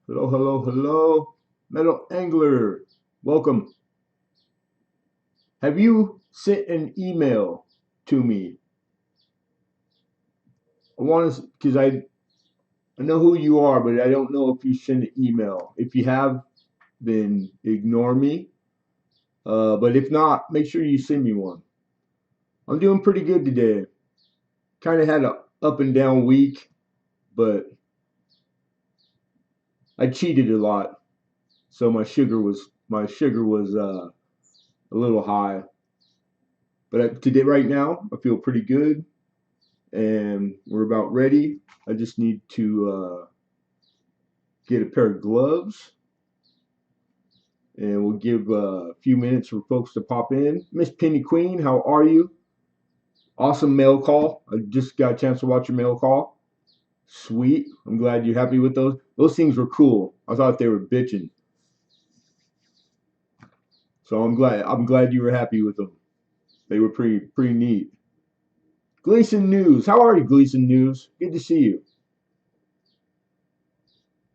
Hello, hello, hello. Metal Angler, welcome. Have you sent an email to me? I want to, because I know who you are, but I don't know if you sent an email. If you have, then ignore me. But if not, make sure you send me one. I'm doing pretty good today. Kind of had a up and down week, but I cheated a lot, so my sugar was a little high. But today, right now, I feel pretty good. And we're about ready. I just need to get a pair of gloves, and we'll give a few minutes for folks to pop in. Miss Penny Queen, how are you? Awesome mail call. I just got a chance to watch your mail call. Sweet. I'm glad you're happy with those. Those things were cool. I thought they were bitching, so I'm glad. I'm glad you were happy with them. They were pretty neat. Gleason News, how are you, Gleason News? Good to see you.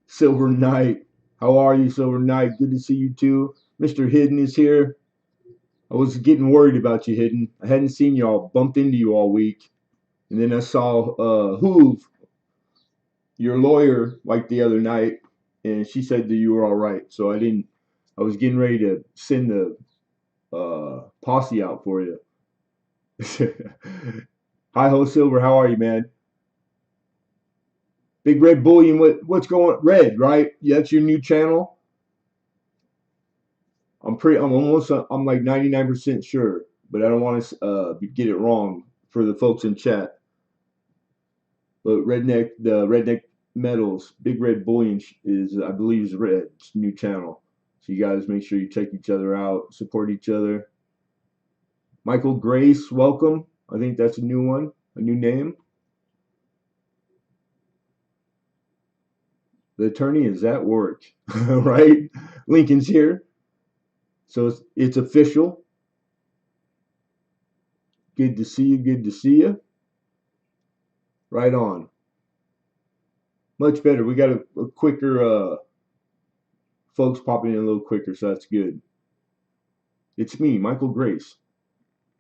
Silver Knight. How are you, Silver Knight? Good to see you too. Mr. Hidden is here. I was getting worried about you, Hidden. I hadn't seen you all, bumped into you all week. And then I saw Hoove, your lawyer, like the other night, and she said that you were all right. So I was getting ready to send the posse out for you. Hi ho, Silver. How are you, man? Big Red Bullion. What's going? Red, right? Yeah, that's your new channel. I'm like 99% sure, but I don't want to get it wrong for the folks in chat. But the Redneck Metals, Big Red Bullion is, I believe, is Red. It's a new channel. So you guys make sure you check each other out, support each other. Michael Grace, welcome. I think that's a new one, a new name. The attorney is at work, right? Lincoln's here. So it's official. Good to see you. Good to see you. Right on. Much better. We got a quicker folks popping in a little quicker, so that's good. It's me, Michael Grace.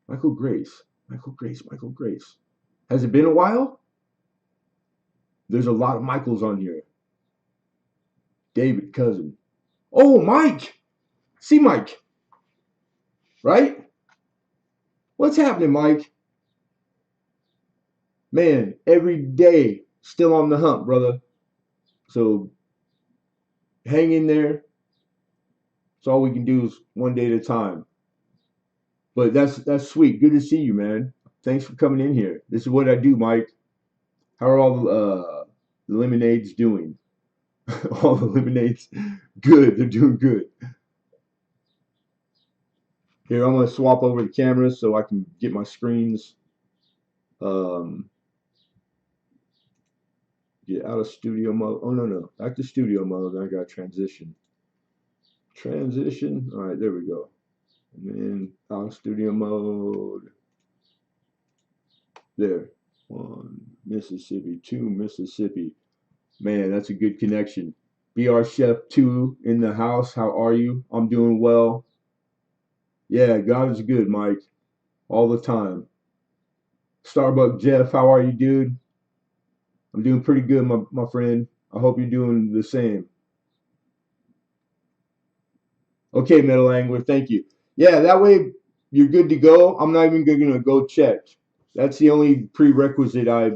Michael Grace. Michael Grace. Michael Grace. Has it been a while? There's a lot of Michaels on here. David Cousin. Oh, Mike. See Mike. Right? What's happening, Mike? Man, every day still on the hunt, brother. So hang in there. That's all we can do is one day at a time. But that's sweet. Good to see you, man. Thanks for coming in here. This is what I do, Mike. How are all the lemonades doing? All the lemonades, good. They're doing good. Here, I'm gonna swap over the cameras so I can get my screens. Um, get out of studio mode. Oh no, back to studio mode. I got transition. Transition. All right, there we go. And then out of studio mode. There. One Mississippi, two Mississippi. Man, that's a good connection. BR Chef 2 in the house. How are you? I'm doing well. Yeah, God is good, Mike. All the time. Starbuck Jeff, how are you, dude? I'm doing pretty good, my friend. I hope you're doing the same. Okay, Metal Angler, thank you. Yeah, that way you're good to go. I'm not even gonna go check. That's the only prerequisite I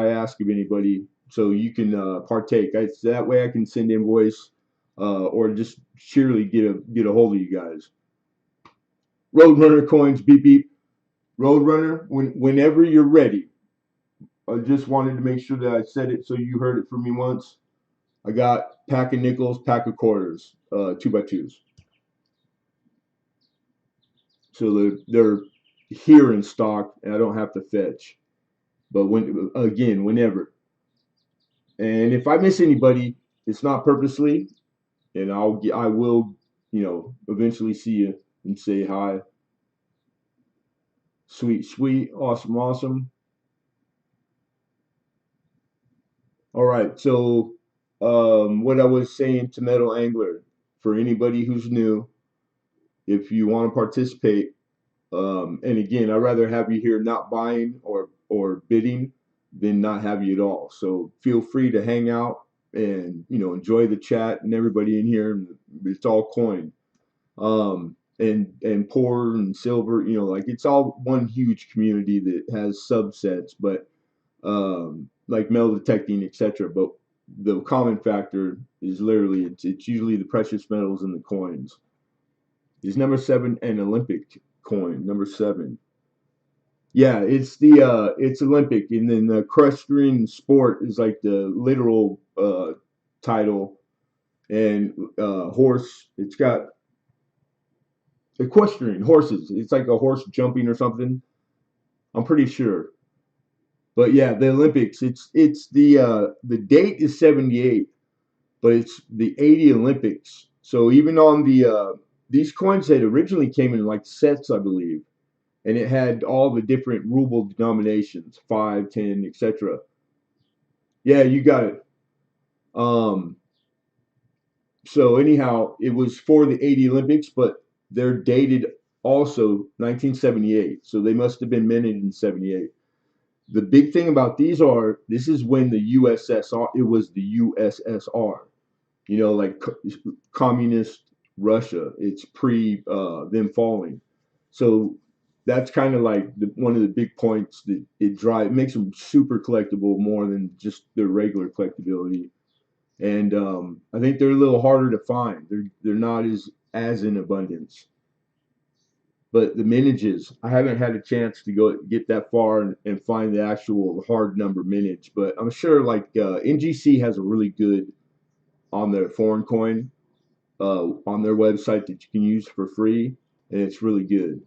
ask of anybody, so you can partake. That way I can send invoice or just surely get a hold of you guys. Roadrunner coins, beep beep. Roadrunner, whenever you're ready. I just wanted to make sure that I said it so you heard it from me once. I got pack of nickels, pack of quarters, 2x2s. So they're here in stock, and I don't have to fetch. But whenever. And if I miss anybody, it's not purposely, and I will, eventually see you and say hi. Sweet, sweet, awesome, awesome. All right, so What I was saying to Metal Angler, for anybody who's new, if you want to participate, and again, I'd rather have you here not buying or bidding than not have you at all. So feel free to hang out and enjoy the chat and everybody in here. It's all coin, and poor and silver. Like it's all one huge community that has subsets, but like metal detecting, etc. But the common factor is literally it's usually the precious metals and the coins. Is number seven an Olympic coin? Number seven. Yeah, it's Olympic, and then the equestrian sport is like the literal title, and horse. It's got equestrian horses. It's like a horse jumping or something. I'm pretty sure. But yeah, the Olympics. It's the date is 78, but it's the 80 Olympics. So even on these coins had originally came in like sets, I believe, and it had all the different ruble denominations, 5, 10, etc. Yeah, you got it. Um, so anyhow, it was for the 80 Olympics, but they're dated also 1978. So they must have been minted in 78. The big thing about these are this is when the USSR, it was the USSR, like communist Russia. It's pre them falling. So that's kind of like one of the big points that it makes them super collectible more than just their regular collectability. And I think they're a little harder to find. They're not as in abundance. But the miniages, I haven't had a chance to go get that far and find the actual hard number minage. But I'm sure like NGC has a really good on their foreign coin on their website that you can use for free, and it's really good.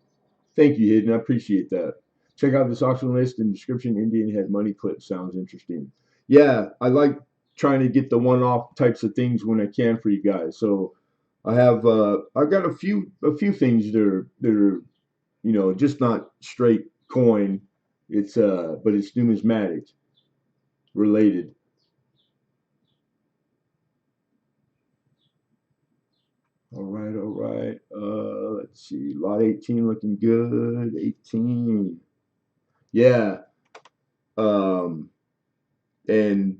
Thank you, Hidden. I appreciate that. Check out this auction list and description. Indian head money clip sounds interesting. Yeah, I like trying to get the one-off types of things when I can for you guys. So I've got a few things that are just not straight coin. It's but it's numismatic related. All right, all right. Let's see. Lot 18 looking good. 18. Yeah. Um, and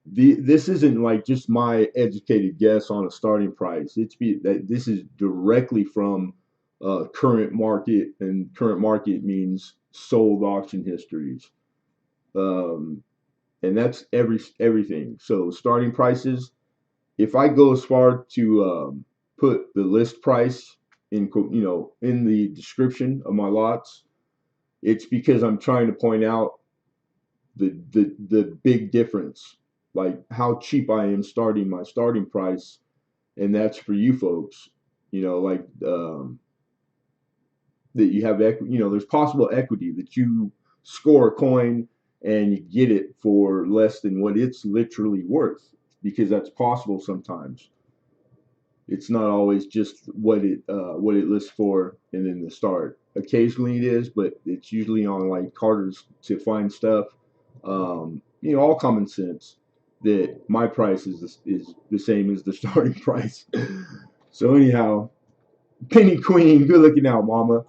this isn't like just my educated guess on a starting price. That this is directly from current market, and current market means sold auction histories. Um, and that's everything. So starting prices. If I go as far to put the list price in the description of my lots, it's because I'm trying to point out the big difference, like how cheap I am starting my starting price, and that's for you folks. Like that you have equity. There's possible equity that you score a coin and you get it for less than what it's literally worth, because that's possible sometimes. It's not always just what it lists for and then the start. Occasionally it is, but it's usually on like Carter's to find stuff. All common sense that my price is the same as the starting price. So anyhow, Penny Queen, good looking out, Mama.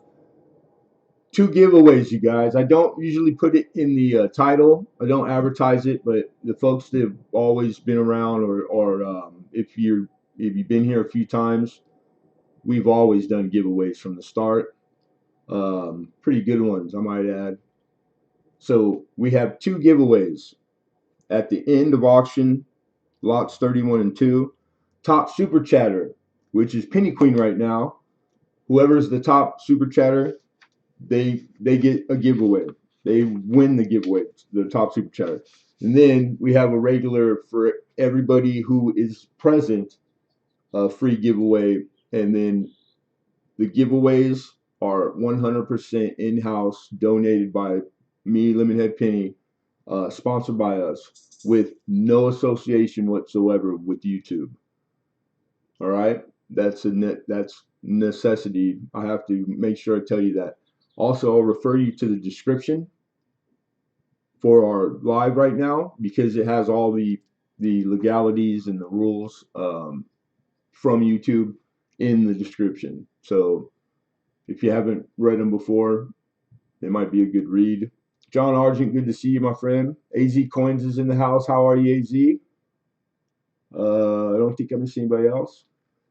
Two giveaways, you guys. I don't usually put it in the title. I don't advertise it, but the folks that have always been around, or if you've been here a few times, we've always done giveaways from the start. Pretty good ones, I might add. So we have two giveaways at the end of auction, lots 31 and 2. Top super chatter, which is Penny Queen right now. Whoever's the top super chatter, they get a giveaway. They win the giveaway, the top super chatter. And then we have a regular for everybody who is present, a free giveaway. And then the giveaways are 100% in-house, donated by me, Lemonhead Penny, sponsored by us, with no association whatsoever with YouTube. All right, that's necessity. I have to make sure I tell you that. Also, I'll refer you to the description for our live right now, because it has all the the legalities and the rules from YouTube in the description. So if you haven't read them before, it might be a good read. John Argent, good to see you, my friend. AZ Coins is in the house. How are you, AZ? I don't think I'm missing anybody else.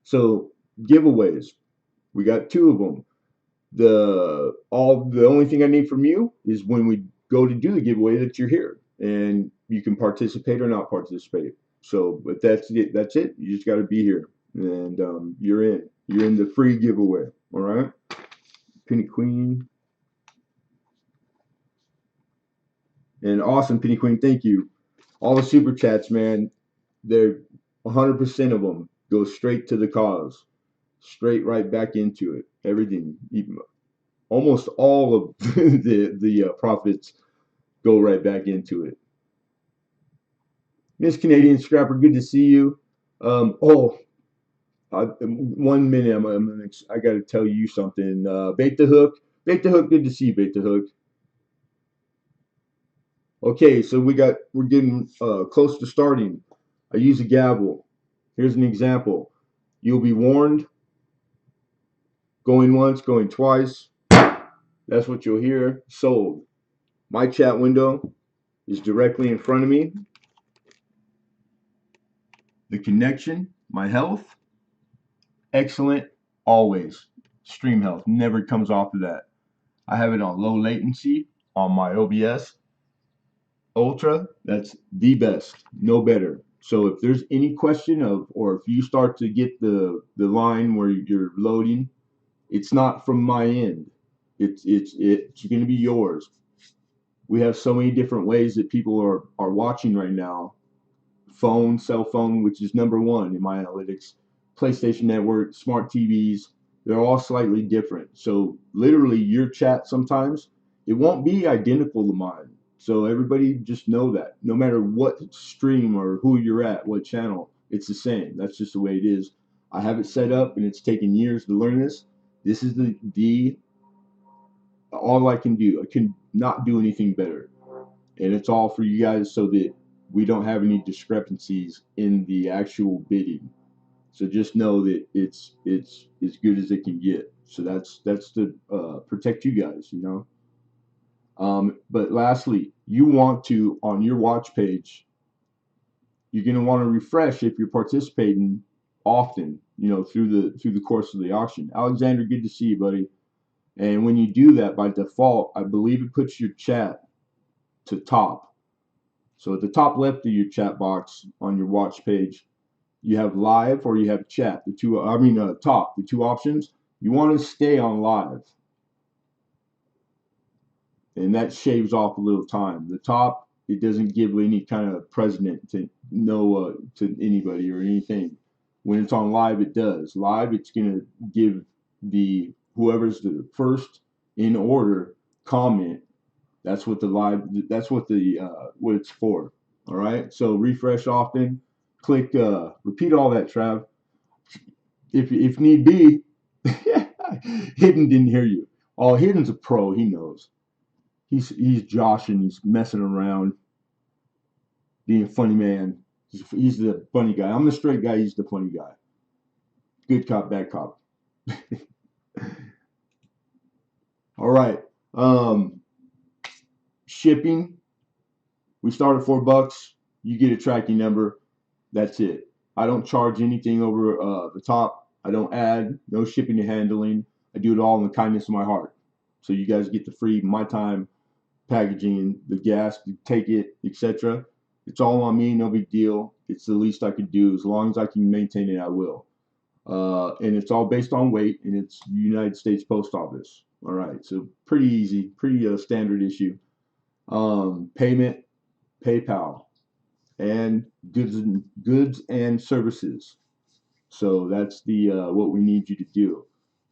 So giveaways, we got 2 of them. The only thing I need from you is when we go to do the giveaway that you're here and you can participate or not participate. So, but that's it. That's it. You just got to be here, and you're in. You're in the free giveaway. All right. Penny Queen and awesome Penny Queen. Thank you. All the super chats, man. They're 100% of them go straight to the cause, straight right back into it. Everything, even, almost all of the profits go right back into it. Miss Canadian Scrapper, good to see you. 1 minute, I got to tell you something. Bait the Hook, good to see you, Bait the Hook. Okay, so we're getting close to starting. I use a gavel. Here's an example. You'll be warned. Going once, going twice. That's what you'll hear. Sold. My chat window is directly in front of me. The connection, my health, excellent, always. Stream health never comes off of that. I have it on low latency on my OBS Ultra. That's the best, no better. So if there's any question of, or if you start to get the line where you're loading, it's not from my end. It's going to be yours. We have so many different ways that people are watching right now. Phone, cell phone, which is number 1 in my analytics, PlayStation Network, smart TVs, they're all slightly different. So literally your chat sometimes, it won't be identical to mine. So everybody just know that. No matter what stream or who you're at, what channel, it's the same. That's just the way it is. I have it set up and it's taken years to learn this. This is the all I can do. I can not do anything better. And it's all for you guys so that we don't have any discrepancies in the actual bidding. So just know that it's as good as it can get. So that's to protect you guys, you know. But lastly, you want to, on your watch page, you're going to want to refresh if you're participating often, you know, through the course of the auction. Alexander, good to see you, buddy. And when you do that, by default, I believe it puts your chat to top. So at the top left of your chat box on your watch page, you have live or you have chat. The two options. You want to stay on live, and that shaves off a little time. The top, it doesn't give any kind of precedent to to anybody or anything. When it's on live, it does. Live, it's gonna give the whoever's the first in order comment. That's what the live. That's what what it's for. All right. So refresh often. Click. Repeat all that, Trav. If need be. Hidden didn't hear you. Oh, Hidden's a pro. He knows. He's joshing. He's messing around. Being a funny man. He's the funny guy. I'm the straight guy. He's the funny guy. Good cop, bad cop. All right. Shipping. We start at $4. You get a tracking number. That's it. I don't charge anything over the top. I don't add. No shipping and handling. I do it all in the kindness of my heart. So you guys get the free my time, packaging, the gas to take it, etc. It's all on me. No big deal. It's the least I could do. As long as I can maintain it, I will. And it's all based on weight, and it's United States Post Office. All right, so pretty easy, pretty standard issue. Payment, PayPal, and goods and services. So that's the what we need you to do.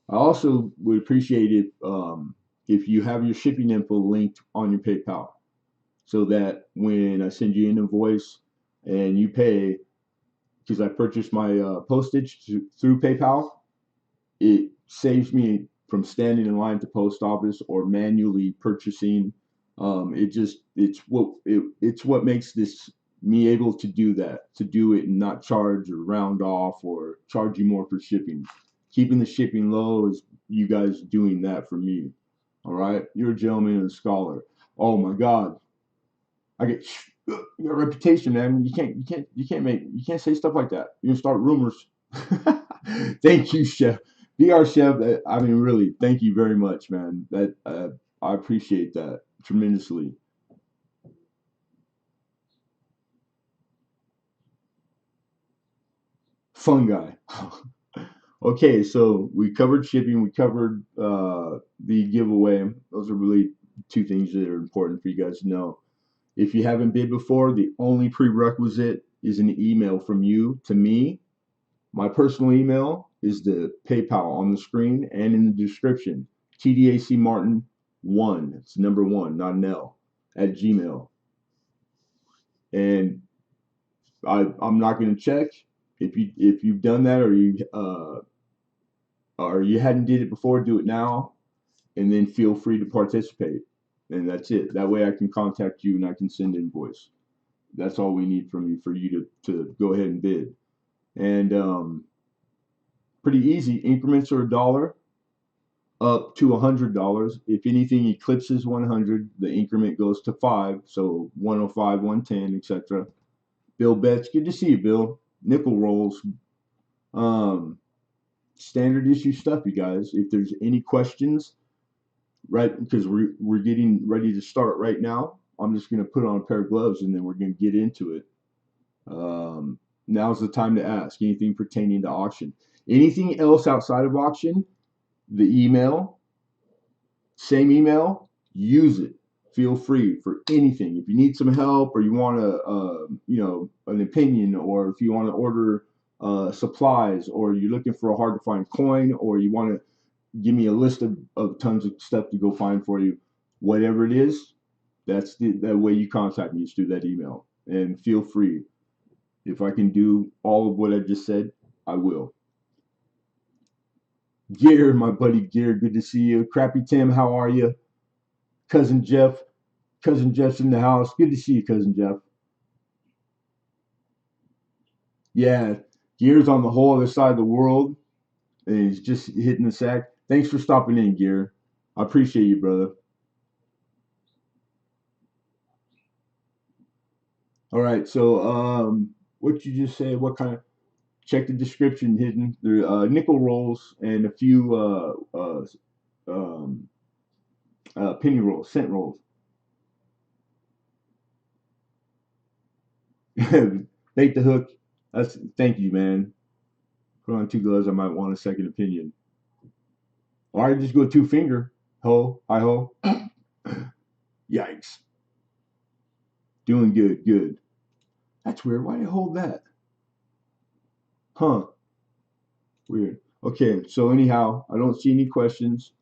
I also would appreciate it if you have your shipping info linked on your PayPal, so that when I send you an invoice and you pay, because I purchased my postage through PayPal, it saves me from standing in line at the post office or manually purchasing. It's what makes this me able to do that, to do it and not charge or round off or charge you more for shipping. Keeping the shipping low is you guys doing that for me. All right, you're a gentleman and a scholar. Oh my God, I get your reputation, man. You can't say stuff like that. You can start rumors. Thank you, Chef. BR Chef. I mean, really, thank you very much, man. That I appreciate that tremendously. Fun guy. Okay, so we covered shipping, we covered the giveaway. Those are really two things that are important for you guys to know. If you haven't bid before, the only prerequisite is an email from you to me. My personal email is the PayPal on the screen and in the description. TDACMartin1, it's number one, not an L, at Gmail. And I'm not going to check if you've done that or you hadn't did it before, do it now, and then feel free to participate. And that's it. That way I can contact you and I can send invoice. That's all we need from you for you to go ahead and bid. And pretty easy. Increments are $1 up to $100. If anything eclipses 100, the increment goes to 5. So 105, 110, etc. Bill Betts, good to see you, Bill. Nickel rolls. Um, Standard issue stuff, you guys. If there's any questions, right, because we're getting ready to start right now. I'm just going to put on a pair of gloves and then we're going to get into it. Now's the time to ask anything pertaining to auction. Anything else outside of auction, the email, same email, use it. Feel free for anything. If you need some help or you want an opinion, or if you want to order supplies, or you're looking for a hard to find coin, or you want to give me a list of tons of stuff to go find for you, whatever it is, that's the way you contact me is through that email. And feel free. If I can do all of what I just said, I will. Gear, my buddy Gear, good to see you. Crappy Tim, how are you? Cousin Jeff, Cousin Jeff's in the house. Good to see you, Cousin Jeff. Yeah, Gear's on the whole other side of the world, and he's just hitting the sack. Thanks for stopping in, Gear. I appreciate you, brother. All right, so what you just said? What kind of? Check the description. Hidden there, nickel rolls and a few um, penny rolls, cent rolls. Bait the hook. That's thank you, man. Put on two gloves. I might want a second opinion. All right, just go two finger. Ho, hi ho. Yikes. Doing good, good. That's weird. Why did I hold that? Huh. Weird. Okay, so anyhow, I don't see any questions,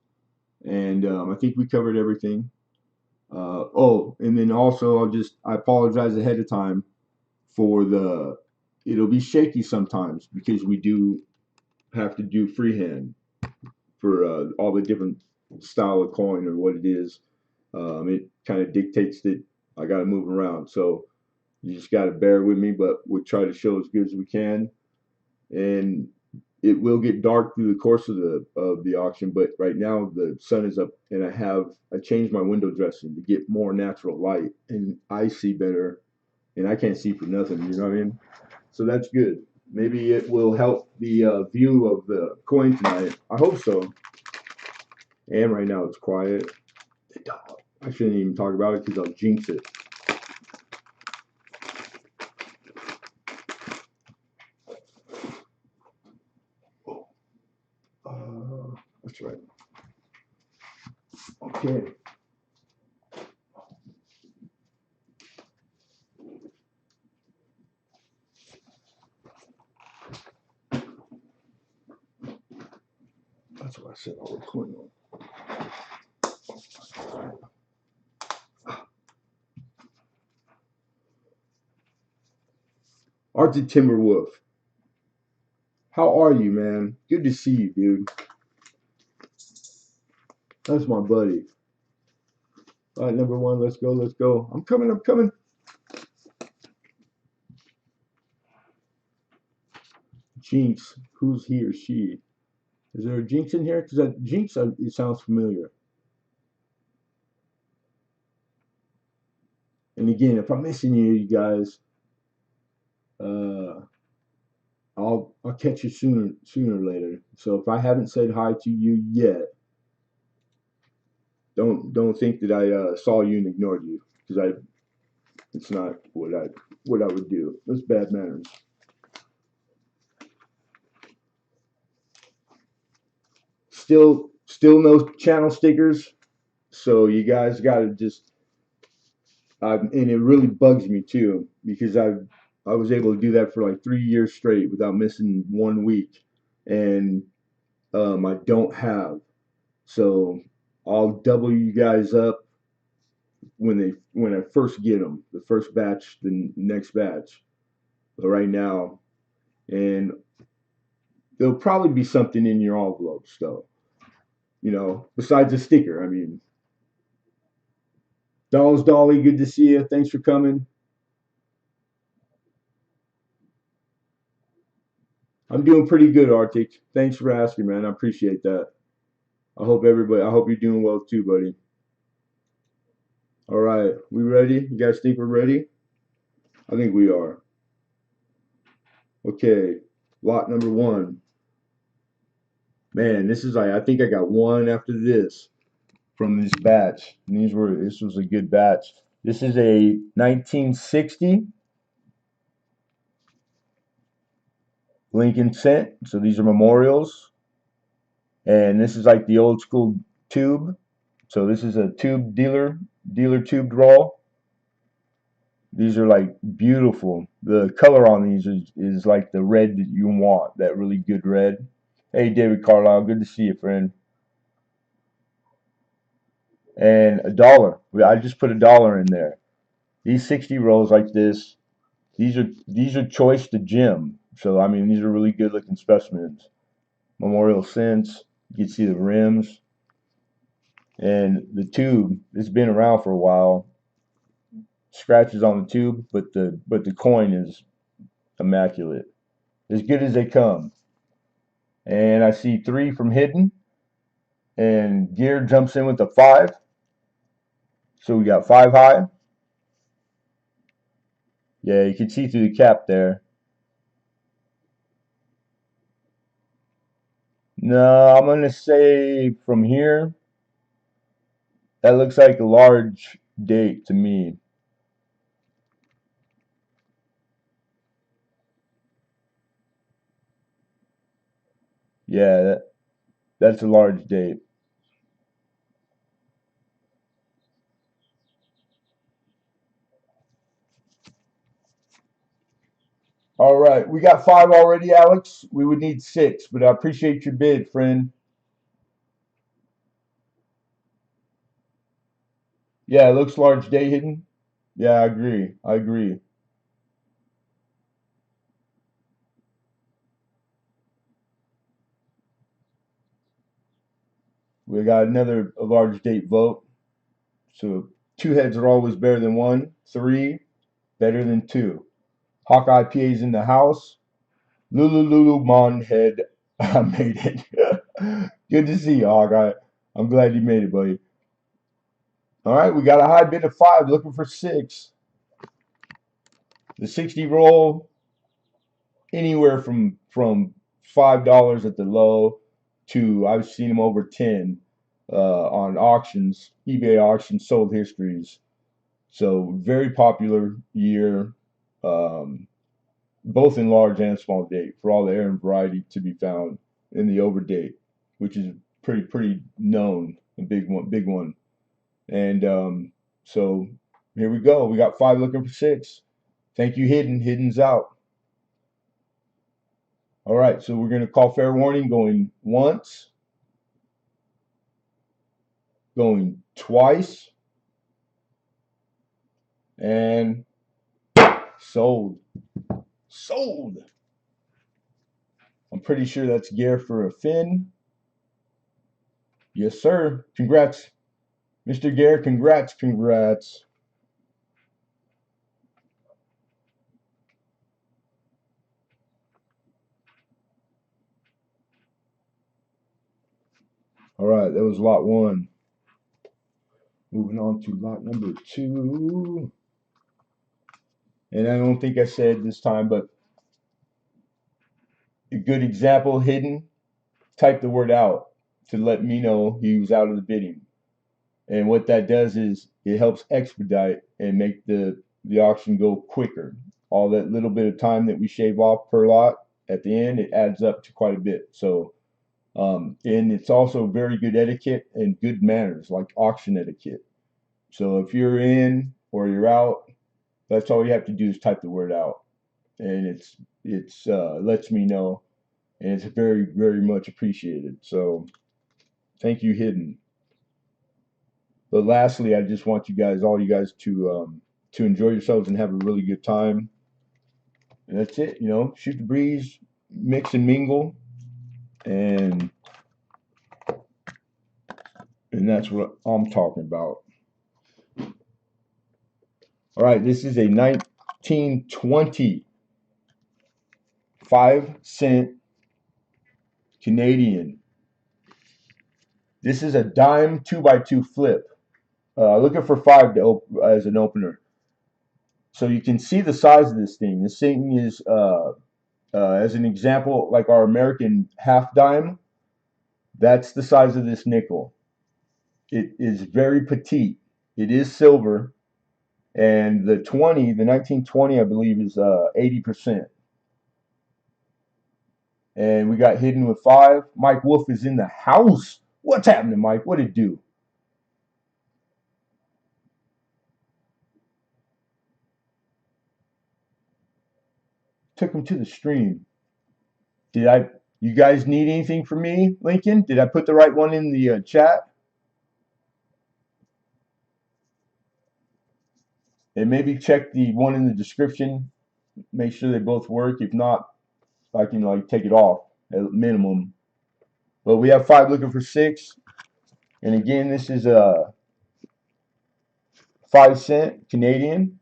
and I think we covered everything. Oh, and then also I apologize ahead of time for it'll be shaky sometimes because we do have to do freehand for all the different style of coin or what it is. It kind of dictates that I got to move around. So you just got to bear with me, but we'll try to show as good as we can. And it will get dark through the course of the auction, but right now the sun is up, and I changed my window dressing to get more natural light, and I see better, and I can't see for nothing. You know what I mean? So that's good. Maybe it will help the view of the coin tonight. I hope so. And right now it's quiet. I shouldn't even talk about it because I'll jinx it. That's right. Okay. That's what I said I was putting on. Arctic Timber Wolf. How are you, man? Good to see you, dude. That's my buddy. All right, number one, let's go, let's go. I'm coming, I'm coming. Jinx. Who's he or she? Is there a Jinx in here? Because Jinx, it sounds familiar. And again, if I'm missing you, you guys, uh, I'll catch you sooner or later. So if I haven't said hi to you yet, don't think that I saw you and ignored you, because it's not what I would do. That's bad manners. Still no channel stickers. So you guys got to just, and it really bugs me too, because I was able to do that for like 3 years straight without missing 1 week, and I don't have. So I'll double you guys up when I first get them, the first batch, the next batch. But right now, and there'll probably be something in your envelopes though. Besides a sticker. I mean, Dolls Dolly, good to see you. Thanks for coming. I'm doing pretty good, Arctic. Thanks for asking, man. I appreciate that. I hope you're doing well too, buddy. All right, we ready? You guys think we're ready? I think we are. Okay, lot number one. Man, this is I think I got one after this from this batch. And this was a good batch. This is a 1960 Lincoln Cent. So these are memorials. And this is like the old school tube. So this is a tube dealer tube draw. These are like beautiful. The color on these is like the red that you want, that really good red. Hey, David Carlisle, good to see you, friend. And $1. I just put $1 in there. These 60 rolls like this, these are choice to gem. So I mean, these are really good looking specimens. Memorial Cents. You can see the rims and the tube. It's been around for a while. Scratches on the tube, but the coin is immaculate, as good as they come. And I see 3 from Hidden, and Gear jumps in with a 5. So we got 5 high. Yeah, you can see through the cap there. No, I'm gonna say from here, that looks like a large date to me. Yeah, that's a large date. All right, we got 5 already, Alex. We would need 6, but I appreciate your bid, friend. Yeah, it looks large date Hidden. Yeah, I agree. I agree. We got another a large date vote. So 2 heads are always better than 1. 3 better than 2. Hawkeye PA's in the house. Lulu Mon head. I made it. Good to see you, Hawkeye. I'm glad you made it, buddy. All right, we got a high bid of 5, looking for 6. The 60 roll, anywhere from $5 at the low to I've seen them over 10 on auctions, eBay auctions, sold histories. So very popular year, um, both in large and small date, for all the air and variety to be found in the overdate, which is pretty known, a big one. And so here we go. We got 5 looking for 6. Thank you, Hidden. Hidden's out. All right, so we're going to call fair warning, going once, going twice, and sold. Sold. I'm pretty sure that's gear for a fin. Yes, sir. Congrats, Mr. Gare. Congrats, congrats. All right, that was lot one. Moving on to lot number two. And I don't think I said this time, but a good example hidden, type the word out to let me know he was out of the bidding. And what that does is it helps expedite and make the auction go quicker. All that little bit of time that we shave off per lot at the end, it adds up to quite a bit. So, and it's also very good etiquette and good manners, like auction etiquette. So if you're in or you're out, that's all you have to do is type the word out, and it's lets me know, and it's very much appreciated. So thank you, Hidden. But lastly, I just want you guys, all you guys, to enjoy yourselves and have a really good time. And that's it. You know, shoot the breeze, mix and mingle, and and that's what I'm talking about. All right, this is a 1920 5-cent Canadian. This is a dime 2x2 flip. Looking for five to as an opener. So you can see the size of this thing. This thing is, as an example, like our American half dime. That's the size of this nickel. It is very petite. It is silver, and the 1920, I believe, is 80%. And we got Hidden with five. Mike Wolf is in the house. What's happening, Mike? What did it do? Took him to the stream. Did I? You guys need anything from me, Lincoln? Did I put the right one in the chat? And maybe check the one in the description. Make sure they both work. If not, I can like take it off at minimum. But we have five looking for six. And again, this is a 5-cent Canadian.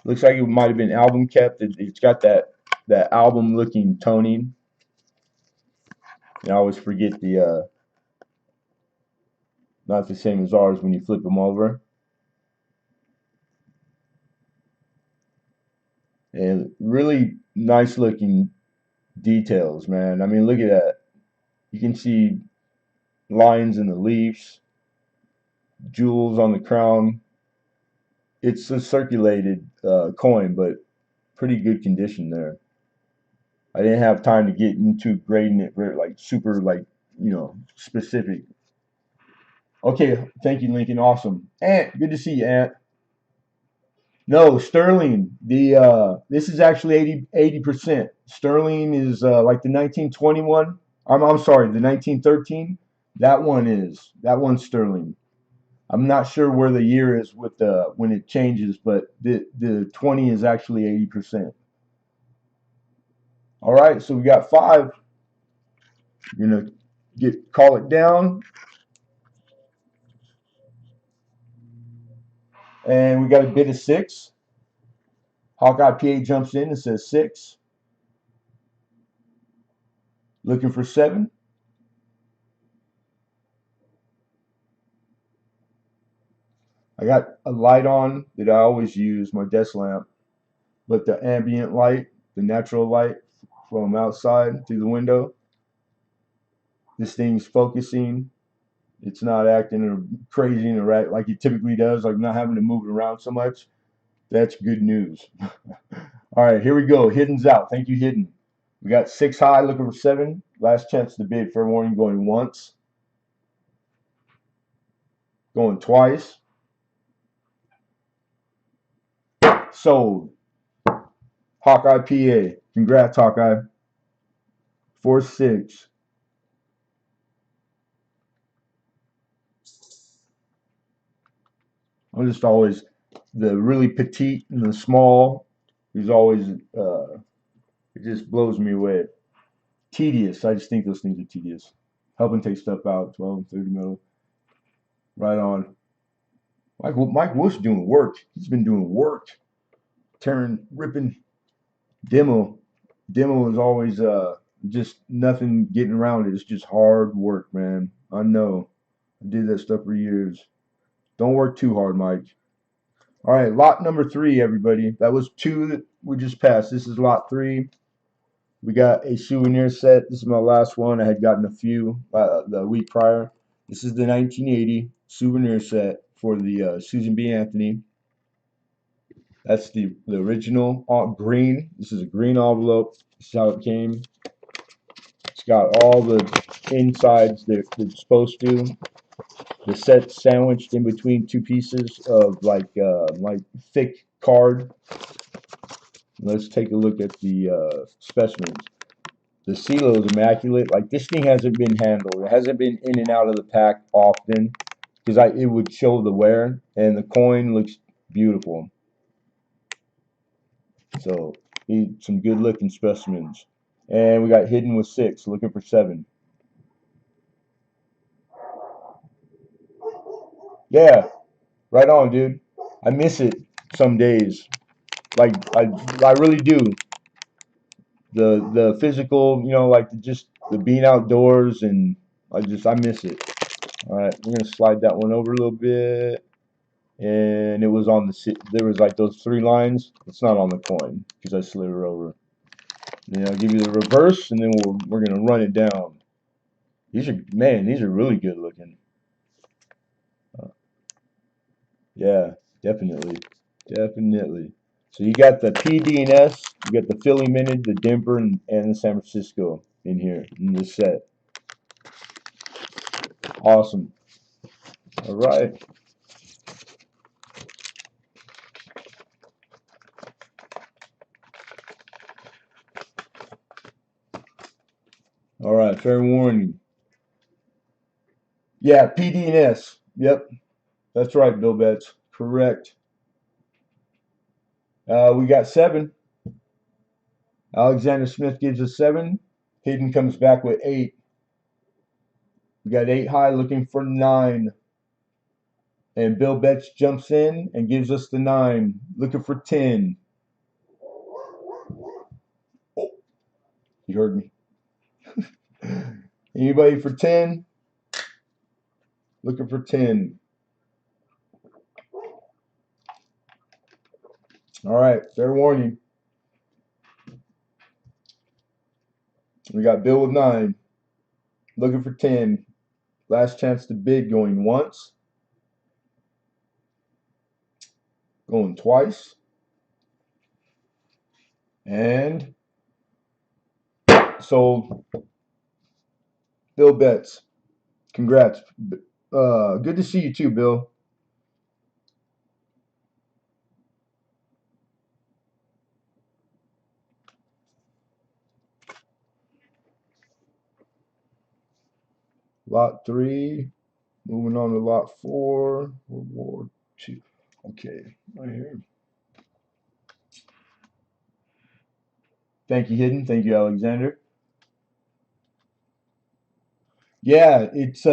Looks like it might have been album kept. It's got that album looking toning. And I always forget the not the same as ours when you flip them over. And really nice looking details, man. I mean, look at that. You can see lines in the leaves, jewels on the crown. It's a circulated coin, but pretty good condition there. I didn't have time to get into grading it very like super like specific. Okay, thank you, Lincoln. Awesome, Ant. Good to see you, Ant. No, sterling. The this is actually 80%. Sterling is like the 1921. I'm sorry, the 1913. That one's sterling. I'm not sure where the year is with the when it changes, but the 20 is actually 80%. All right, so we got five. You're gonna call it down, and we got a bid of six. Hawkeye PA jumps in and says six. Looking for seven. I got a light on that I always use, my desk lamp, but the ambient light, the natural light from outside through the window, this thing's focusing. It's not acting crazy and erratic like it typically does, like not having to move it around so much. That's good news. All right, here we go. Hidden's out. Thank you, Hidden. We got six high, looking for seven. Last chance to bid. Fair warning, going once. Going twice. Sold. Hawkeye PA. Congrats, Hawkeye. 4-6. I'm just always the really petite and the small is always it just blows me away. Tedious. I just think those things are tedious. Helping take stuff out. 12, 30 mil. Right on. Mike Wolf's doing work. He's been doing work. Tearing, ripping demo. Demo is always just nothing getting around it. It's just hard work, man. I know. I did that stuff for years. Don't work too hard, Mike. All right, lot number 3, everybody. That was 2 that we just passed. This is lot 3. We got a souvenir set. This is my last one. I had gotten a few the week prior. This is the 1980 souvenir set for the Susan B. Anthony. That's the original green. This is a green envelope. This is how it came. It's got all the insides that it's supposed to. The set sandwiched in between 2 pieces of like thick card. Let's take a look at the specimens. The silo is immaculate. Like, this thing hasn't been handled. It hasn't been in and out of the pack often because it would show the wear, and the coin looks beautiful. So, some good looking specimens. And we got hidden with 6, looking for 7. Yeah, right on, dude. I miss it some days. Like, I really do. The physical, like just the being outdoors, and I miss it. All right, we're gonna slide that one over a little bit, and it was on there was like those 3 lines. It's not on the coin because I slid her over. Then I'll give you the reverse, and then we're gonna run it down. These are really good looking. Yeah, definitely, definitely. So you got the PD and S, you got the Philly Minute, the Denver, and the San Francisco in here in this set. Awesome. All right. All right. Fair warning. Yeah, PD and S. Yep, that's right, Bill Betts. Correct. We got 7. Alexander Smith gives us 7. Hayden comes back with 8. We got 8 high looking for 9. And Bill Betts jumps in and gives us the 9, looking for 10. Oh, you heard me. Anybody for 10? Looking for 10. All right, fair warning. We got Bill with 9. Looking for 10. Last chance to bid, going once. Going twice. And sold. Bill Betts. Congrats. Good to see you too, Bill. Lot 3. Moving on to lot 4. World War II. Okay, right here. Thank you, Hidden. Thank you, Alexander. Yeah, it's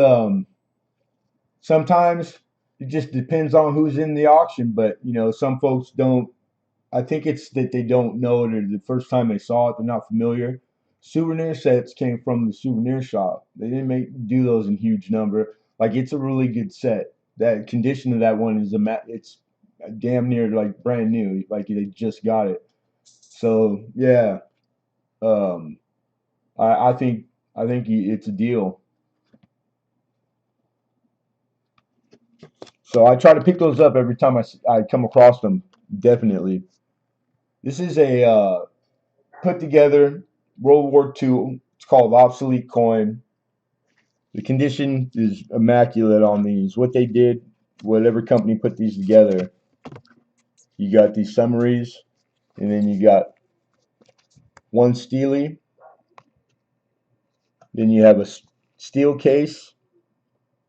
sometimes it just depends on who's in the auction, but some folks don't. I think it's that they don't know it, or the first time they saw it, they're not familiar. Souvenir sets came from the souvenir shop. They didn't do those in huge number. Like, it's a really good set. That condition of that one is it's damn near like brand new. Like, they just got it. So yeah, um, I think it's a deal. So I try to pick those up every time I come across them. Definitely. This is a put together World War II. It's called obsolete coin. The condition is immaculate on these. What they did, whatever company put these together, you got these summaries, and then you got one steely. Then you have a steel case.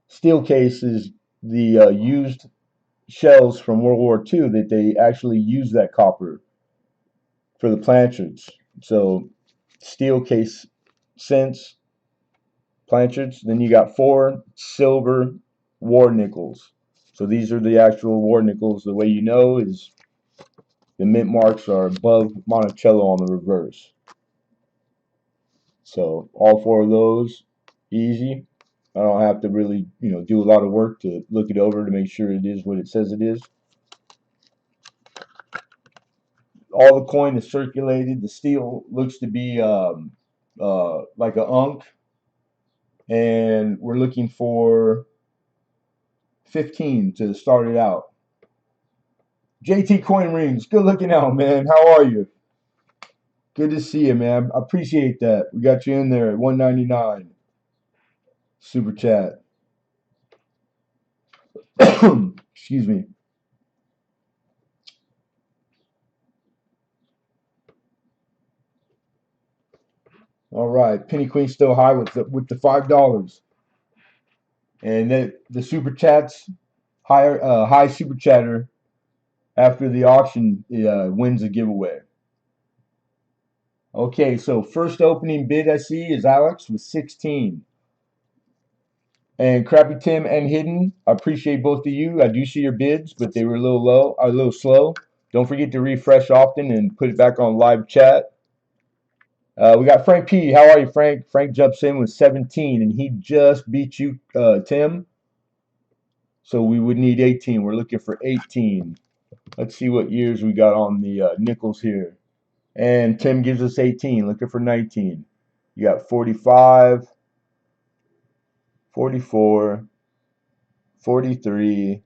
Steel case is the used shells from World War II that they actually use that copper for the planchards. So steel case cents, planchards. Then you got 4 silver war nickels. So these are the actual war nickels. The way you know is the mint marks are above Monticello on the reverse. So all four of those, easy. I don't have to really, do a lot of work to look it over to make sure it is what it says it is. All the coin is circulated. The steel looks to be like a unk, and we're looking for 15 to start it out. JT Coin Rings, good looking out, man. How are you? Good to see you, man. I appreciate that. We got you in there at 199. Super chat. Excuse me. All right, Penny Queen still high with the $5, and the super chats higher high super chatter after the auction wins a giveaway. Okay, so first opening bid I see is Alex with 16. And Crappy Tim and Hidden, I appreciate both of you. I do see your bids, but they were a little low, a little slow. Don't forget to refresh often and put it back on live chat. We got Frank P. How are you, Frank? Frank jumps in with 17, and he just beat you, Tim. So we would need 18. We're looking for 18. Let's see what years we got on the nickels here. And Tim gives us 18, looking for 19. You got 45, 44, 43,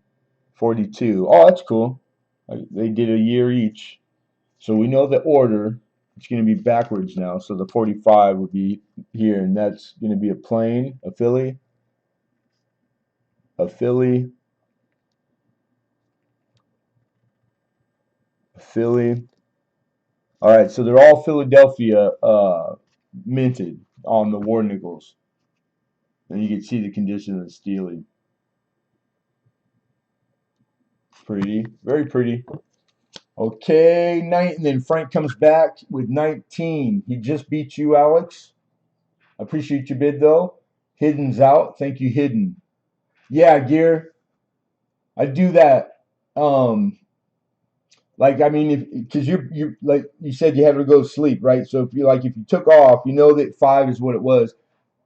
42. Oh, that's cool. They did a year each. So we know the order. It's going to be backwards now. So the 45 would be here, and that's going to be a plane, a Philly, a Philly, a Philly. All right, so they're all Philadelphia minted on the War Nickels. And you can see the condition of the steely. Pretty, very pretty. Okay, and then Frank comes back with 19. He just beat you, Alex. I appreciate your bid, though. Hidden's out. Thank you, Hidden. Yeah, Gear, I do that. Like, I mean, because you like you said you had to go to sleep, right? So if you took off, you know that 5 is what it was.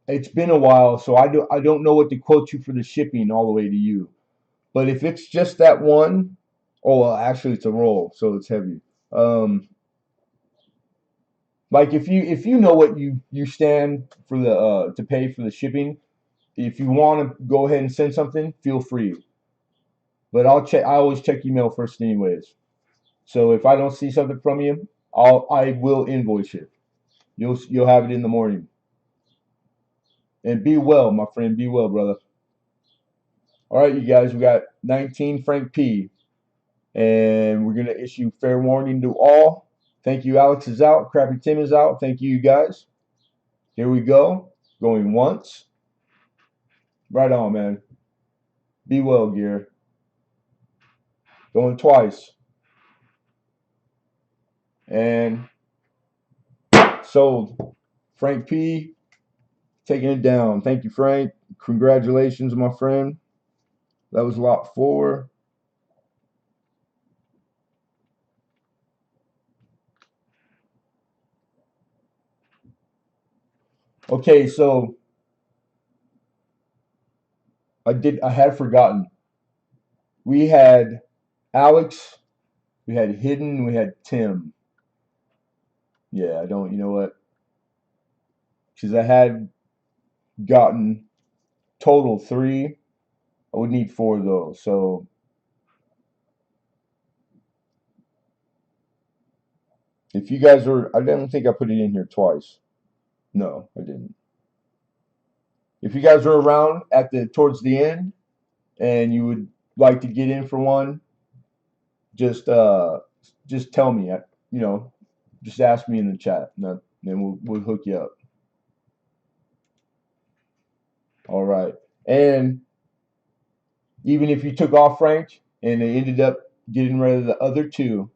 It's been a while, so I don't know what to quote you for the shipping all the way to you. But if it's just that one, oh well, actually it's a roll, so it's heavy. Um, like if you know what you stand for the to pay for the shipping, if you want to go ahead and send something, feel free. But I'll check. I always check email first, anyways. So if I don't see something from you, I will invoice it. You'll have it in the morning. And be well, my friend. Be well, brother. All right, you guys. We got 19 Frank P. And we're gonna issue fair warning to all. Thank you. Alex is out. Crappy Tim is out. Thank you, guys. Here we go. Going once. Right on, man. Be well, Gear. Going twice. And sold. Frank P. Taking it down. Thank you, Frank. Congratulations, my friend. That was lot 4. Okay, so I had forgotten. We had Alex, we had Hidden, we had Tim. Yeah, I don't, you know what? Because I had gotten total 3. I would need 4 of those. So if you guys are, I don't think I put it in here twice. No, I didn't. If you guys are around at the towards the end and you would like to get in for one, just just tell me. You know, just ask me in the chat, and then we'll hook you up. All right. And even if you took off Frank and they ended up getting rid of the other 2,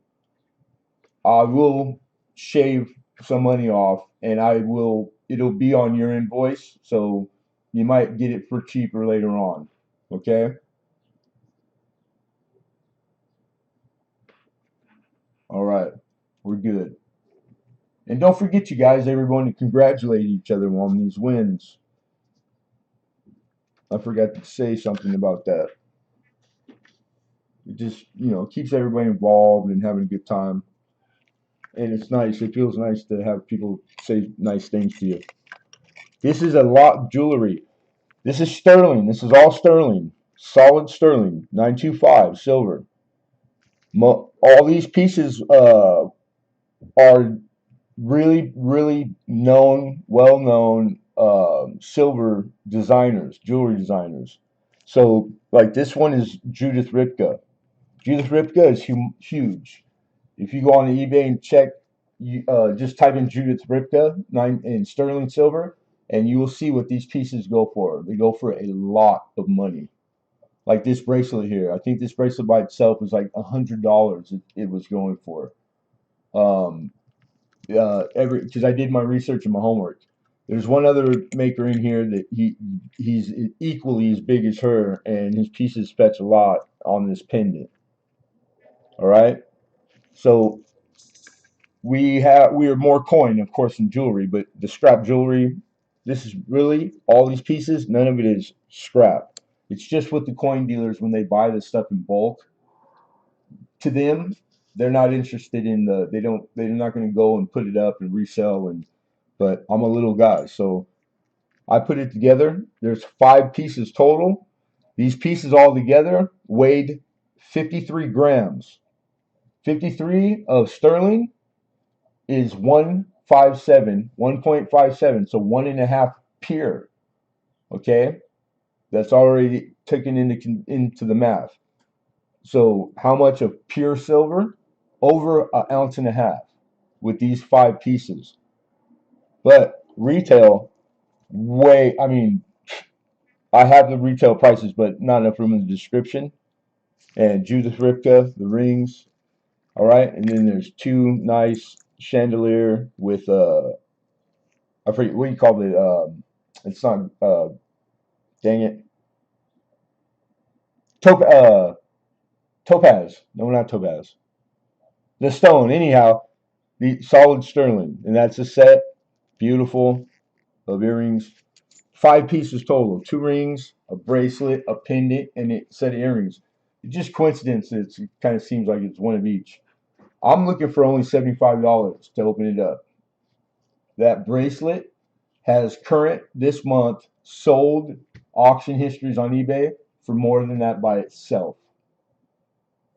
I will shave some money off, and it'll be on your invoice, so you might get it for cheaper later on. Okay? All right. We're good. And don't forget, you guys, everyone, to congratulate each other on these wins. I forgot to say something about that. It just, keeps everybody involved and having a good time. And it's nice. It feels nice to have people say nice things to you. This is a lot jewelry. This is sterling. This is all sterling. Solid sterling. 925 silver. All these pieces are really, really known, well-known silver designers, jewelry designers. So, like this one is Judith Ripka. Judith Ripka is huge. If you go on eBay and check, just type in Judith Ripka in sterling silver, and you will see what these pieces go for. They go for a lot of money. Like this bracelet here, I think this bracelet by itself was like $100. It was going for. Um, because I did my research and my homework. There's one other maker in here that he's equally as big as her, and his pieces fetch a lot on this pendant. All right, so we are more coin, of course, than jewelry, but the scrap jewelry, this is really all these pieces. None of it is scrap. It's just with the coin dealers when they buy this stuff in bulk. To them, they're not interested in they're not going to go and put it up and resell. But I'm a little guy, so I put it together. There's 5 pieces total. These pieces all together weighed 53 grams. 53 of sterling is 1.57, so 1.5 pure. Okay, that's already taken into the math. So how much of pure silver? Over an ounce and a half with these 5 pieces. But retail, I mean, I have the retail prices, but not enough room in the description. And Judith Ripka, the rings. All right. And then there's 2 nice chandelier with, I forget what you call it. It's not, dang it. Topaz. No, not topaz. The stone, anyhow, the solid sterling. And that's a set. Beautiful of earrings. 5 pieces total. 2 rings, a bracelet, a pendant, and a set of earrings. It's just coincidence. It kind of seems like it's one of each. I'm looking for only $75 to open it up. That bracelet has current this month sold auction histories on eBay for more than that by itself.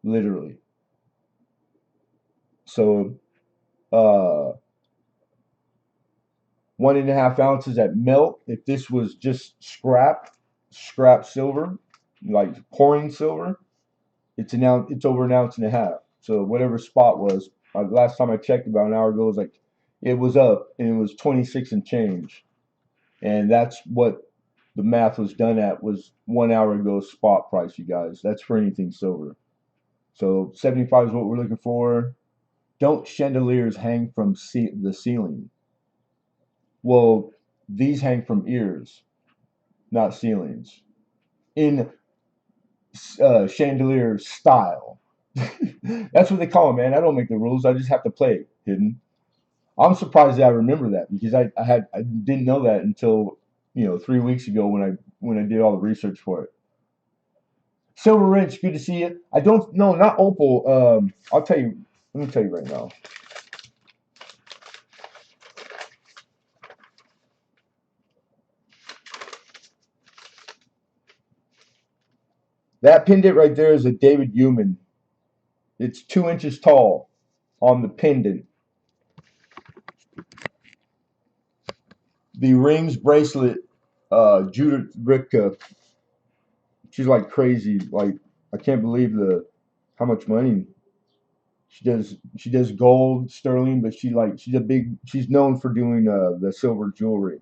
Literally. So, 1.5 ounces at melt. If this was just scrap silver, like pouring silver, it's over an ounce and a half. So whatever spot was, last time I checked about an hour ago, it was up and it was 26 and change, and that's what the math was done at, was 1 hour ago spot price, you guys. That's for anything silver. So 75 is what we're looking for. Don't chandeliers hang from the ceiling? Well, these hang from ears, not ceilings. In chandelier style. That's what they call them, man. I don't make the rules. I just have to play hidden. I'm surprised that I remember that, because I didn't know that until 3 weeks ago when I did all the research for it. Silver Wrench, good to see you. I don't know, not Opal. I'll tell you. Let me tell you right now. That pendant right there is a David Human. It's 2 inches tall on the pendant. The rings bracelet, Judith Ripka. She's like crazy. Like, I can't believe how much money she does. She does gold, sterling, but she's known for doing the silver jewelry.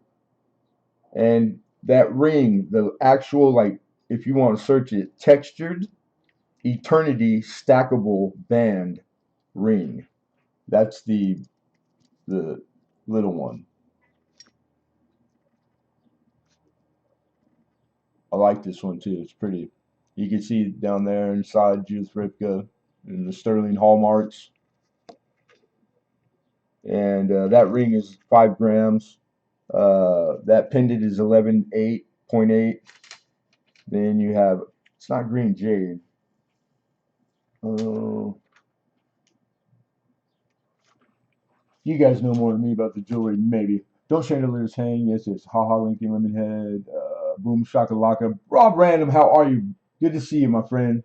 And that ring, the actual, like, if you want to search it, textured eternity stackable band ring. That's the little one. I like this one too. It's pretty. You can see down there inside Judith Ripka and the sterling hallmarks. and that ring is 5 grams. That pendant is 11.8. Then you have, it's not green jade. Uh, you guys know more than me about the jewelry, maybe. Don't chandeliers hang? Yes, it's haha Lincoln Lemonhead. Boom shakalaka. Rob Random, how are you? Good to see you, my friend.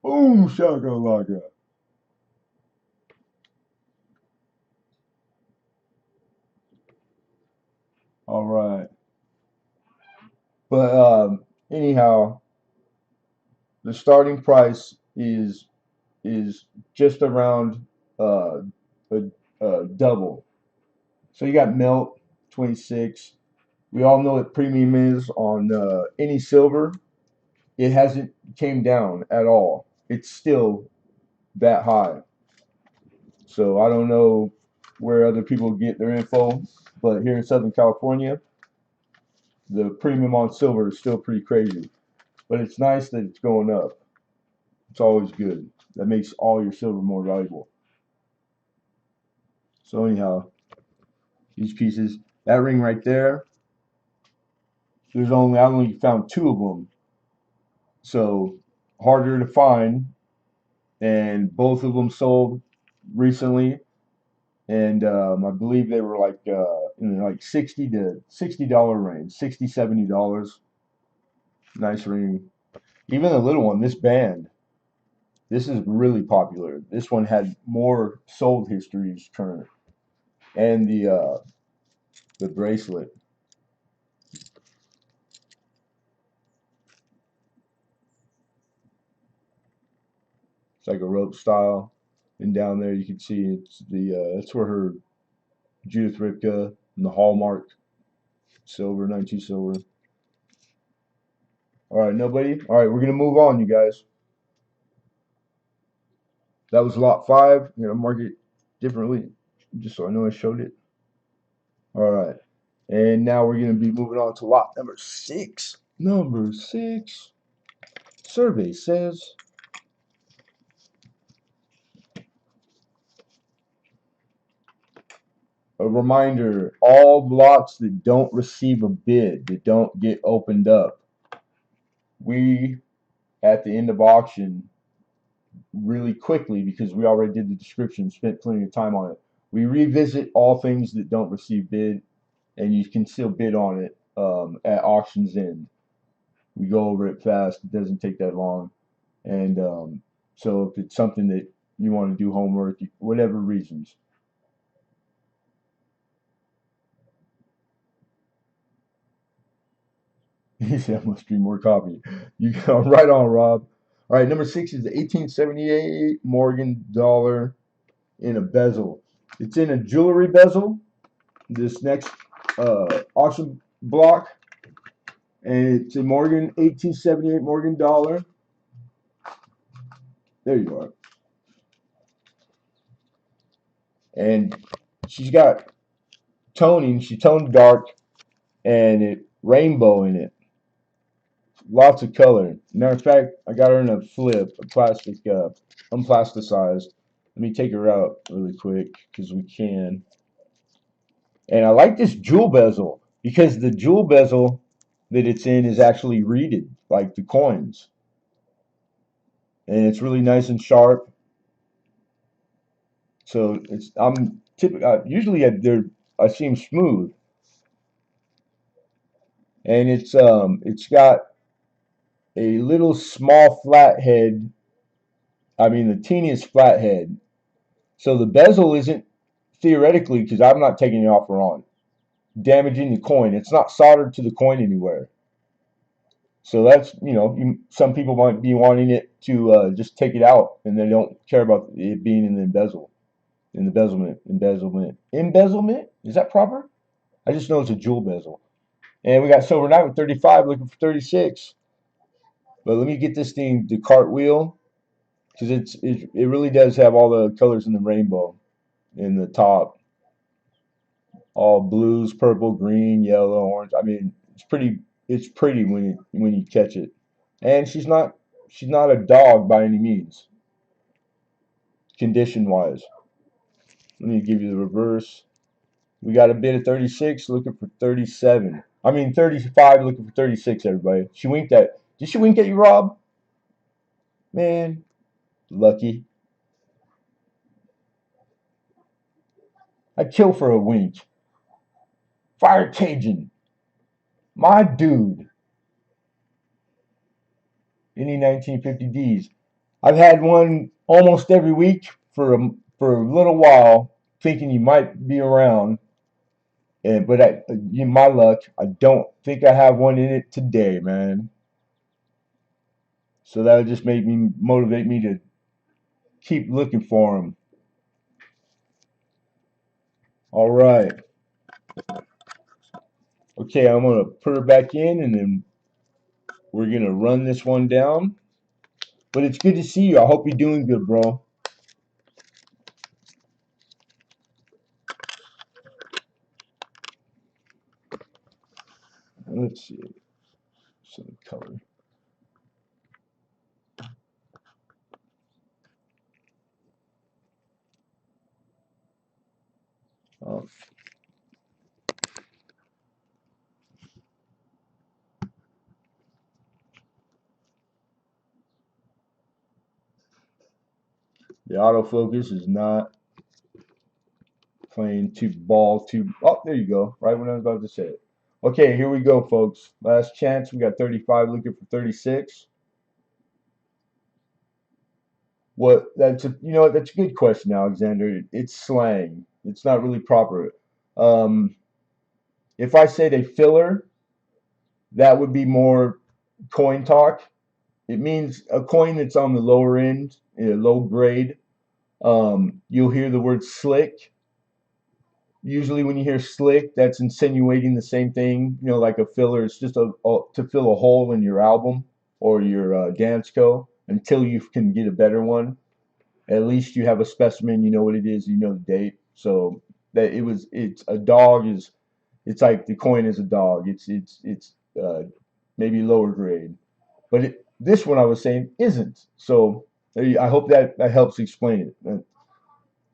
Boom shakalaka. All right. But anyhow, the starting price is just around uh, a, double. So you got melt 26. We all know what premium is on any silver. It hasn't came down at all. It's still that high. So I don't know where other people get their info, but here in Southern California, the premium on silver is still pretty crazy. But it's nice that it's going up. It's always good. That makes all your silver more valuable. So anyhow, these pieces, that ring right there, I only found two of them. So harder to find, and both of them sold recently, and I believe they were like in like $60 range, $60-$70. Nice ring. Even the little one, this band, this is really popular. This one had more sold histories current, and the bracelet. It's like a rope style, and down there you can see it's that's where her Judith Ripka and the Hallmark silver, 92 silver. All right, nobody. All right, we're gonna move on, you guys. That was lot 5. I'm gonna mark it differently, just so I know I showed it. All right, and now we're gonna be moving on to lot number 6. Number 6. Survey says a reminder: all lots that don't receive a bid, that don't get opened up, we at the end of auction really quickly, because we already did the description, spent plenty of time on it. We revisit all things that don't receive bid, and you can still bid on it at auction's end. We go over it fast. It doesn't take that long. And so if it's something that you want to do homework, whatever reasons. He said, must be more coffee. You got right on, Rob. All right, number 6 is the 1878 Morgan dollar in a bezel. It's in a jewelry bezel. This next auction block, and it's a Morgan 1878 Morgan dollar. There you are. And she's got toning. She toned dark and it rainbow in it. Lots of color. Matter of fact, I got her in a flip, a plastic, unplasticized. Let me take her out really quick because we can. And I like this jewel bezel because the jewel bezel that it's in is actually reeded, like the coins. And it's really nice and sharp. So I'm typically usually I see them smooth, and it's got a little small flathead. I mean the teeniest flathead. So the bezel isn't theoretically, because I'm not taking it off or on, damaging the coin. It's not soldered to the coin anywhere. So that's, some people might be wanting it to just take it out, and they don't care about it being in the embezzlement. Is that proper? I just know it's a jewel bezel. And we got Silver Knight with 35, looking for 36. But let me get this thing to cartwheel, because it really does have all the colors in the rainbow in the top. All blues, purple, green, yellow, orange. I mean, it's pretty when you catch it. And she's not a dog by any means, condition wise. Let me give you the reverse. We got a bid of 36, looking for 37. I mean 35, looking for 36, everybody. She winked at. Did she wink at you, Rob? Man, lucky. I'd kill for a wink. Fire Cajun. My dude. Any 1950Ds. I've had one almost every week for a little while, thinking you might be around. But my luck, I don't think I have one in it today, man. So that'll just motivate me to keep looking for them. All right. Okay, I'm gonna put her back in, and then we're gonna run this one down. But it's good to see you. I hope you're doing good, bro. Let's see some color. Um, the autofocus is not playing too. Oh, there you go. Right when I was about to say it. Okay, here we go, folks. Last chance. We got 35 looking for 36. What? That's a good question, Alexander. It's slang. It's not really proper. Um, if I said a filler, that would be more coin talk. It means a coin that's on the lower end, low grade. You'll hear the word slick. Usually, when you hear slick, that's insinuating the same thing. Like a filler. It's just to fill a hole in your album or your dance co until you can get a better one. At least you have a specimen. You know what it is. You know the date. So it's a dog is. It's like the coin is a dog. It's maybe lower grade. But this one I was saying isn't. So I hope that helps explain it.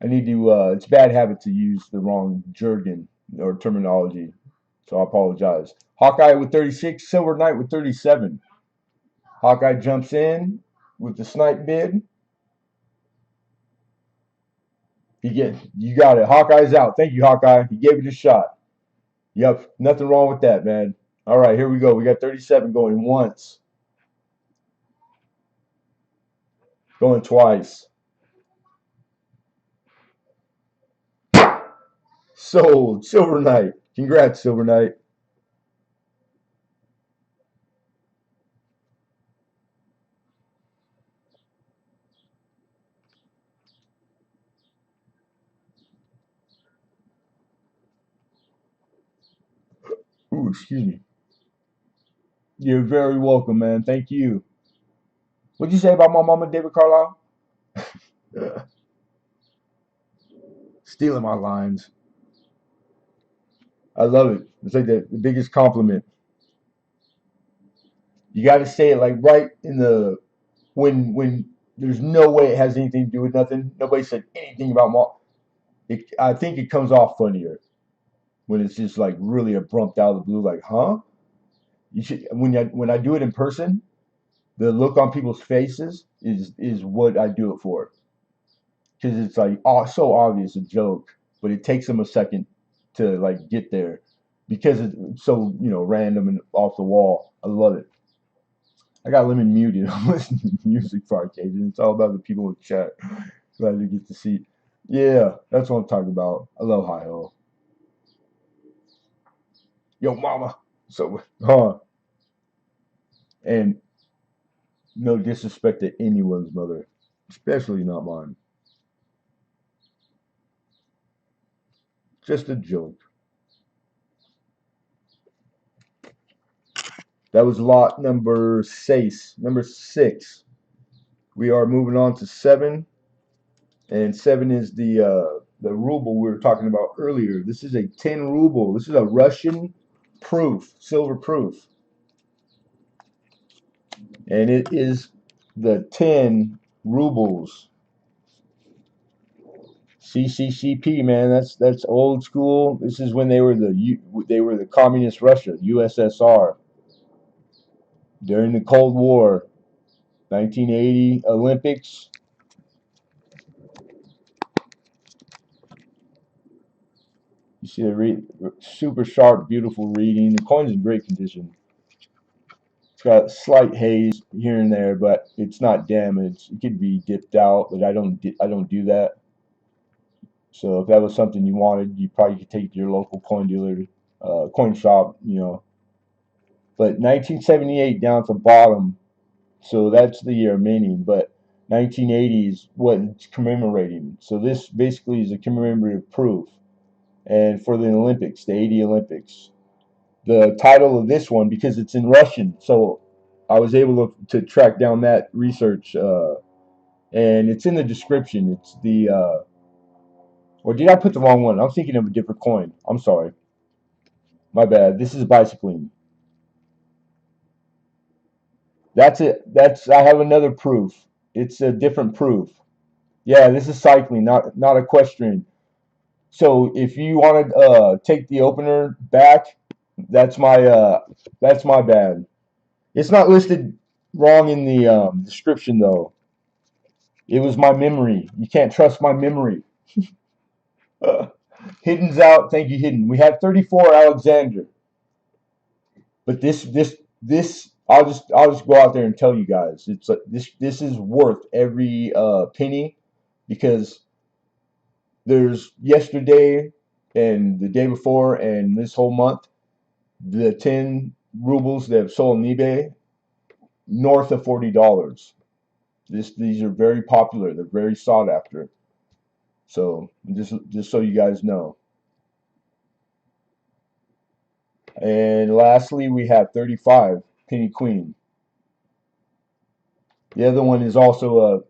I need to. It's a bad habit to use the wrong jargon or terminology. So I apologize. Hawkeye with 36, Silver Knight with 37. Hawkeye jumps in with the snipe bid. You got it. Hawkeye's out. Thank you, Hawkeye. He gave it a shot. Yep, nothing wrong with that, man. All right, here we go. We got 37 going once, going twice. Sold. Silver Knight. Congrats, Silver Knight. Ooh, excuse me. You're very welcome, man. Thank you. What'd you say about my mama, David Carlisle? Stealing my lines. I love it. It's like the biggest compliment. You got to say it like right in the when there's no way it has anything to do with nothing. Nobody said anything about mom. I think it comes off funnier when it's just like really abrupt out of the blue. Like, huh? You should when I do it in person, the look on people's faces is what I do it for, because it's like so obvious a joke, but it takes them a second to like get there because it's so random and off the wall. I love it. I got Lemon muted. I'm listening to music for Arcade. It's all about the people in chat. Glad to get to see. Yeah, that's what I'm talking about. I love Hi Ho. Yo, mama. So, and no disrespect to anyone's mother, especially not mine. Just a joke. That was lot number six. Number six. We are moving on to seven, and seven is the ruble we were talking about earlier. This is a 10 ruble. This is a Russian proof, silver proof, and it is the 10 rubles. CCCP, man, that's old school. This is when they were the communist Russia, USSR, during the Cold War, 1980 Olympics. You see the super sharp, beautiful reading. The coin's in great condition. It's got slight haze here and there, but it's not damaged. It could be dipped out, but I don't do that. So if that was something you wanted, you probably could take it to your local coin dealer, coin shop, you know. But 1978 down at the bottom, so that's the year minting. But 1980 is what it's commemorating. So this basically is a commemorative proof. And for the Olympics, the 80 Olympics. The title of this one, because it's in Russian, so I was able to track down that research, and it's in the description. It's the, or did I put the wrong one? I'm thinking of a different coin. I'm sorry. My bad. This is bicycling. That's it. I have another proof. It's a different proof. Yeah, this is cycling, not equestrian. So if you want to take the opener back, that's my bad. It's not listed wrong in the description though. It was my memory. You can't trust my memory. Hidden's out. Thank you, Hidden. We had 34 Alexander, but this I'll just go out there and tell you guys. It's like this is worth every penny, because there's yesterday and the day before and this whole month, the 10 rubles that have sold on eBay north of $40. These are very popular. They're very sought after. So just so you guys know. And lastly, we have 35 Penny Queen. The other one is also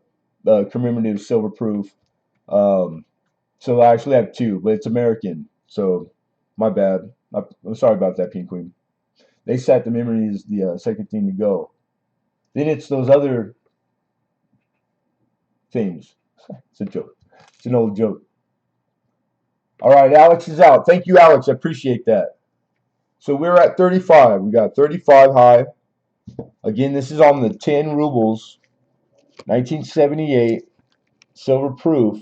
a commemorative silver proof. So I actually have two, but it's American. So my bad. I'm sorry about that, Penny Queen. They set the memory as the second thing to go. Then it's those other things. It's a joke. It's an old joke. All right, Alex is out. Thank you, Alex. I appreciate that. So we're at 35. We got 35 high. Again, this is on the 10 rubles, 1978, silver proof.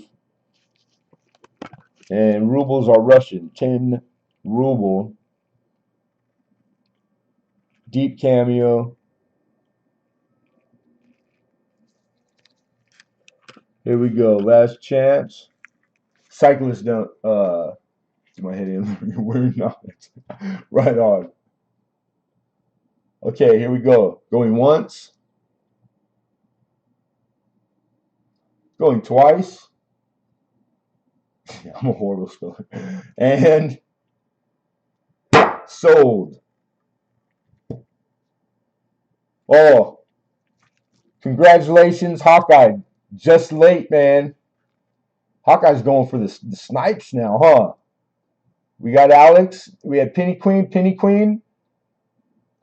And rubles are Russian. 10 ruble. Deep cameo. Here we go. Last chance. Cyclists don't my head in. We're not. Right on. Okay, here we go. Going once. Going twice. I'm a horrible speller. And sold. Oh, congratulations, Hawkeye. Just late, man. Hawkeye's going for the snipes now, huh? We got Alex. We had Penny Queen. Penny Queen.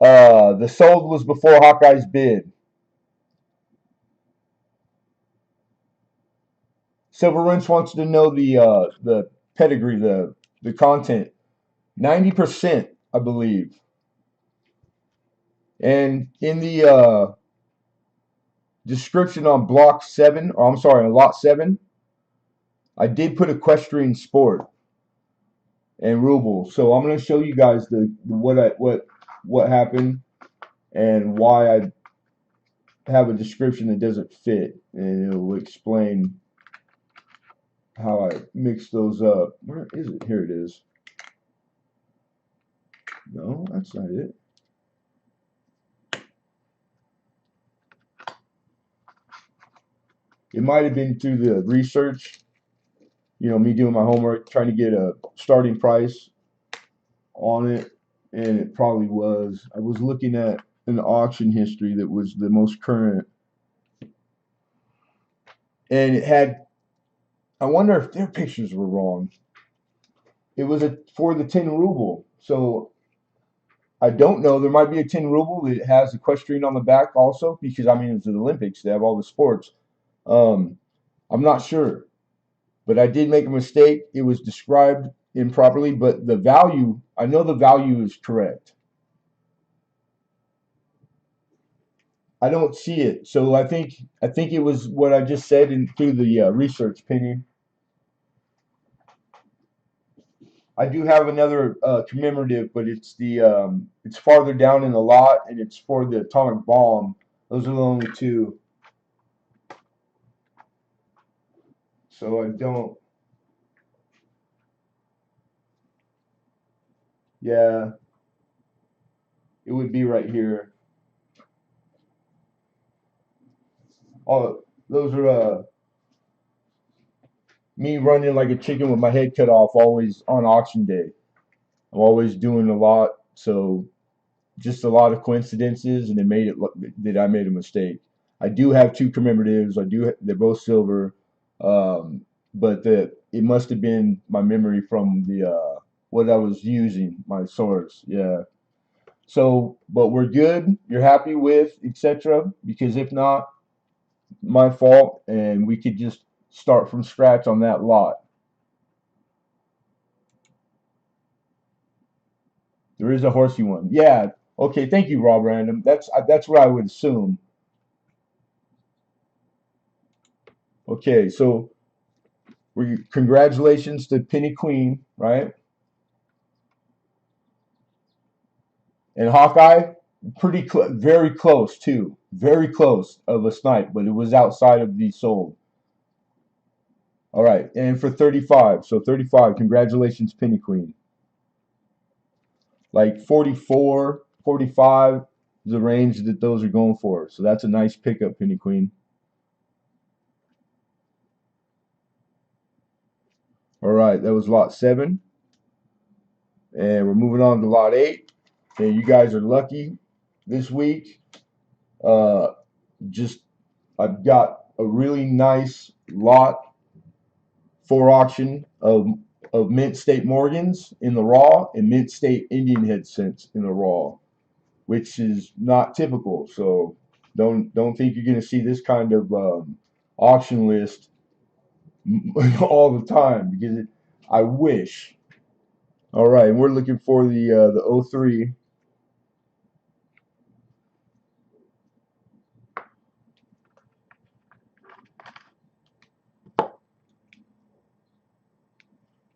The sold was before Hawkeye's bid. Silver Rinse wants to know the pedigree, the content. 90%, I believe. And in the description on block 7, or I'm sorry, on lot 7, I did put equestrian sport and ruble. So I'm going to show you guys what happened and why I have a description that doesn't fit, and it will explain how I mix those up. Where is it? Here it is. No, that's not it. It might have been through the research, me doing my homework, trying to get a starting price on it, and it probably was. I was looking at an auction history that was the most current, and it had, I wonder if their pictures were wrong. It was for the 10 ruble, so I don't know. There might be a 10 ruble that has equestrian on the back also, because I mean it's the Olympics. They have all the sports. I'm not sure. but I did make a mistake. It was described improperly, but the value, I know the value is correct. I don't see it, so I think it was what I just said in through the research, Penny. I do have another commemorative, but it's farther down in the lot, and it's for the atomic bomb. Those are the only two, so I don't. Yeah, it would be right here. All those are me running like a chicken with my head cut off, always on auction day. I'm always doing a lot, so just a lot of coincidences, and it made it look that I made a mistake. I do have two commemoratives. They're both silver, but it must have been my memory from the what I was using, my source. Yeah. So, but we're good. You're happy with etc. Because if not, my fault, and we could just start from scratch on that lot. There is a horsey one. Yeah. Okay. Thank you, Rob Random. That's what I would assume. Okay. So we congratulations to Penny Queen, right? And Hawkeye, very close too, very close of a snipe, but it was outside of the sold. All right, and for 35, so 35, congratulations, Penny Queen. Like 44, 45, the range that those are going for. So that's a nice pickup, Penny Queen. All right, that was lot 7, and we're moving on to lot 8. And you guys are lucky this week. Uh, just I've got a really nice lot for auction of mint state Morgans in the raw and mint state Indian head cents in the raw, which is not typical. So don't think you're going to see this kind of auction list all the time because I wish. All right, and we're looking for the '03,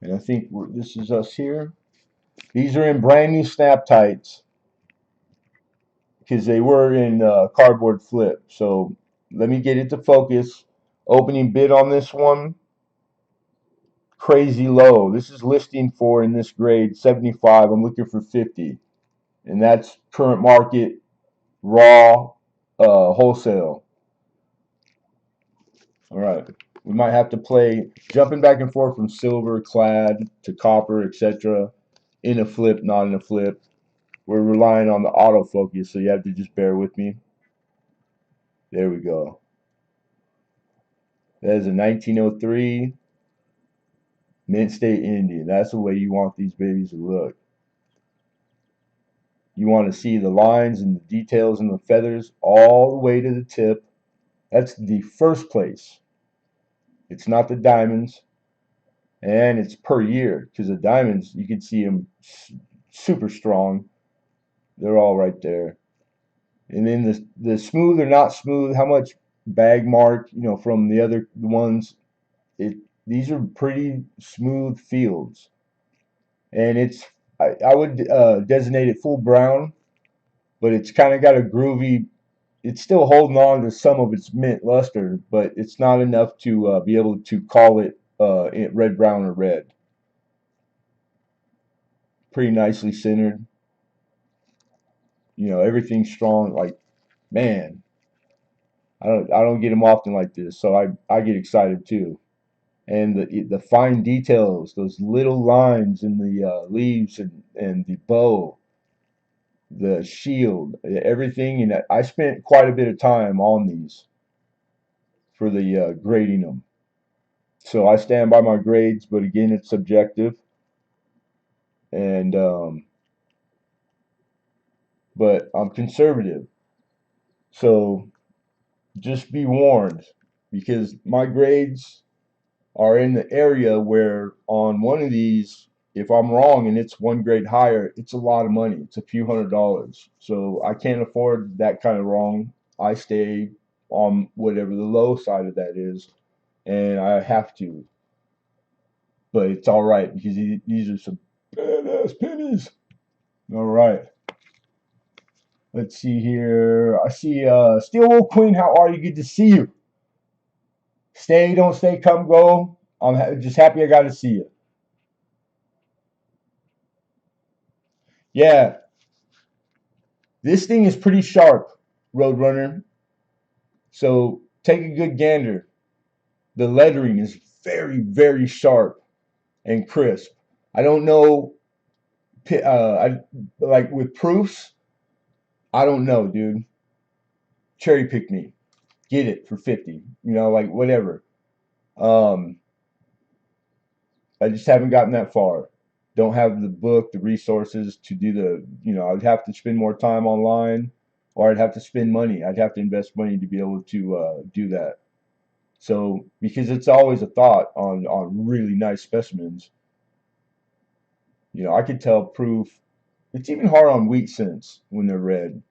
and I think this is us here. These are in brand new snap tights because they were in cardboard flip. So let me get it to focus. Opening bid on this one, crazy low. This is listing for in this grade 75. I'm looking for 50, and that's current market raw wholesale. All right, we might have to play jumping back and forth from silver clad to copper, etc. In a flip, not in a flip. We're relying on the autofocus, so you have to just bear with me. There we go. That is a 1903 Mint State Indian. That's the way you want these babies to look. You want to see the lines and the details and the feathers all the way to the tip. That's the first place. It's not the diamonds, and it's per year because the diamonds you can see them super strong. They're all right there. And then the smooth or not smooth, how much bag mark from the other ones. It These are pretty smooth fields, and I would designate it full brown, but it's kind of got a groovy. It's still holding on to some of its mint luster, but it's not enough to be able to call it red, brown, or red. Pretty nicely centered. Everything's strong. Like, man, I don't get them often like this, so I get excited too. And the fine details, those little lines in the leaves and the bow, the shield, everything. And I spent quite a bit of time on these for the grading them. So I stand by my grades, but again, it's subjective. And but I'm conservative, so just be warned because my grades are in the area where on one of these, if I'm wrong and it's one grade higher, it's a lot of money. It's a few $100s. So I can't afford that kind of wrong. I stay on whatever the low side of that is, and I have to. But it's all right because these are some badass pennies. All right. Let's see here. I see Steel Wool Queen. How are you? Good to see you. Stay, don't stay, come, go. I'm just happy I got to see you. Yeah, this thing is pretty sharp, Roadrunner. So take a good gander. The lettering is very, very sharp and crisp. I don't know, I like with proofs. I don't know, dude. Cherry pick me, get it for 50. You know, like whatever. Um, I just haven't gotten that far. Don't have the book, the resources to do I'd have to spend more time online or I'd have to spend money. I'd have to invest money to be able to do that. So, because it's always a thought on really nice specimens, I could tell proof. It's even hard on wheat scents when they're red,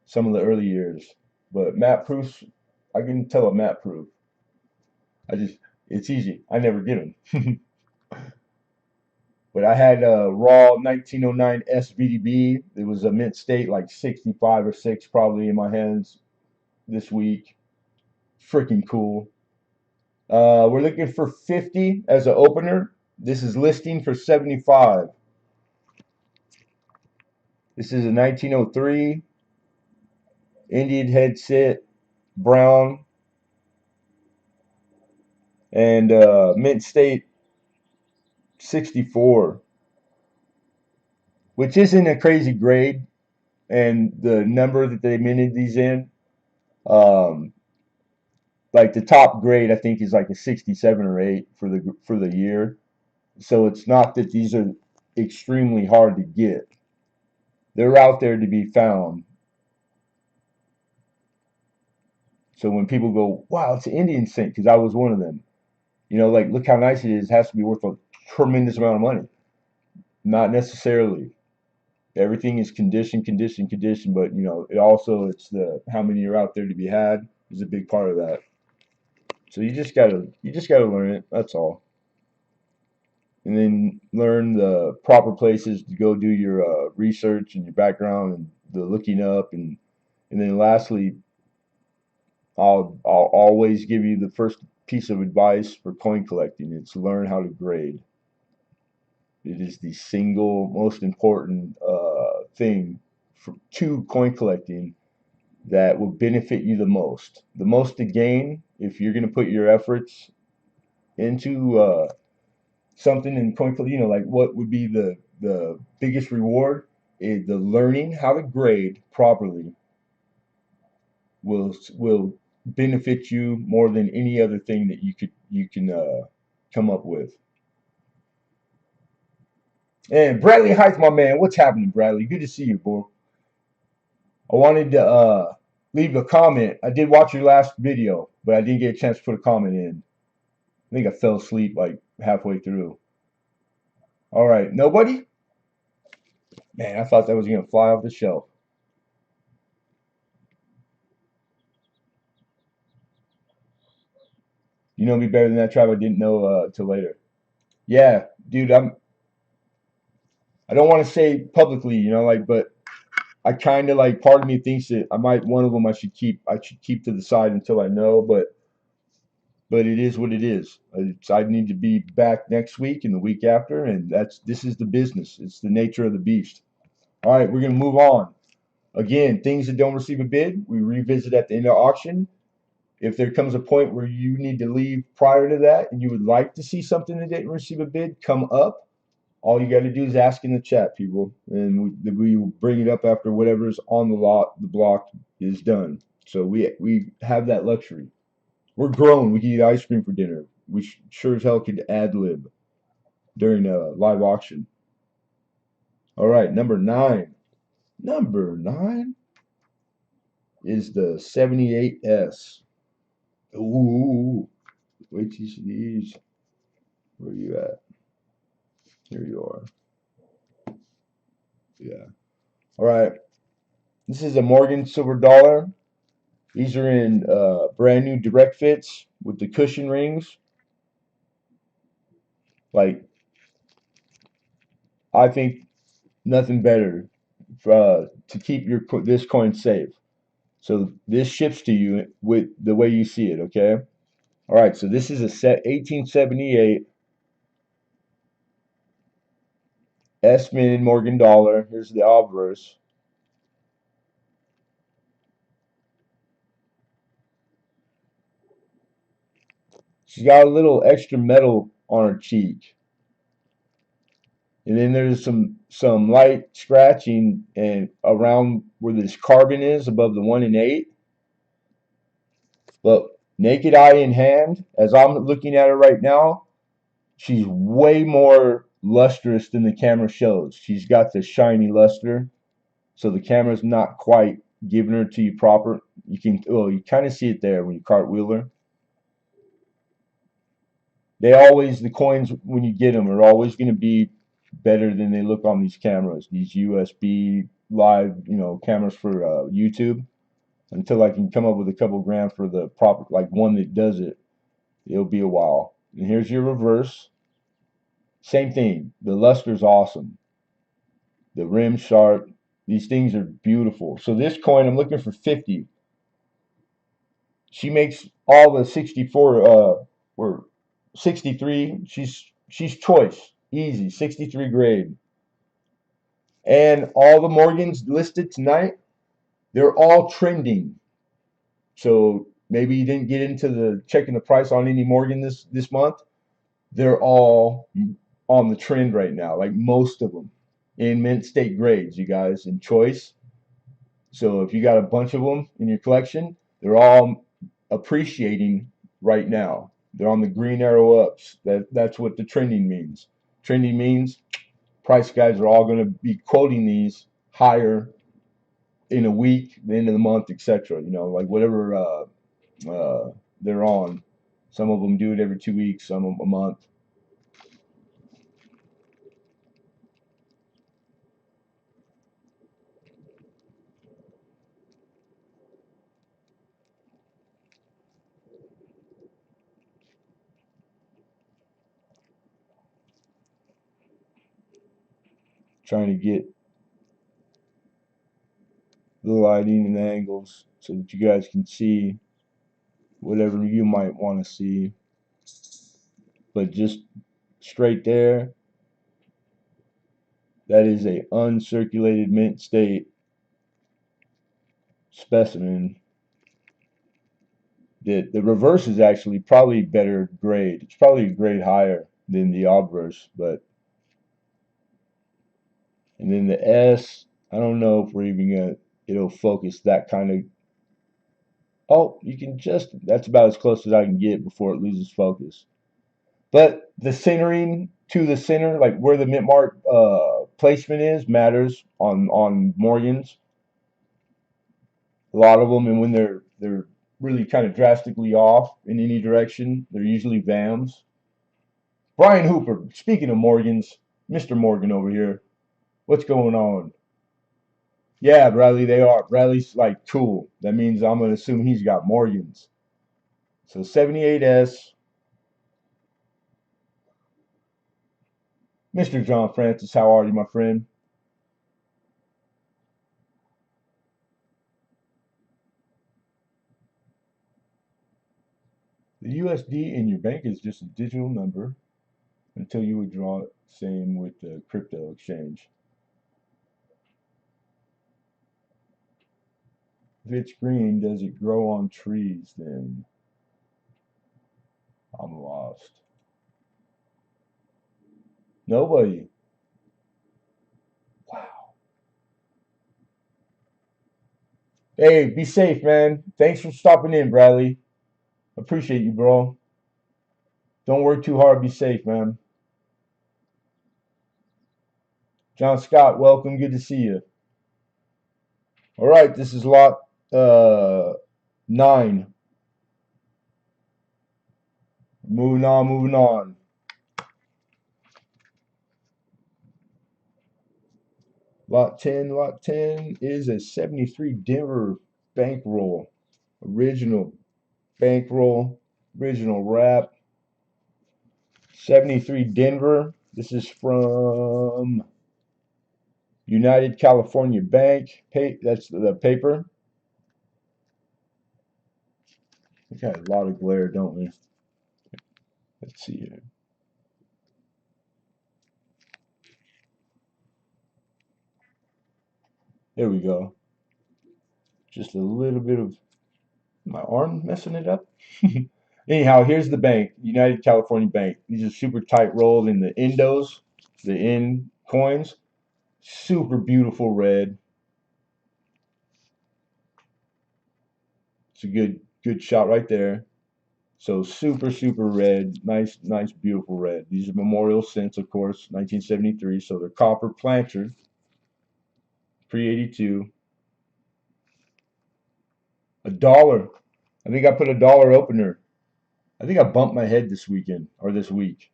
some of the early years. But matte proofs, I can tell a matte proof. It's easy. I never get them. But I had a raw 1909 SVDB. It was a mint state, like 65 or 6 probably in my hands this week. Freaking cool. We're looking for 50 as an opener. This is listing for 75. This is a 1903 Indian head sit, brown, and mint state 64, which isn't a crazy grade. And the number that they minted these in, um, like the top grade, I think is like a 67 or 8 for the year. So it's not that these are extremely hard to get. They're out there to be found. So when people go, wow, it's an Indian cent, because I was one of them. Like, look how nice it is. It has to be worth a tremendous amount of money. Not necessarily. Everything is condition, condition, condition, but it's the how many are out there to be had is a big part of that. So you just gotta learn it. That's all. And then learn the proper places to go do your research and your background and the looking up and then lastly, I'll always give you the first piece of advice for coin collecting. It's learn how to grade. It is the single most important thing to coin collecting that will benefit you the most. The most to gain if you're going to put your efforts into something in coin collecting. Like what would be the biggest reward is the learning how to grade properly will benefit you more than any other thing that you can come up with. And Bradley Heights, my man, what's happening, Bradley? Good to see you, boy. I wanted to leave a comment. I did watch your last video, but I didn't get a chance to put a comment in. I think I fell asleep like halfway through. All right, nobody? Man, I thought that was gonna fly off the shelf. You know me better than that, Trav. I didn't know till later. Yeah, dude, I don't want to say publicly, but I kind of like part of me thinks that I might one of them I should keep to the side until I know, but it is what it is. I need to be back next week and the week after, and this is the business. It's the nature of the beast. All right, we're gonna move on. Again, things that don't receive a bid, we revisit at the end of auction. If there comes a point where you need to leave prior to that and you would like to see something that didn't receive a bid come up, all you got to do is ask in the chat, people, and we will bring it up after whatever's on the block is done. So we have that luxury. We're grown. We can eat ice cream for dinner. We sure as hell could ad lib during a live auction. All right, number 9. Number 9 is the 78S. Ooh, wait till you see these. Where are you at? Here you are. Yeah. All right. This is a Morgan silver dollar. These are in brand new direct fits with the cushion rings. Like, I think nothing better to keep this coin safe. So this ships to you with the way you see it, okay? All right, so this is a set 1878 S-Min Morgan dollar. Here's the obverse. She's got a little extra metal on her cheek. And then there's some light scratching and around where this carbon is above the 1 and 8. But naked eye in hand, as I'm looking at her right now, she's way more lustrous than the camera shows. She's got the shiny luster, so the camera's not quite giving her to you proper. You kind of see it there when you cartwheel her. The coins when you get them are always going to be better than they look on these cameras, these USB live, cameras for YouTube. Until I can come up with a couple grand for the proper, like one that does it, it'll be a while. And here's your reverse. Same thing. The luster's awesome. The rim sharp. These things are beautiful. So this coin, I'm looking for 50. She makes all the 64 or 63. She's choice. Easy. 63 grade. And all the Morgans listed tonight, they're all trending. So maybe you didn't get into the checking the price on any Morgan this month. They're all on the trend right now, like most of them in mint state grades, you guys, in choice. So if you got a bunch of them in your collection, they're all appreciating right now. They're on the green arrow ups. That's what the trending means. Trending means price guys are all going to be quoting these higher in a week, the end of the month, etc. Like whatever they're on. Some of them do it every 2 weeks, some a month. Trying to get the lighting and the angles so that you guys can see whatever you might want to see. But just straight there, that is a uncirculated mint state specimen. The reverse is actually probably better grade. It's probably a grade higher than the obverse, but and then the S, I don't know if we're even gonna it'll focus that kind of. Oh, that's about as close as I can get before it loses focus. But the centering to the center, like where the mint mark placement is, matters on Morgans. A lot of them, and when they're really kind of drastically off in any direction, they're usually VAMs. Brian Hooper, speaking of Morgans, Mr. Morgan over here, what's going on? Yeah, Bradley, they are. Bradley's like cool. That means I'm gonna assume he's got Morgans. So 78S, Mr. John Francis, how are you, my friend? The USD in your bank is just a digital number until you withdraw it. Same with the crypto exchange. If it's green, does it grow on trees then? I'm lost. Nobody. Wow. Hey, be safe, man. Thanks for stopping in, Bradley. Appreciate you, bro. Don't work too hard. Be safe, man. John Scott, welcome. Good to see you. All right, this is lot 9. Moving on, moving on. Lot 10 is a 73 Denver bankroll. Original bankroll, original wrap. 73 Denver. This is from United California Bank. That's the paper. We got a lot of glare, don't we? Let's see here. There we go. Just a little bit of my arm messing it up. Anyhow, here's the bank, United California Bank. These are super tight rolled in the endos, the end coins. Super beautiful red. It's a good shot right there. So super red, nice beautiful red. These are memorial cents, of course, 1973. So they're copper plantered, pre-82. $1. I think I put $1 opener. I think I bumped my head this weekend or this week.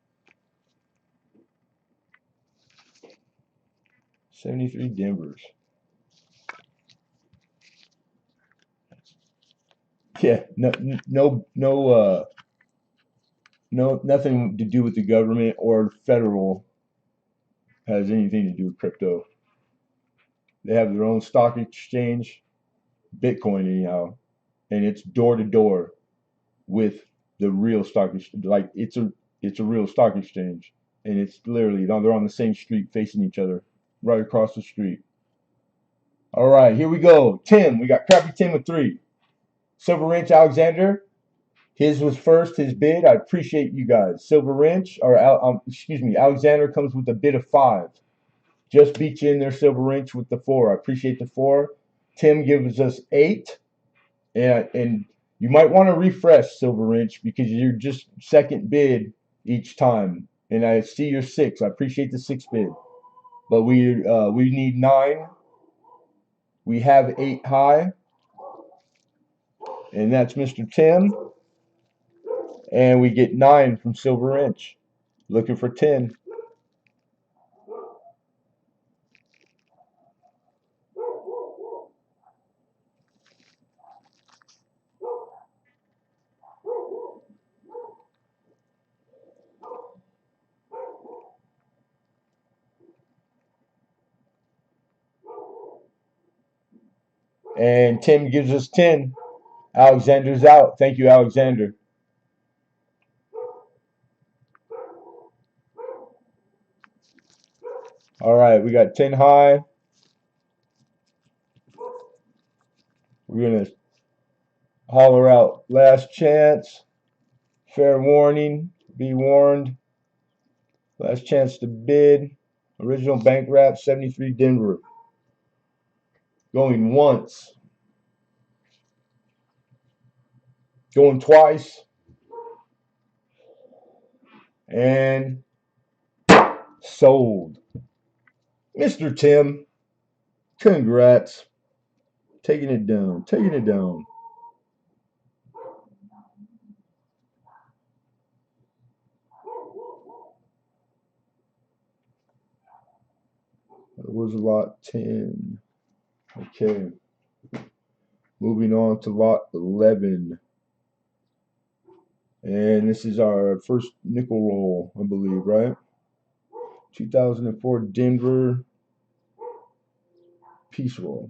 73 Denvers. Yeah, nothing to do with the government or federal has anything to do with crypto. They have their own stock exchange, Bitcoin anyhow, and it's door to door with the real stock exchange. Like it's a real stock exchange, and it's literally they're on the same street facing each other, right across the street. All right, here we go. Tim, we got Crappy Tim with 3. Silver Wrench Alexander. His was first, his bid. I appreciate you guys. Silver Wrench, or Alexander comes with a bid of 5. Just beat you in there, Silver Wrench, with the 4. I appreciate the 4. Tim gives us 8. And you might want to refresh, Silver Wrench, because you're just second bid each time. And I see your 6. I appreciate the 6 bid. But we need 9. We have 8 high. And that's Mr. Tim. And we get 9 from Silver Wrench. Looking for 10. And Tim gives us 10. Alexander's out. Thank you, Alexander. All right, we got 10 high. We're going to holler out last chance. Fair warning. Be warned. Last chance to bid. Original bank wrap, 73 Denver. Going once. Going twice. And sold. Mr. Tim, congrats. Taking it down. Taking it down. That was lot 10. Okay. Moving on to lot 11. And this is our first nickel roll, I believe, right? 2004 Denver piece roll.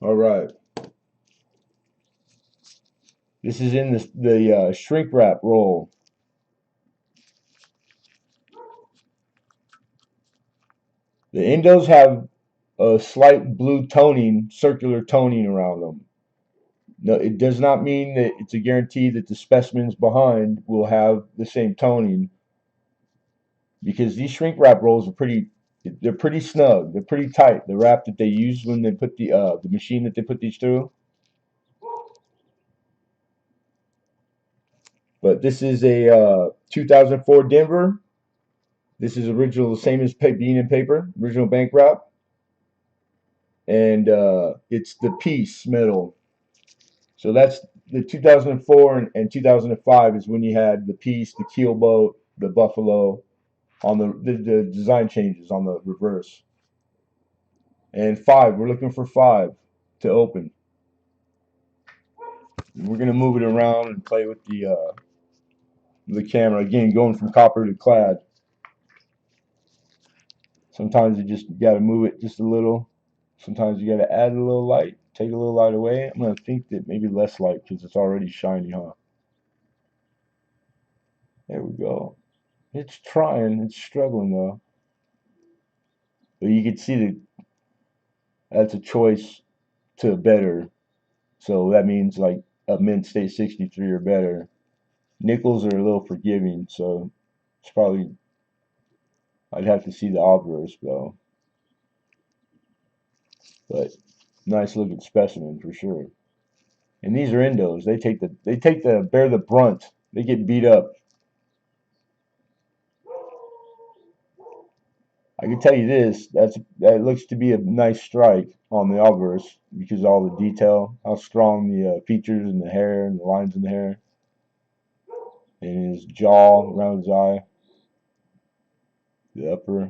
All right. This is in the shrink wrap roll. The endos have a slight blue toning, circular toning around them. No, it does not mean that it's a guarantee that the specimens behind will have the same toning, because these shrink wrap rolls are they're pretty snug. They're pretty tight. The wrap that they use when they put the machine that they put these through. But this is a 2004 Denver. This is original, the same as being in paper, original bank wrap. And it's the piece metal. So that's the 2004 and 2005 is when you had the piece, the keelboat, the buffalo on the design changes on the reverse. And five, we're looking for five to open. And we're gonna move it around and play with the camera again, going from copper to clad. Sometimes you just got to move it just a little. Sometimes you got to add a little light, take a little light away. I'm gonna think that maybe less light because it's already shiny, huh? There we go. It's trying, it's struggling though. But you can see that that's a choice to better. So that means like a mint state 63 or better. Nickels are a little forgiving, so it's probably I'd have to see the obverse though. But nice looking specimen for sure. And these are endos. They bear the brunt. They get beat up. I can tell you this, that looks to be a nice strike on the obverse because of all the detail, how strong the features and the hair and the lines in the hair, and his jaw around his eye, the upper.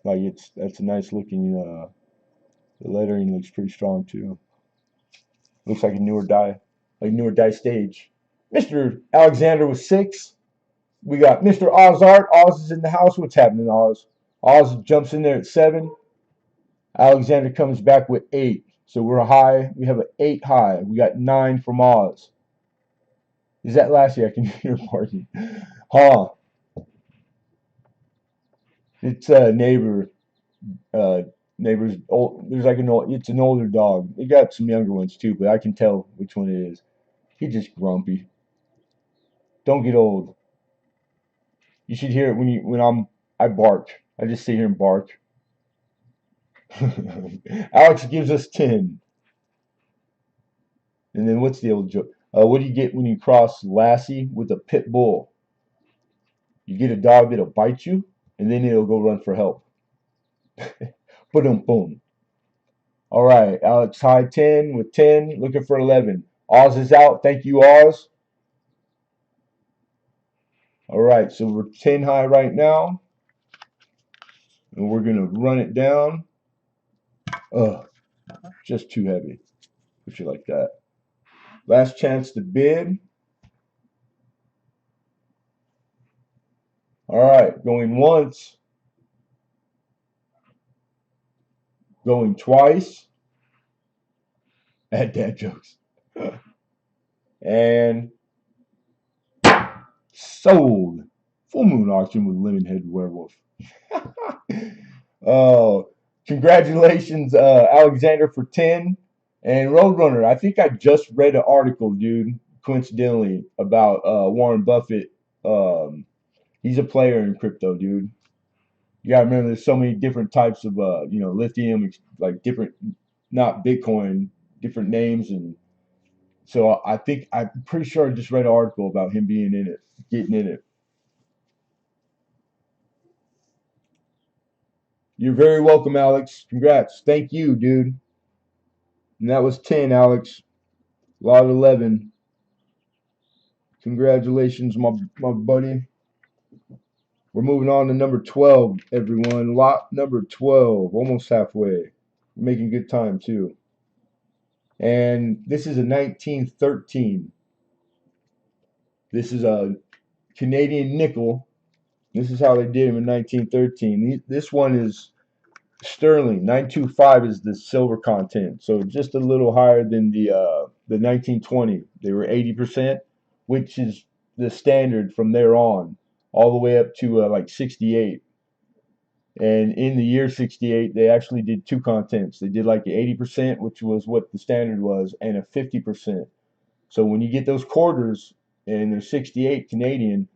Like that's a nice looking. The lettering looks pretty strong too. Looks like newer die stage. Mr. Alexander was 6. We got Mr. Ozart. Oz is in the house. What's happening, Oz? Oz jumps in there at 7. Alexander comes back with 8. So we're high. We have an 8 high. We got 9 from Oz. Is that last year? I can hear barking. Huh. It's a neighbor. Uh, neighbor's old. There's like it's an older dog. They got some younger ones too, but I can tell which one it is. He's just grumpy. Don't get old. You should hear it I bark. I just sit here and bark. Alex gives us 10. And then what's the old joke? What do you get when you cross Lassie with a pit bull? You get a dog that'll bite you, and then it'll go run for help. Boom, boom. All right, Alex high 10 with 10, looking for 11. Oz is out. Thank you, Oz. All right, so we're 10 high right now, and we're gonna run it down. Ugh, just too heavy. If you like that. Last chance to bid. All right, going once, going twice. At dad jokes. And sold. Full moon auction with Lemonhead werewolf. Oh, congratulations, Alexander, for 10. And Roadrunner, I think I just read an article, dude, coincidentally, about Warren Buffett. He's a player in crypto, dude. You gotta remember, there's so many different types of, lithium, like different, not Bitcoin, different names, and so I'm pretty sure I just read an article about him being in it, getting in it. You're very welcome, Alex. Congrats. Thank you, dude. And that was 10, Alex. Lot 11. Congratulations, my buddy. We're moving on to number 12, everyone. Lot number 12, almost halfway. We're making good time, too. And this is a 1913. This is a Canadian nickel. This is how they did him in 1913. This one is sterling. 925 is the silver content, so just a little higher than the 1920. They were 80%, which is the standard from there on, all the way up to like 68. And in the year 68, they actually did two contents. They did like 80%, which was what the standard was, and a 50%. So when you get those quarters and they're 68 Canadian,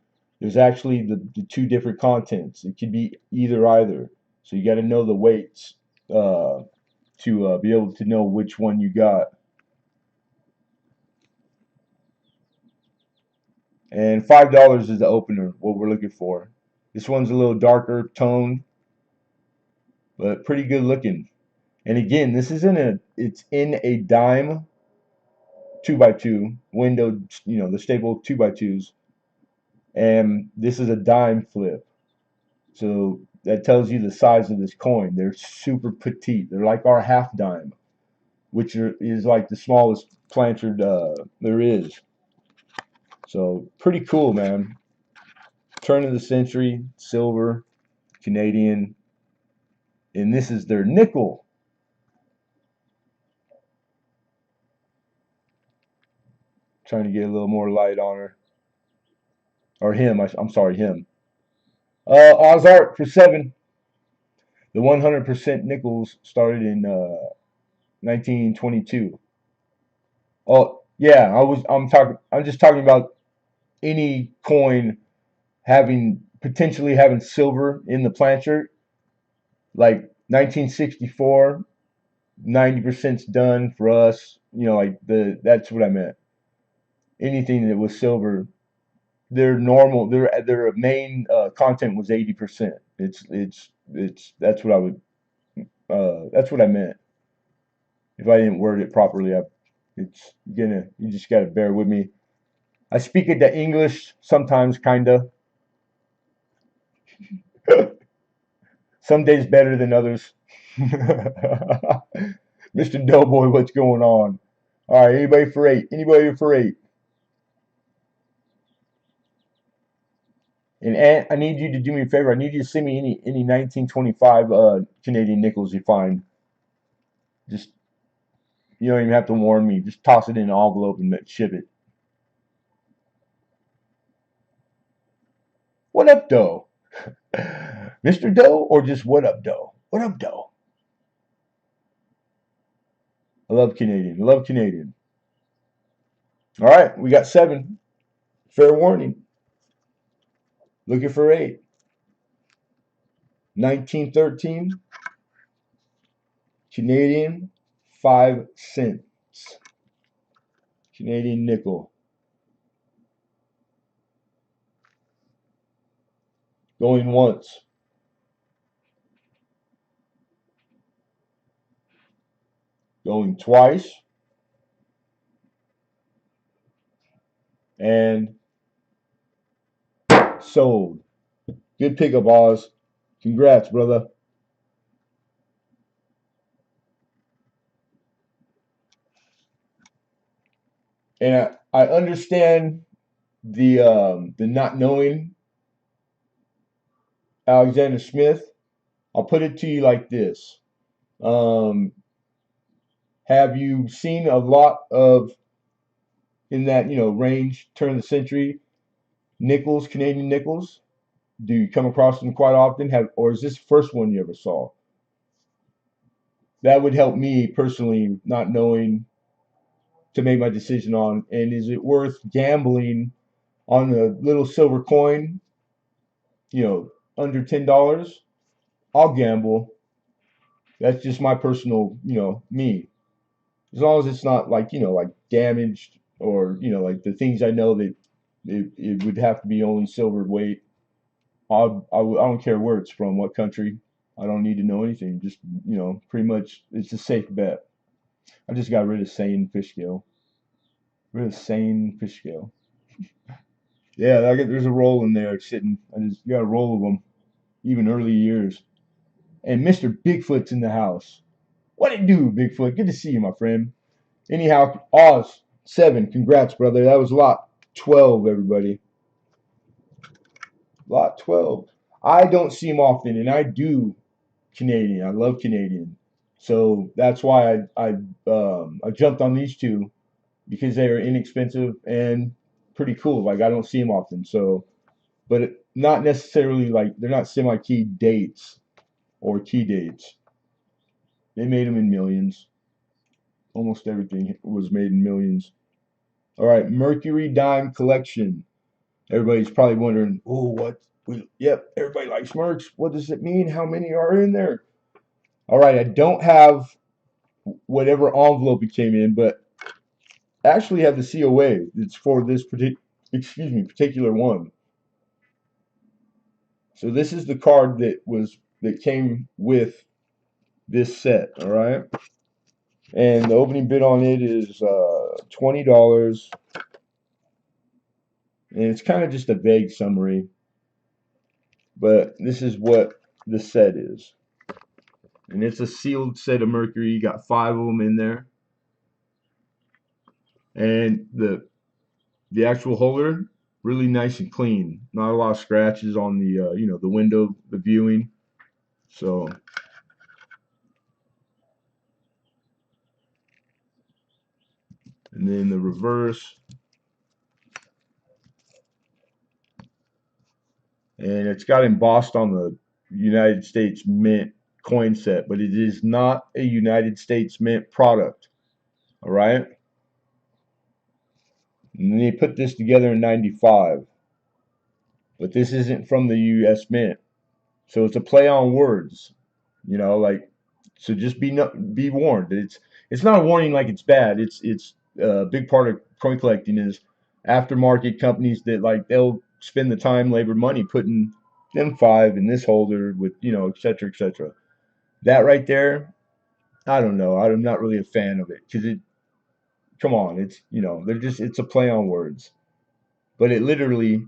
there's actually the two different contents. It could be either. So you got to know the weights to be able to know which one you got. And $5 is the opener, what we're looking for. This one's a little darker toned, but pretty good looking. And again, it's in a dime 2x2 window, the staple 2x2s, and this is a dime flip. So that tells you the size of this coin. They're super petite. They're like our half dime, which is like the smallest planchard there is. So pretty cool, man. Turn of the century, silver, Canadian, and this is their nickel. Trying to get a little more light on her. Or him, I'm sorry, him. Ozart for 7. The 100% nickels started in 1922. Oh, yeah, I'm just talking about any coin potentially having silver in the planchard. Like 1964, 90%'s done for us. That's what I meant. Anything that was silver, their main content was 80%. That's what that's what I meant. If I didn't word it properly, you just gotta bear with me. I speak it the English sometimes, kinda. Some days better than others. Mr. Doughboy, what's going on? All right, anybody for 8? Anybody for 8? And Ant, I need you to do me a favor. I need you to send me any 1925 Canadian nickels you find. Just You don't even have to warn me. Just toss it in an envelope and ship it. What up, Doe? Mr. Doe, or just what up, Doe? What up, Doe? I love Canadian. I love Canadian. All right, we got 7. Fair warning. Looking for 8. 1913 Canadian 5 cents. Canadian nickel. Going once. Going twice. And sold. Good pickup, Oz. Congrats, brother. And I understand the not knowing Alexander Smith. I'll put it to you like this. Um, have you seen a lot of in that range, turn of the century nickels, Canadian nickels? Do you come across them quite often? Or is this the first one you ever saw? That would help me personally, not knowing, to make my decision on. And is it worth gambling on a little silver coin? Under $10. I'll gamble. That's just my personal, me. As long as it's not like damaged, or like the things I know that it would have to be only silver weight. I don't care where it's from, what country. I don't need to know anything. Just pretty much it's a safe bet. I just got rid of sane fish scale. Rid of sane fish scale. Yeah, there's a roll in there sitting. I just got a roll of them, even early years. And Mr. Bigfoot's in the house. What it do, Bigfoot? Good to see you, my friend. Anyhow, Oz 7. Congrats, brother. That was lot 12, everybody. Lot 12. I don't see them often, and I do Canadian. I love Canadian. So that's why I jumped on these two, because they are inexpensive and pretty cool. Like, I don't see them often. So, but not necessarily like they're not semi-key dates or key dates. They made them in millions. Almost everything was made in millions. All right, Mercury Dime Collection. Everybody's probably wondering, oh, what? Yep, everybody likes Mercs. What does it mean? How many are in there? All right, I don't have whatever envelope it came in, but I actually have the COA. It's for this particular one. So this is the card that came with this set. All right. And the opening bid on it is $20. And it's kind of just a vague summary, but this is what the set is. And it's a sealed set of mercury. You got 5 of them in there. And the actual holder, really nice and clean. Not a lot of scratches on the the window, the viewing. So, and then the reverse, and it's got embossed on the United States Mint coin set, but it is not a United States Mint product. All right. And they put this together in '95, but this isn't from the U.S. Mint, so it's a play on words. Like, so just be warned. It's not a warning like it's bad. It's a big part of coin collecting is aftermarket companies that like they'll spend the time, labor, money putting them 5 in this holder with et cetera, et cetera. That right there, I don't know. I'm not really a fan of it because come on, they're just it's a play on words, but it literally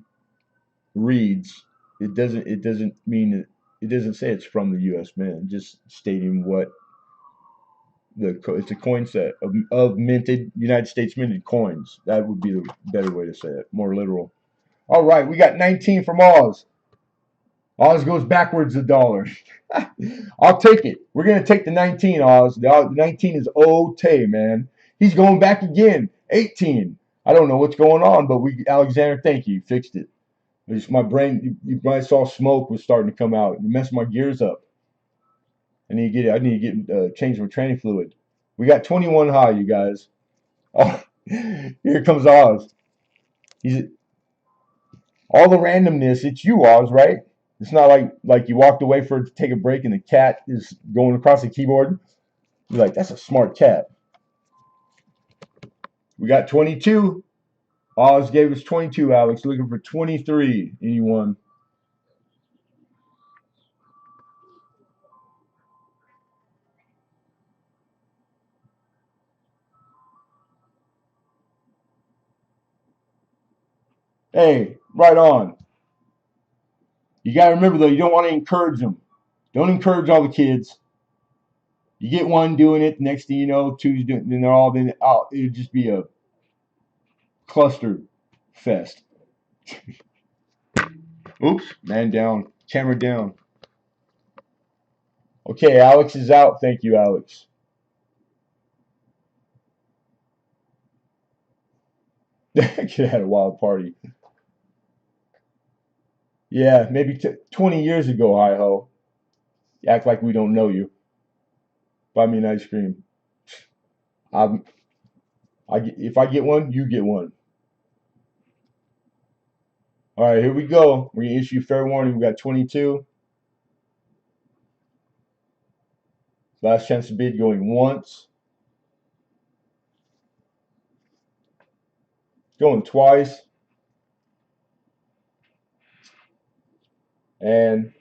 reads. It doesn't mean it doesn't say it's from the U.S. Mint. Just stating what it's a coin set of minted United States minted coins. That would be the better way to say it, more literal. All right, we got 19 from Oz. Oz goes backwards a dollar. I'll take it. We're gonna take the 19, Oz. The 19 is okay, man. He's going back again. 18. I don't know what's going on, but Alexander, thank you. You fixed it. It's my brain. When I saw smoke was starting to come out. You messed my gears up. I need to get change my training fluid. We got 21 high, you guys. Oh, here comes Oz. He's all the randomness. It's you, Oz, right? It's not like you walked away for to take a break and the cat is going across the keyboard. You're like, that's a smart cat. We got 22. Oz gave us 22. Alex looking for 23. Anyone? Hey, right on. You got to remember though, you don't want to encourage them. Don't encourage all the kids. You get one doing it, next thing you know, two's doing it, then they're all then out. It'll just be a cluster fest. Oops, man down, camera down. Okay, Alex is out. Thank you, Alex. Kid had a wild party. Yeah, maybe 20 years ago, hi ho. Act like we don't know you. Buy me an ice cream. I'm, if I get one, you get one. All right, here we go. We're gonna issue fair warning. We got 22. Last chance to bid going once. Going twice. And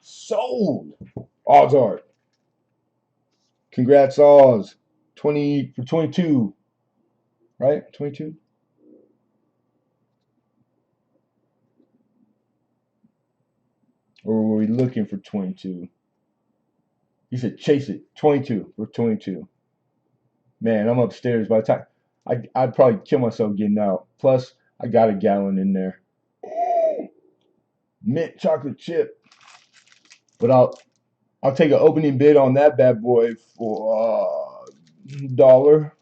sold. Odds are. Congrats, Oz. 20 for 22. Right? 22? Or were we looking for 22? He said chase it. 22 for 22. Man, I'm upstairs by the time I'd probably kill myself getting out. Plus, I got a gallon in there. Mint chocolate chip. But I'll take an opening bid on that bad boy for $1.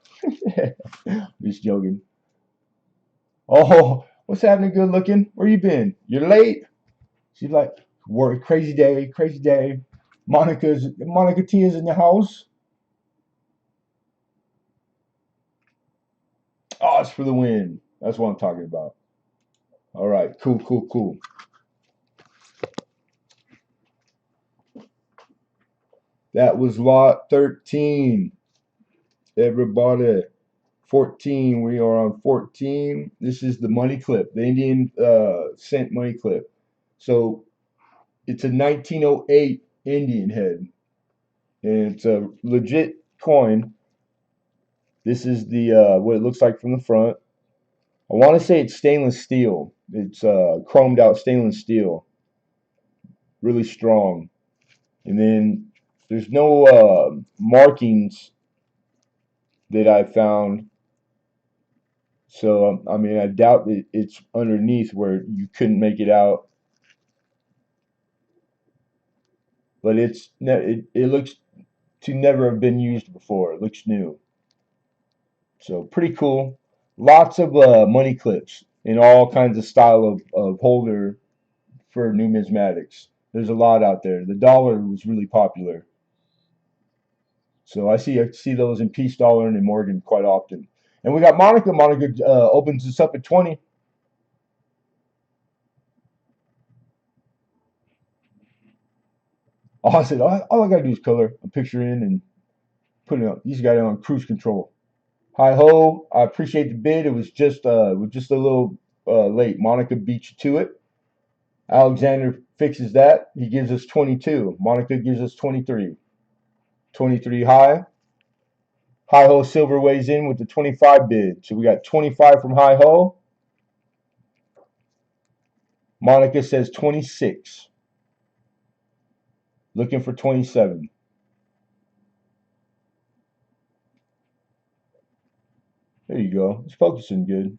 Just joking. Oh, what's happening? Good looking. Where you been? You're late. She's like, work. Crazy day. Crazy day. Monica T is in the house. Oh, it's for the win. That's what I'm talking about. All right. Cool, cool, cool. That was lot 13. Everybody. 14. We are on 14. This is the money clip, the Indian cent money clip. So it's a 1908 Indian head. And it's a legit coin. This is the what it looks like from the front. I want to say it's stainless steel. It's chromed out stainless steel, really strong. And then there's no markings that I found. So I mean, I doubt that it's underneath where you couldn't make it out. But it looks to never have been used before. It looks new. So pretty cool. Lots of money clips in all kinds of style of holder for numismatics. There's a lot out there. The dollar was really popular. So I see those in Peace Dollar and in Morgan quite often. And we got Monica. Monica opens us up at 20. I said, all I gotta do is color a picture in and put it on. He's got it on cruise control. Hi ho! I appreciate the bid. It was just a little late. Monica beat you to it. Alexander fixes that. He gives us 22. Monica gives us 23. 23 high. Hi ho Silver weighs in with the 25 bid. So we got 25 from Hi ho. Monica says 26. Looking for 27. There you go. It's focusing good.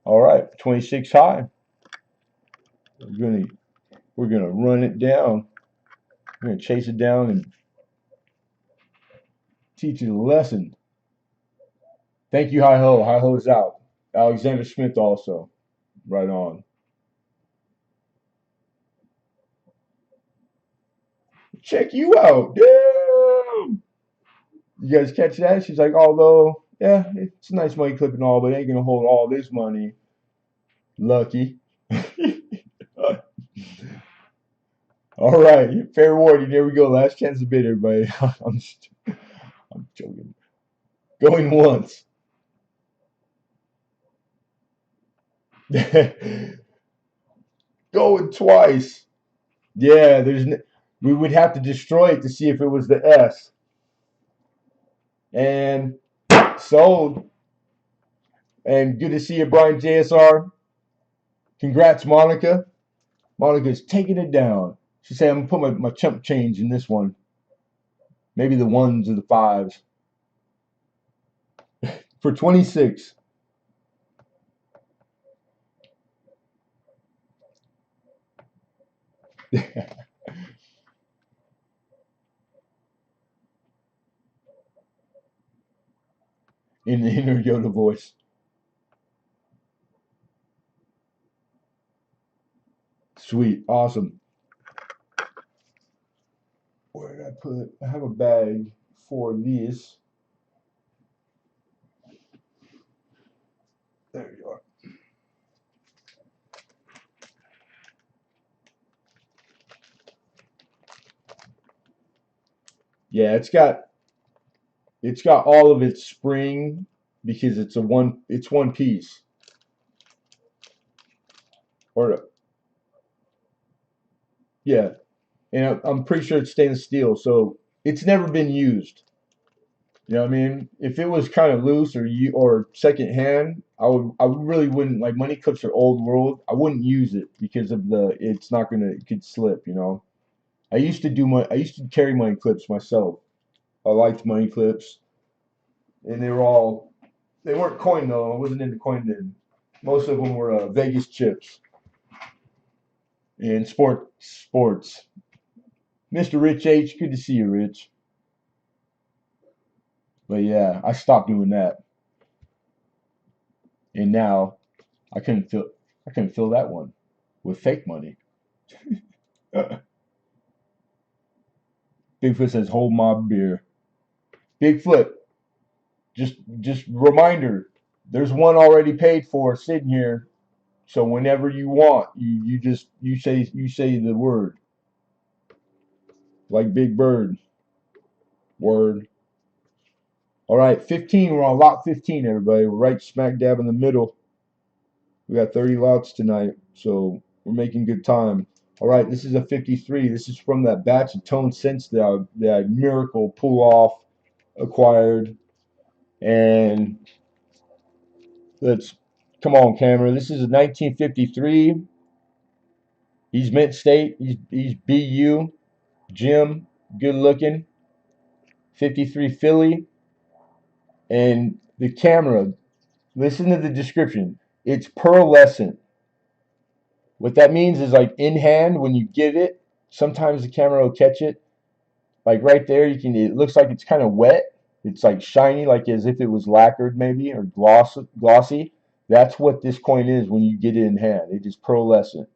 All right, 26 high. We're gonna run it down. We're gonna chase it down and teach you the lesson. Thank you, Hi Ho. Hi Ho's out. Alexander Smith also. Right on. Check you out. Damn. You guys catch that? She's like, although, yeah, it's a nice money clip and all, but it ain't gonna hold all this money. Lucky. All right, fair warning. There we go. Last chance to bid, everybody. I'm joking. Going once. Going twice. Yeah, we would have to destroy it to see if it was the S. And sold. And good to see you, Brian JSR. Congrats, Monica. Monica's taking it down. She said, I'm going to put my chump change in this one. Maybe the ones or the fives. For 26. In the inner Yoda voice. Sweet. Awesome. Where did I put it? I have a bag for these. There you are. Yeah, it's got all of its spring because it's one piece. Or yeah, and I'm pretty sure it's stainless steel, so it's never been used. You know what I mean? If it was kind of loose or second hand, I really wouldn't like money clips are old world. I wouldn't use it because of it's not gonna it could slip, you know. I used to carry money clips myself. I liked money clips, and they weren't coin though. I wasn't into coin then. Most of them were Vegas chips and sports. Mr. Rich H, good to see you, Rich. But yeah, I stopped doing that, and now I couldn't fill I couldn't fill that one with fake money. Bigfoot says, "Hold my beer." Bigfoot, just reminder, there's one already paid for sitting here. So whenever you want, you say the word like Big Bird. Word. All right, 15. We're on lot 15, everybody. We're right smack dab in the middle. We got 30 lots tonight, so we're making good time. All right, this is a 53. This is from that batch of tone scents that Miracle pull off acquired. And let's come on, camera. This is a 1953. He's mint state. He's BU. Jim, good looking. 53 Philly. And the camera, listen to the description. It's pearlescent. What that means is like in hand when you get it, sometimes the camera will catch it. Like right there, it looks like it's kind of wet. It's like shiny, like as if it was lacquered maybe or glossy. That's what this coin is when you get it in hand. It is pearlescent.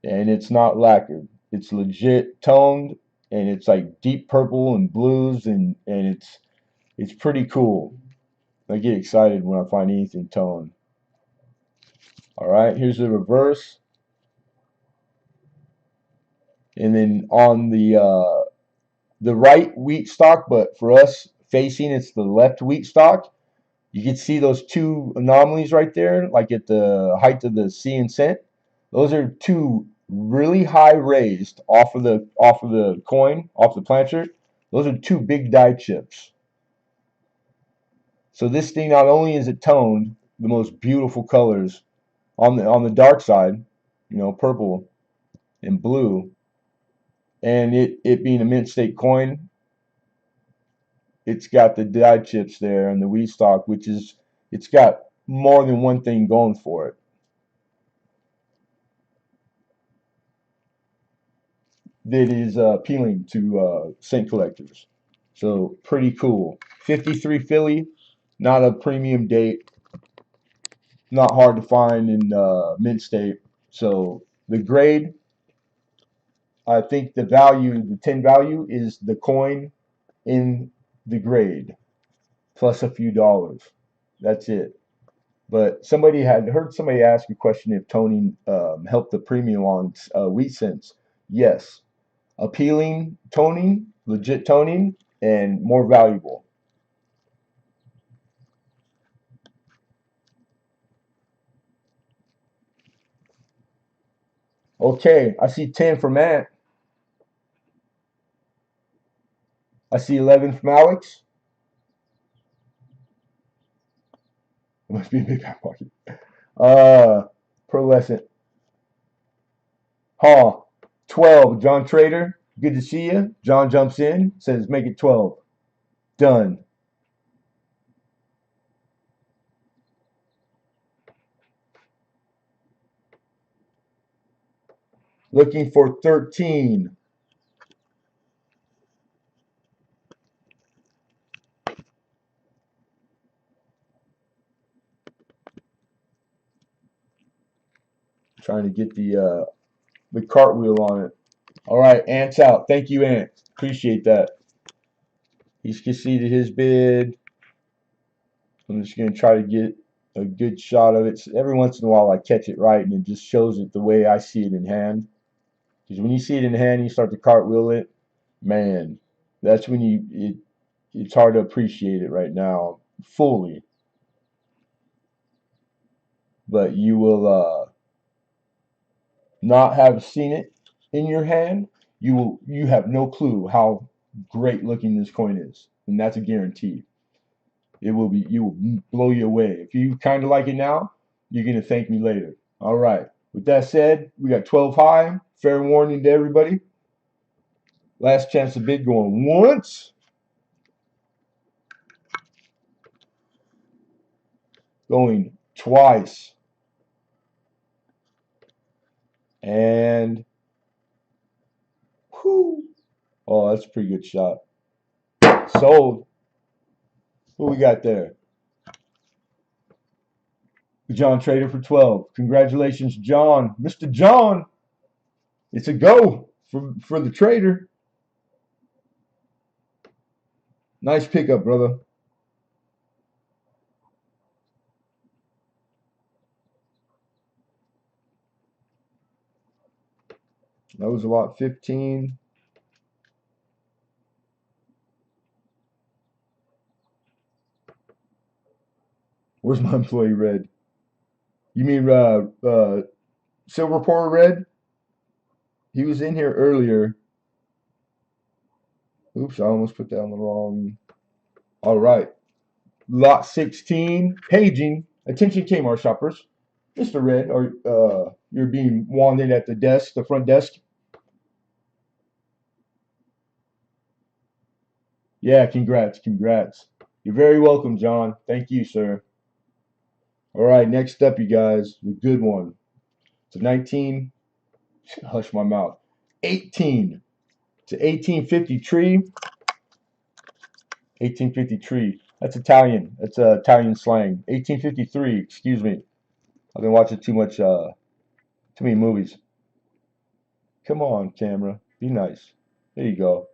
And it's not lacquered. It's legit toned and it's like deep purple and blues and it's pretty cool. I get excited when I find anything toned. All right, here's the reverse. And then on the right wheat stalk, but for us facing it's the left wheat stalk. You can see those two anomalies right there, like at the height of the C and cent. Those are two really high raised off of the coin, off the plancher. Those are two big die chips. So this thing not only is it toned, the most beautiful colors on the dark side, you know, purple and blue, and it being a mint state coin, it's got the die chips there and the wheat stock, which is it's got more than one thing going for it. That is appealing to cent collectors. So pretty cool. 53 Philly, not a premium date, not hard to find in mint state. So the grade, I think the value, the 10 value is the coin in the grade plus a few dollars. That's it. But somebody had heard somebody ask a question if toning helped the premium on wheat cents. Yes, appealing toning, legit toning, and more valuable. Okay, I see 10 from Ant. I see 11 from Alex. It must be a big back pocket. Uh, Pearlescent. Huh. 12, John Trader. Good to see you. John jumps in, says make it 12. Done. Looking for 13. Trying to get the cartwheel on it. All right, Ant's out. Thank you, Ant. Appreciate that. He's conceded his bid. I'm just going to try to get a good shot of it. Every once in a while, I catch it right, and it just shows it the way I see it in hand. Because when you see it in hand, you start to cartwheel it. Man, that's when it's hard to appreciate it right now fully. But you will not have seen it in your hand. You have no clue how great looking this coin is, and that's a guarantee. You will blow you away. If you kind of like it now, you're gonna thank me later. All right. With that said, we got 12 high. Fair warning to everybody. Last chance to bid going once, going twice, and whoo. Oh, that's a pretty good shot. Sold. What we got there? John Trader for 12. Congratulations, John. Mr. John. It's a go for the trader. Nice pickup, brother. That was a lot 15. Where's my employee red? You mean Silver Porter Red? He was in here earlier. Oops, I almost put that on the wrong. All right. Lot 16, paging. Attention Kmart shoppers. Mr. Red, you're being wanted at the desk, the front desk. Yeah, congrats, congrats. You're very welcome, John. Thank you, sir. All right, next up, you guys, the good one. It's a 19, hush my mouth. 18. It's an 1850 tree. 1850 tree. That's Italian. That's Italian slang. 1853, excuse me. I've been watching too many movies. Come on, camera. Be nice. There you go.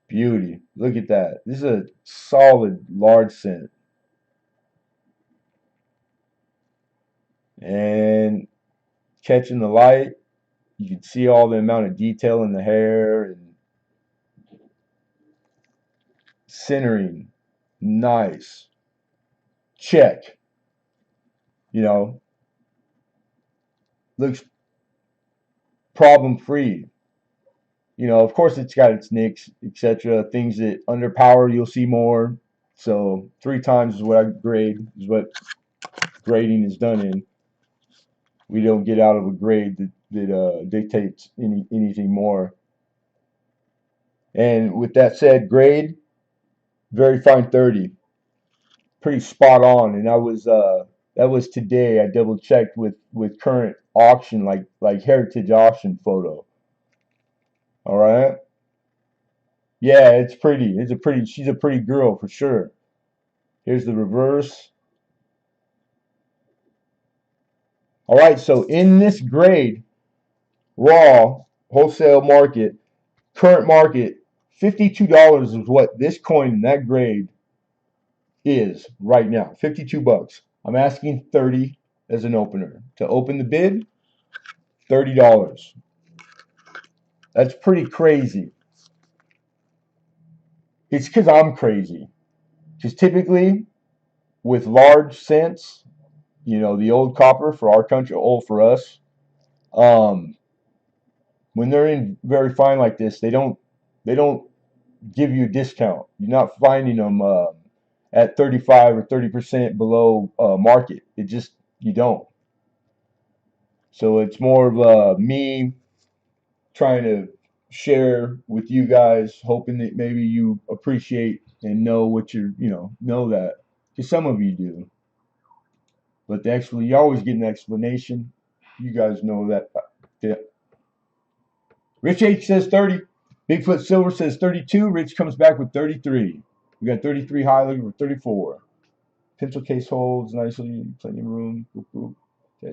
Beauty. Look at that. This is a solid large scent. And catching the light, you can see all the amount of detail in the hair and centering. Nice. Check. You know, looks problem free. You know, of course, it's got its nicks, etc. Things that underpower, you'll see more. So 3 times is what I grade, is what grading is done in. We don't get out of a grade that dictates anything more. And with that said, grade very fine 30, pretty spot on. And that was today. I double checked with current auction, like heritage auction photo. All right. Yeah, it's pretty. She's a pretty girl for sure. Here's the reverse. All right, so in this grade, raw wholesale market, current market, $52 is what this coin in that grade is right now. 52 bucks. I'm asking 30 as an opener. To open the bid, $30. That's pretty crazy. It's because I'm crazy. Because typically with large cents, you know, the old copper for our country, old for us, um, when they're in very fine like this, they don't give you a discount. You're not finding them at 35 or 30% below market. It just you don't. So it's more of me trying to share with you guys, hoping that maybe you appreciate and know what know that, because some of you do. But you always get an explanation. You guys know that. Yeah. Rich H says 30. Bigfoot Silver says 32. Rich comes back with 33. We got 33 high, looking for 34. Pencil case holds nicely, plenty of room. Boop, boop.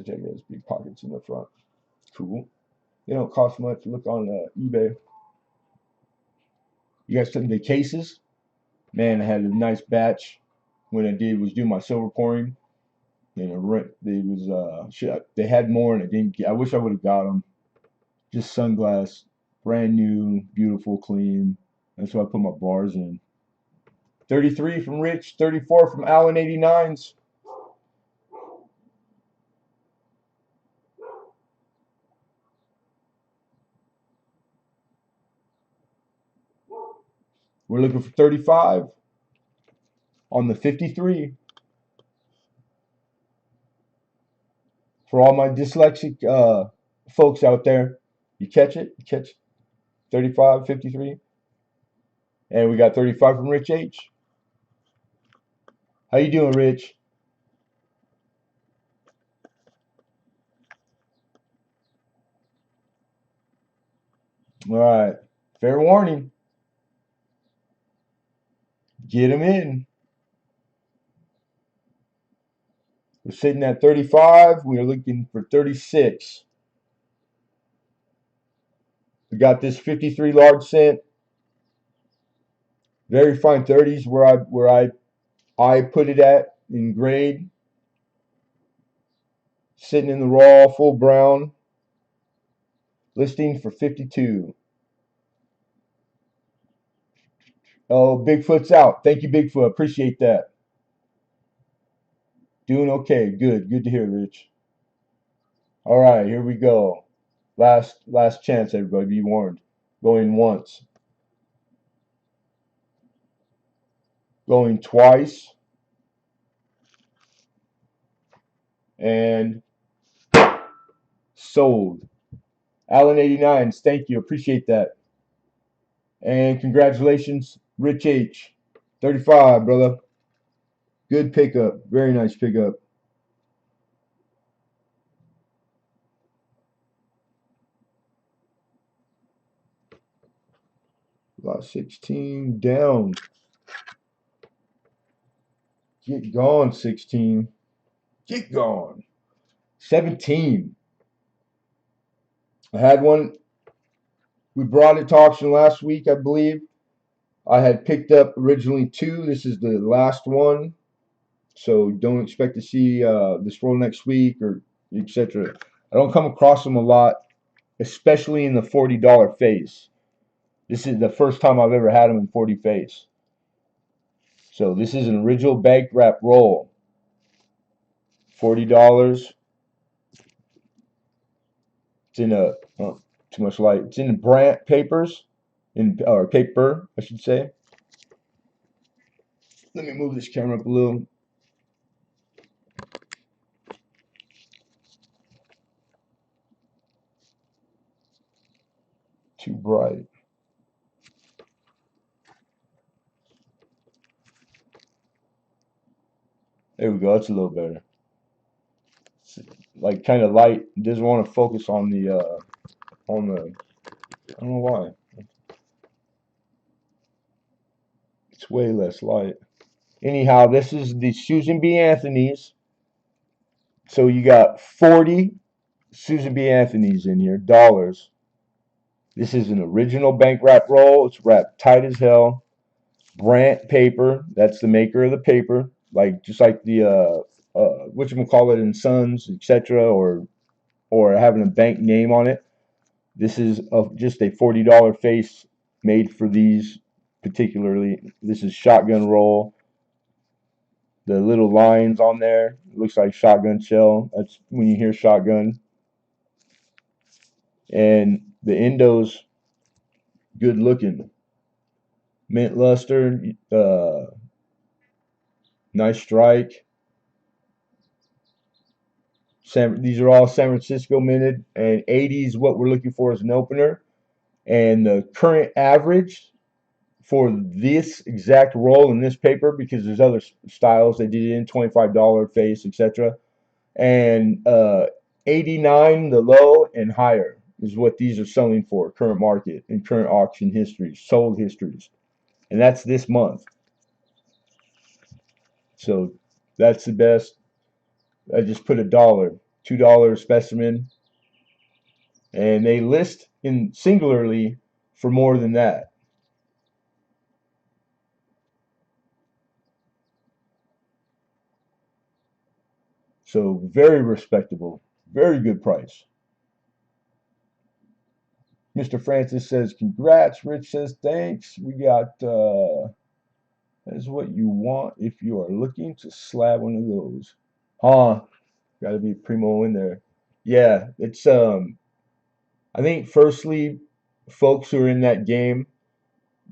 Jack has big pockets in the front. Cool. They don't cost much. Look on eBay. You guys took the cases? Man, I had a nice batch when I was doing my silver pouring. And they was shit. They had more, and I didn't get. I wish I would have got them. Just sunglass, brand new, beautiful, clean. That's why I put my bars in. 33 from Rich, 34 from Allen 89s. We're looking for 35 on the 53. For all my dyslexic folks out there, you catch it? You catch 35, 53? And we got 35 from Rich H. How you doing, Rich? All right. Fair warning. Get them in. We're sitting at 35. We are looking for 36. We got this 53 large cent. Very fine 30s where I put it at in grade. Sitting in the raw, full brown. Listing for 52. Oh, Bigfoot's out. Thank you, Bigfoot. Appreciate that. Doing okay. Good. Good to hear, Rich. All right, here we go. Last chance, everybody. Be warned. Going once. Going twice. And sold. Allen 89s, thank you. Appreciate that. And congratulations, Rich H. 35, brother. Good pickup. Very nice pickup. Lot 16 down. Get gone, 16. Get gone. 17. I had one. We brought it to auction last week, I believe. I had picked up originally two. This is the last one. So don't expect to see this roll next week or etc. I don't come across them a lot, especially in the $40 face. This is the first time I've ever had them in 40 face. So this is an original bank wrap roll. $40. It's in a too much light. It's in Brant papers, or paper, I should say. Let me move this camera up a little. Too bright. There we go. That's a little better. It's like kind of light. It doesn't want to focus on the I don't know why. It's way less light. Anyhow, this is the Susan B. Anthony's. So you got 40 Susan B. Anthony's in here, dollars. This is an original bank wrap roll. It's wrapped tight as hell. Brant paper. That's the maker of the paper. Like just like the whatchamacallit in Sons, etc. Or having a bank name on it. This is just a $40 face made for these particularly. This is shotgun roll. The little lines on there, it looks like shotgun shell. That's when you hear shotgun. And the endos, good looking. Mint luster, nice strike. These are all San Francisco minted, and 80 is what we're looking for as an opener. And the current average for this exact roll in this paper, because there's other styles they did it in, $25 face, etc. And 89 the low and higher is what these are selling for, current market and current auction histories, sold histories. And that's this month. So that's the best. I just put $2 specimen, and they list in singularly for more than that. So very respectable, very good price. Mr. Francis says, congrats. Rich says, thanks. We got, that is what you want if you are looking to slab one of those. Got to be primo in there. Yeah, it's, I think firstly, folks who are in that game,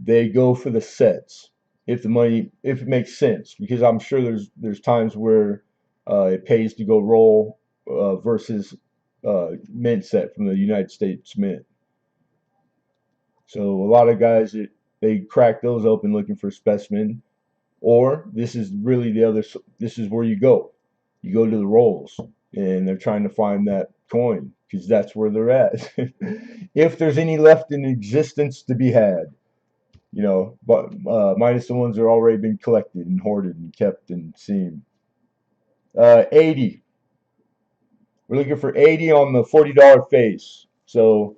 they go for the sets if if it makes sense, because I'm sure there's times where it pays to go roll versus mint set from the United States Mint. So a lot of guys they crack those open looking for specimen, or this is really the other. This is where you go. You go to the rolls, and they're trying to find that coin because that's where they're at. If there's any left in existence to be had, but minus the ones that are already been collected and hoarded and kept and seen. 80. We're looking for 80 on the $40 face. So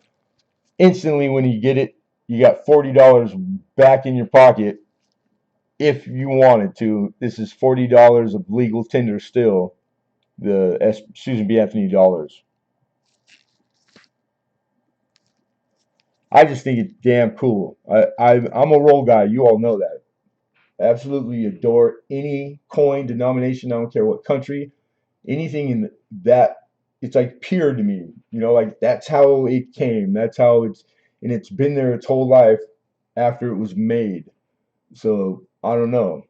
instantly when you get it, you got $40 back in your pocket if you wanted to. This is $40 of legal tender still, the Susan B. Anthony dollars. I just think it's damn cool. I'm a roll guy. You all know that. absolutely adore any coin denomination. I don't care what country, anything in that. It's like pure to me. Like that's how it came. That's how and it's been there its whole life after it was made. So I don't know,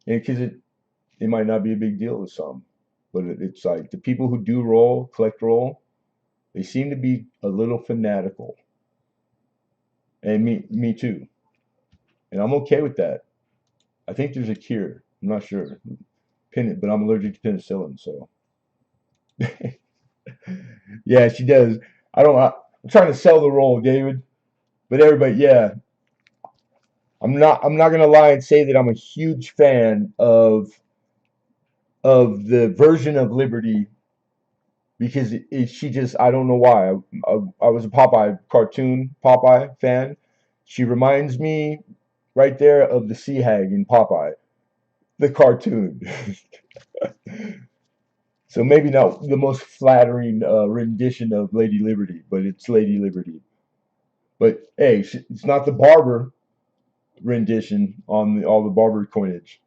and because it might not be a big deal to some, but it's like the people who do collect roll, they seem to be a little fanatical, and me too, and I'm okay with that. I think there's a cure. I'm not sure. But I'm allergic to penicillin, so yeah, she does. I'm trying to sell the role, David, but everybody, yeah, I'm not gonna lie and say that I'm a huge fan of the version of Liberty because she just I don't know why. I was a Popeye cartoon Popeye fan. She reminds me right there of the sea hag in Popeye, the cartoon. So maybe not the most flattering rendition of Lady Liberty, but it's Lady Liberty. But hey, it's not the barber rendition on all the barber coinage.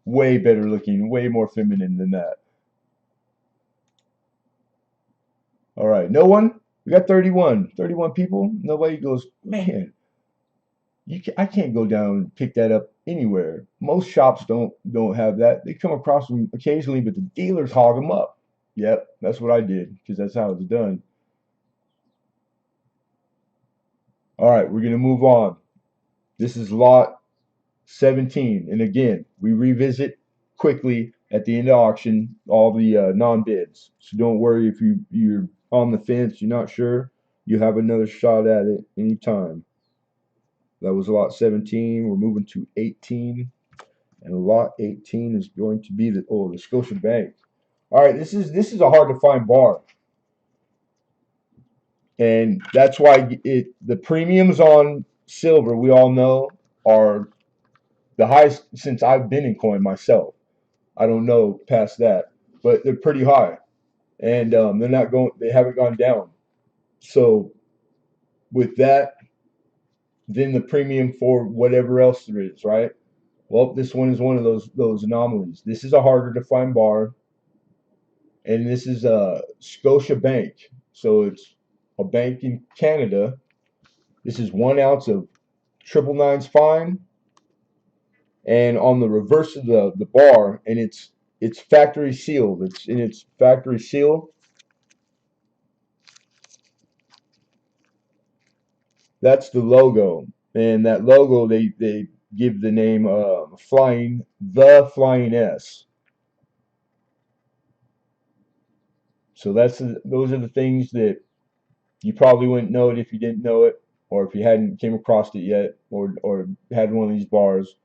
Way better looking, way more feminine than that. All right, no one. We got 31 people. Nobody goes, man. I can't go down and pick that up anywhere. Most shops don't have that. They come across them occasionally, but the dealers hog them up. Yep, that's what I did because that's how it's done. All right, we're gonna move on. This is lot 17. And again, we revisit quickly at the end of auction all the non-bids. So don't worry if you're on the fence, you're not sure, you have another shot at it anytime. That was lot 17. We're moving to 18. And lot 18 is going to be the Scotia Bank. All right, this is a hard to find bar. And that's why the premiums on silver, we all know, are the highest since I've been in coin myself. I don't know past that, but they're pretty high, and they're not going. They haven't gone down. So with that, then the premium for whatever else there is, right? Well, this one is one of those anomalies. This is a harder to find bar, and this is a Scotia Bank. So it's a bank in Canada. This is 1 ounce of triple nines fine, and on the reverse of the bar, and it's factory sealed. It's in its factory seal. That's the logo, and that logo they give the name Flying S. So those are the things that you probably wouldn't know it if you didn't know it, or if you hadn't came across it yet, or had one of these bars.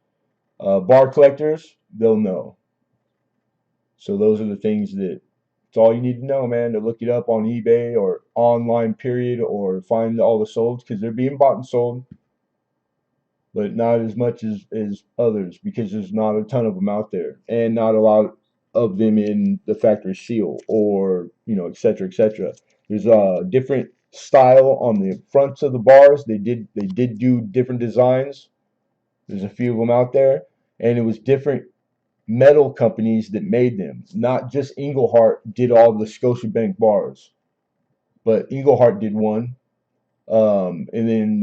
Bar collectors, they'll know. So those are the things that it's all you need to know, man. To look it up on eBay or online, period, or find all the solds because they're being bought and sold, but not as much as others because there's not a ton of them out there and not a lot of them in the factory seal or et cetera, et cetera. There's a different style on the fronts of the bars. They did do different designs. There's a few of them out there, and it was different metal companies that made them. Not just Englehart did all the Scotiabank bars, but Englehart did one, and then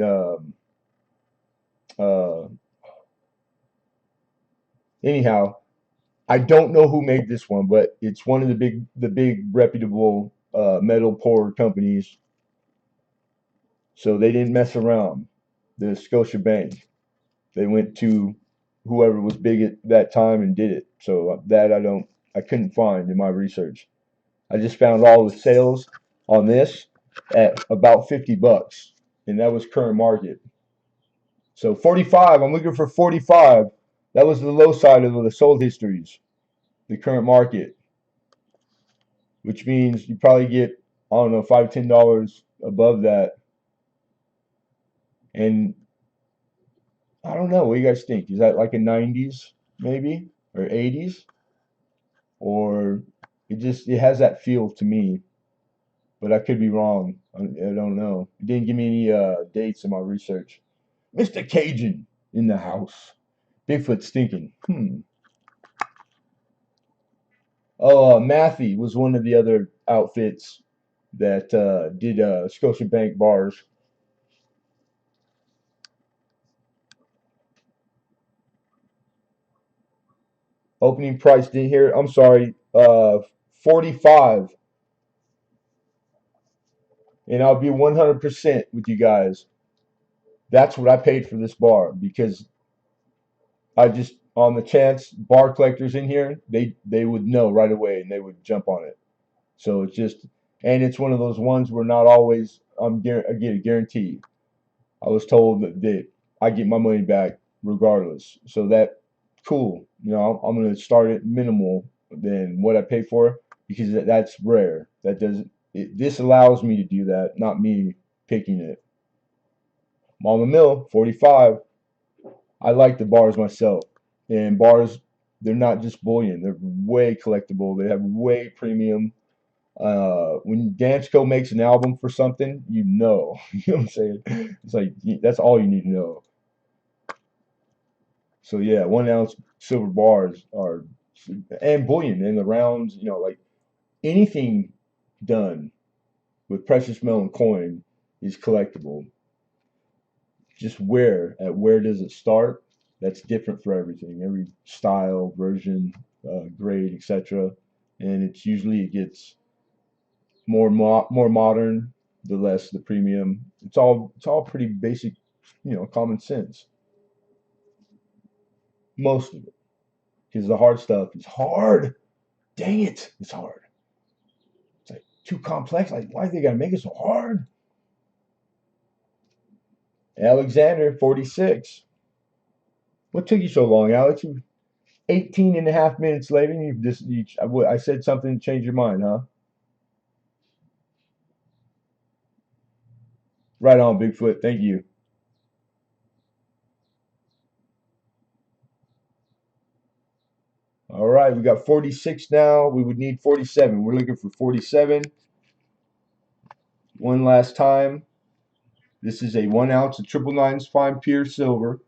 uh, anyhow, I don't know who made this one, but it's one of the big reputable metal pour companies. So they didn't mess around. The Scotia Bank. They went to whoever was big at that time and did it. So that I couldn't find in my research. I just found all the sales on this at about $50, and that was current market. So 45. I'm looking for 45. That was the low side of the sold histories, the current market, which means you probably get, I don't know, $5, $10 above that. And I don't know, what do you guys think? Is that like a 90s maybe or 80s, or it has that feel to me, but I could be wrong. I don't know. It didn't give me any dates in my research. Mr. Cajun. in the house. Bigfoot stinking. Oh, Matthew was one of the other outfits that did Scotiabank bars. Opening price didn't hear. I'm sorry. 45, and I'll be 100% with you guys. That's what I paid for this bar because I just on the chance bar collectors in here, they would know right away and they would jump on it. So it's just and it's one of those ones where not always I get a guarantee. I was told that I get my money back regardless. So that cool. I'm gonna start at minimal than what I pay for because that's rare. That doesn't this allows me to do that, not me picking it. Mama Mill, 45. I like the bars myself. And bars, they're not just bullion. They're way collectible. They have way premium. When Danchko makes an album for something, you know. You know what I'm saying? It's like that's all you need to know. So yeah, 1 ounce silver bars are and bullion and the rounds, like anything done with precious metal and coin is collectible. Just where does it start? That's different for everything. Every style, version, grade, etc. And it's usually it gets more modern, the less the premium. It's all pretty basic, common sense. Most of it, because the hard stuff is hard. Dang it, it's hard. It's like too complex. Like why they gotta make it so hard? Alexander, 46. What took you so long, Alex? 18 and a half minutes later, and I said something to change your mind, huh? Right on, Bigfoot. Thank you. All right, we got 46 now. We would need 47. We're looking for 47. One last time. This is a 1 ounce of triple nines fine pure silver.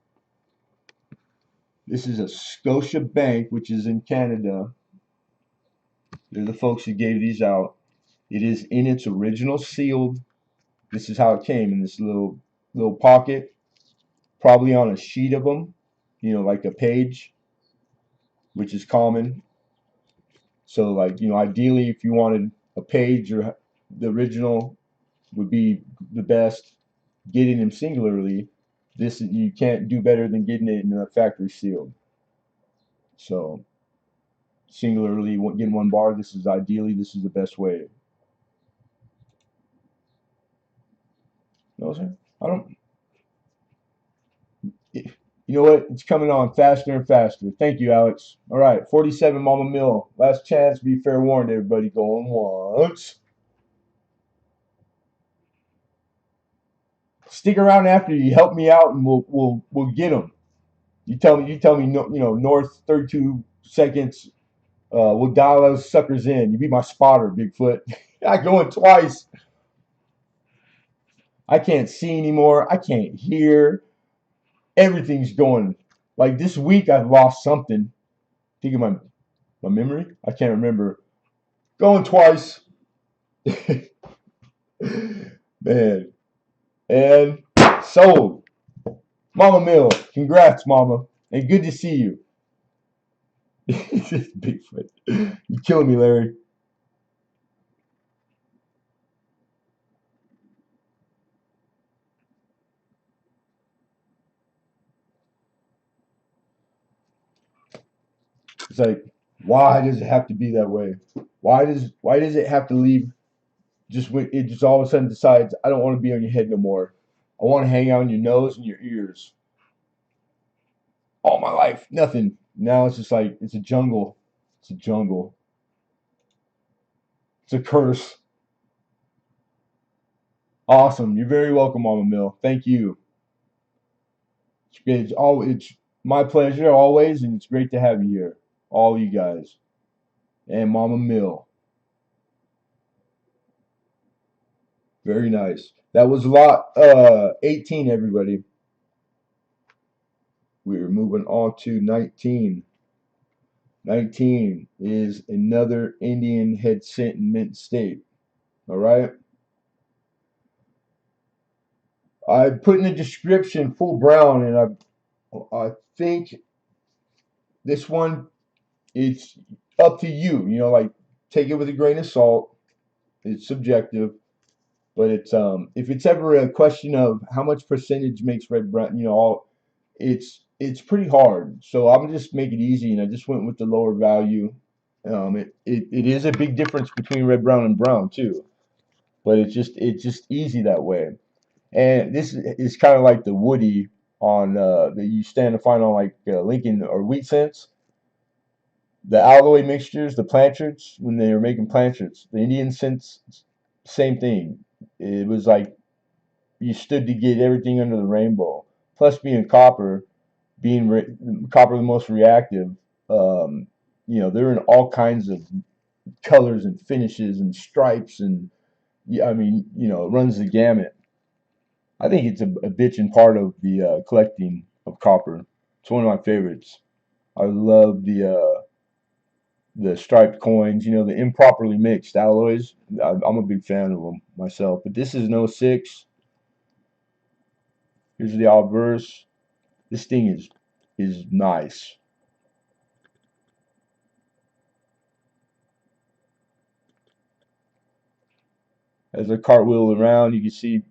This is a Scotia Bank, which is in Canada. They're the folks who gave these out. It is in its original sealed. This is how it came in this little pocket, probably on a sheet of them, like a page, which is common. So like, ideally if you wanted a page or the original would be the best. Getting them singularly, this you can't do better than getting it in a factory sealed. So singularly getting one bar, this is the best way. No, sir. I don't. You know what? It's coming on faster and faster. Thank you, Alex. All right, 47 Mama Mill. Last chance. Be fair warned, everybody. Going once. Stick around after you help me out, and we'll get them. You tell me no, north 32 seconds. We'll dial those suckers in. You be my spotter, Bigfoot. I going twice. I can't see anymore. I can't hear. Everything's going. Like this week, I've lost something. Think of my memory. I can't remember. Going twice. Man. And sold. Mama Mill. Congrats, Mama. And good to see you. Bigfoot. You're killing me, Larry. It's like, why does it have to be that way? Why does it have to leave just when it just all of a sudden decides I don't want to be on your head no more. I want to hang out on your nose and your ears. All my life, nothing. Now it's just like it's a jungle. It's a jungle. It's a curse. Awesome. You're very welcome, Mama Mill. Thank you. It's my pleasure always, and it's great to have you here, all you guys, and Mama Mill. Very nice. That was lot 18, everybody. We're moving on to 19. 19 is another Indian head scent and mint state. All right. I put in the description full brown, and I think this one, it's up to you. You know, like, take it with a grain of salt. It's subjective, but it's if it's ever a question of how much percentage makes red brown, you know, all it's pretty hard. So I'm just make it easy, and I just went with the lower value. It is a big difference between red, brown, and brown too, but it's just easy that way. And this is kind of like the woody on that you stand to find on like Lincoln or Wheat Sense. The alloy mixtures, the planchards, when they were making planchards, the Indian Sense, same thing. It was like you stood to get everything under the rainbow. Plus, being copper the most reactive, um, you know, they're in all kinds of colors and finishes and stripes, and yeah, I mean, you know, it runs the gamut. I think it's a bitchin' part of the collecting of copper. It's one of my favorites. I love the striped coins, you know, the improperly mixed alloys. I'm a big fan of them myself. But this is an '06. Here's the obverse. This thing is nice. As I cartwheel around, you can see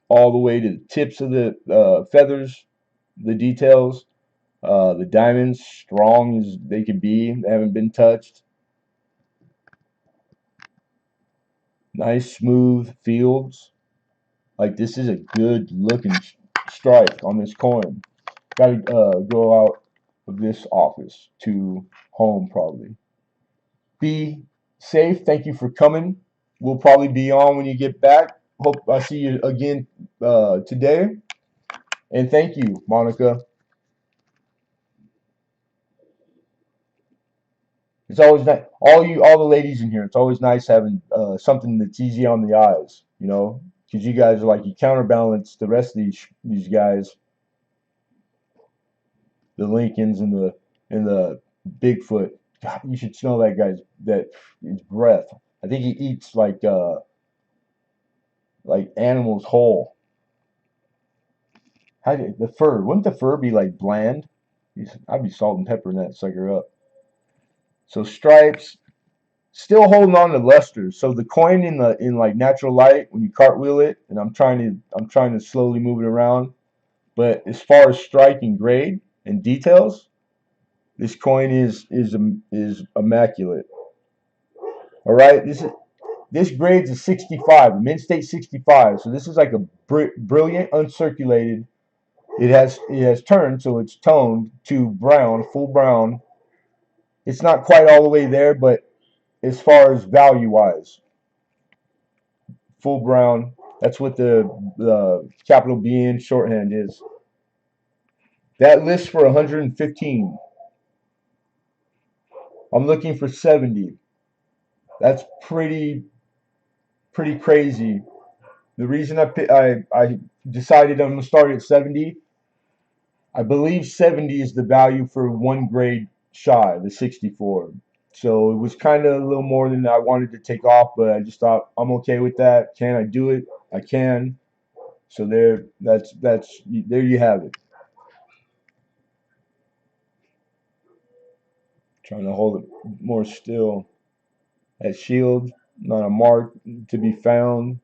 all the way to the tips of the feathers, the details, the diamonds, strong as they can be. They haven't been touched. Nice smooth fields. Like, this is a good looking stripe on this coin. Got to go out of this office to home probably. Be safe. Thank you for coming. We'll probably be on when you get back. Hope I see you again today. And thank you, Monica. It's always nice. All the ladies in here. It's always nice having something that's easy on the eyes. You know, because you guys are like, you counterbalance the rest of these guys, the Lincolns and the Bigfoot. God, you should smell that guy's that his breath. I think he eats like animals whole. How did the fur? Wouldn't the fur be like bland? I'd be salt and peppering that sucker up. So stripes, still holding on to luster. So the coin in like natural light when you cartwheel it, and I'm trying to slowly move it around. But as far as strike and grade and details, this coin is immaculate. All right, this grade's a 65, a mint state 65. So this is like a brilliant uncirculated. It has turned, so it's toned to brown, full brown. It's not quite all the way there, but as far as value wise, full brown. That's what the capital B in shorthand is. That lists for 115. I'm looking for 70. That's pretty crazy. The reason I decided I'm gonna start at 70, I believe 70 is the value for one grade shy, the 64. So it was kind of a little more than I wanted to take off, but I just thought I'm okay with that. Can I do it? I can. So there you have it. Trying to hold it more still. That shield, not a mark to be found.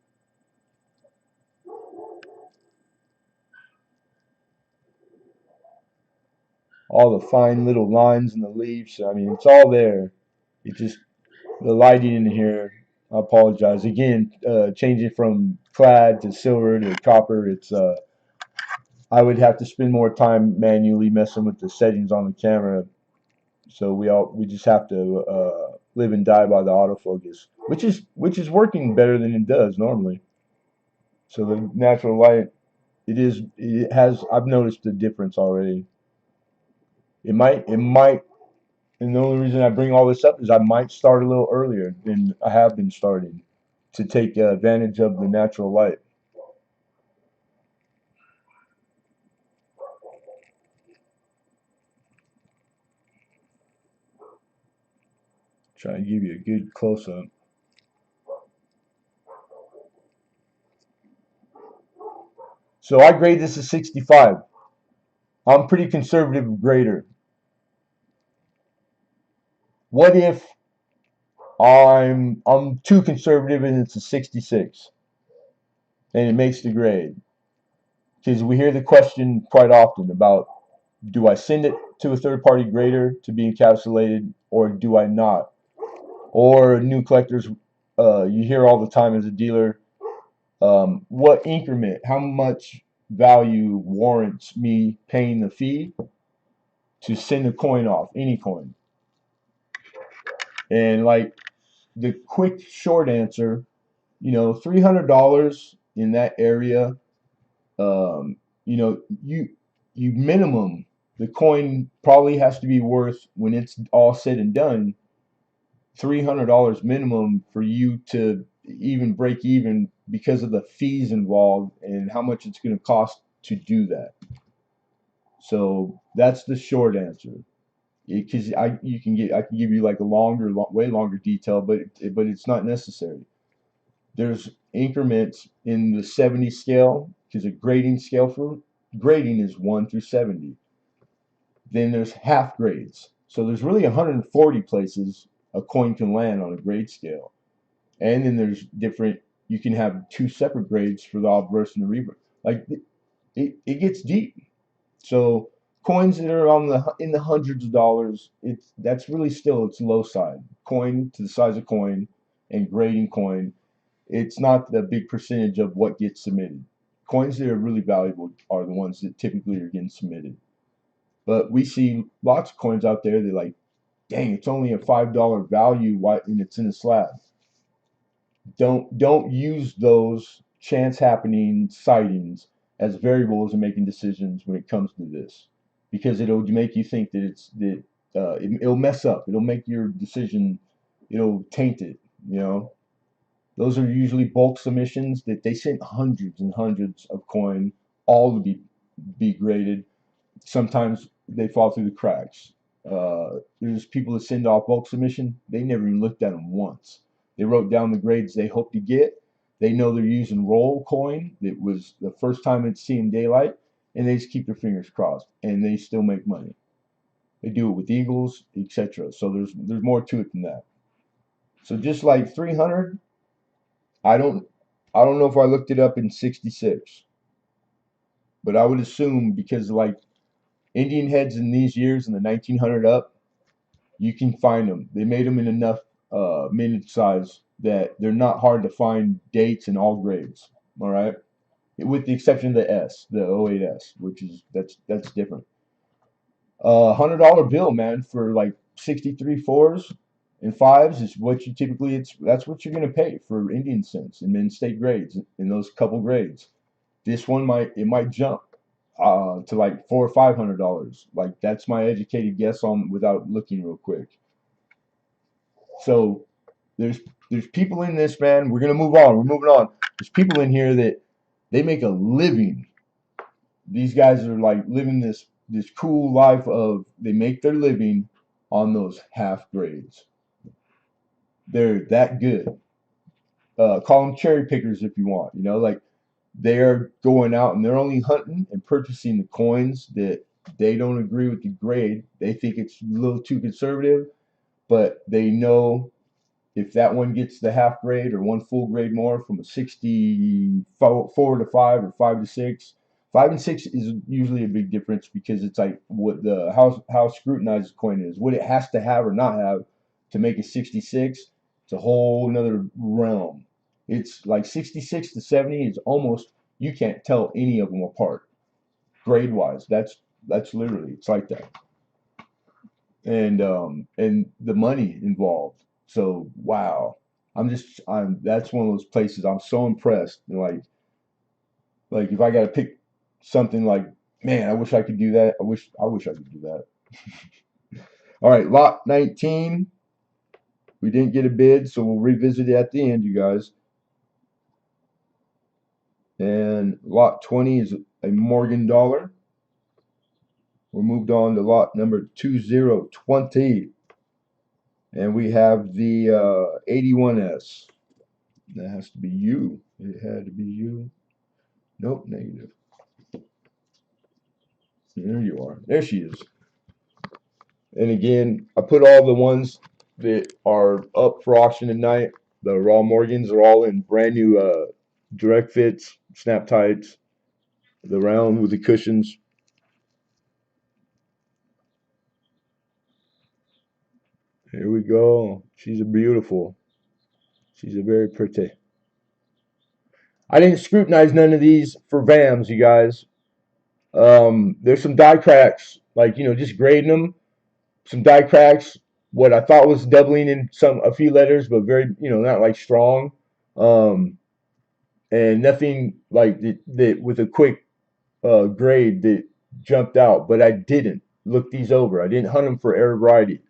All the fine little lines in the leaves. I mean, it's all there. It just the lighting in here. I apologize again. Changing from clad to silver to copper. It's I would have to spend more time manually messing with the settings on the camera. So we just have to live and die by the autofocus, which is working better than it does normally. So the natural light, it has. I've noticed the difference already. It might, and the only reason I bring all this up is I might start a little earlier than I have been starting to take advantage of the natural light. Try to give you a good close up. So I grade this as 65. I'm pretty conservative grader. What if I'm too conservative and it's a 66 and it makes the grade? Because we hear the question quite often about, do I send it to a third party grader to be encapsulated or do I not? Or new collectors, you hear all the time as a dealer, what increment, how much value warrants me paying the fee to send a coin off, any coin? And like the quick short answer, $300 in that area, um, you minimum, the coin probably has to be worth, when it's all said and done, $300 minimum for you to even break even because of the fees involved and how much it's going to cost to do that. So that's the short answer. Because I can give you like a way longer detail, but it's not necessary. There's increments in the 70 scale, because a grading scale for grading is 1 through 70. Then there's half grades. So there's really 140 places a coin can land on a grade scale. And then there's different, you can have two separate grades for the obverse and the reverse. Like it gets deep. So coins that are in the hundreds of dollars, that's really still its low side. Coin to the size of coin and grading coin, it's not the big percentage of what gets submitted. Coins that are really valuable are the ones that typically are getting submitted. But we see lots of coins out there that, like, dang, it's only a $5 value and it's in a slab. Don't use those chance happening sightings as variables in making decisions when it comes to this, because it'll make you think that it'll mess up. It'll make your decision, it'll taint it. You know, those are usually bulk submissions that they sent hundreds and hundreds of coin, all to be graded. Sometimes they fall through the cracks. There's people that send off bulk submission. They never even looked at them once. They wrote down the grades they hope to get. They know they're using roll coin that was the first time it's seen daylight, and they just keep their fingers crossed, and they still make money. They do it with eagles, etc. So there's more to it than that. So just like 300, I don't I don't know if I looked it up in 66, but I would assume, because like Indian heads in these years in the 1900 up, you can find them. They made them in enough minute size that they're not hard to find dates in all grades. All right, with the exception of the 08S, which is that's different. $100 bill, man, for like 63 fours and fives is what you typically, that's what you're gonna pay for Indian cents and then state grades in those couple grades. This one might jump to like $400 or $500. Like, that's my educated guess on without looking real quick. So there's people in this, man. We're gonna move on. We're moving on. There's people in here that they make a living. These guys are like living this cool life of, they make their living on those half grades. They're that good. Call them cherry pickers if you want. Like, they're going out and they're only hunting and purchasing the coins that they don't agree with the grade. They think it's a little too conservative, but they know if that one gets the half grade or one full grade more, from a 64 to 5 or 5 to 6. 5 and 6 is usually a big difference, because it's like what the how scrutinized the coin is, what it has to have or not have to make a 66. It's a whole nother realm. It's like 66 to 70 is almost, you can't tell any of them apart grade wise. That's literally, it's like that. And the money involved. So wow, I'm that's one of those places I'm so impressed. Like if I got to pick something, like, man, I wish I could do that. I wish I could do that. All right, lot 19. We didn't get a bid, so we'll revisit it at the end, you guys. And lot 20 is a Morgan dollar. We're moved on to lot number 2020. And we have the 81S. That has to be you. It had to be you. Nope, negative. There you are. There she is. And again, I put all the ones that are up for auction tonight. The Raw Morgans are all in brand new direct fits, snap tights, the round with the cushions. Here we go. She's a beautiful. She's a very pretty. I didn't scrutinize none of these for VAMs, you guys. There's some die cracks, like just grading them. Some die cracks. What I thought was doubling in a few letters, but very not like strong. Um, and nothing like that with a quick grade that jumped out. But I didn't look these over. I didn't hunt them for error variety.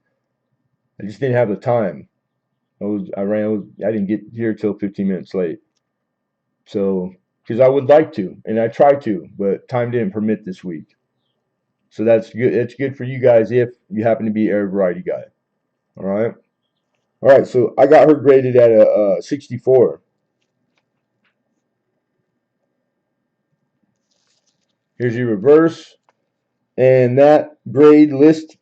I just didn't have the time. I didn't get here till 15 minutes late. So because I would like to, and I tried to, but time didn't permit this week. So that's good. It's good for you guys if you happen to be air variety guy. All right. All right. So I got her graded at a 64. Here's your reverse, and that grade list.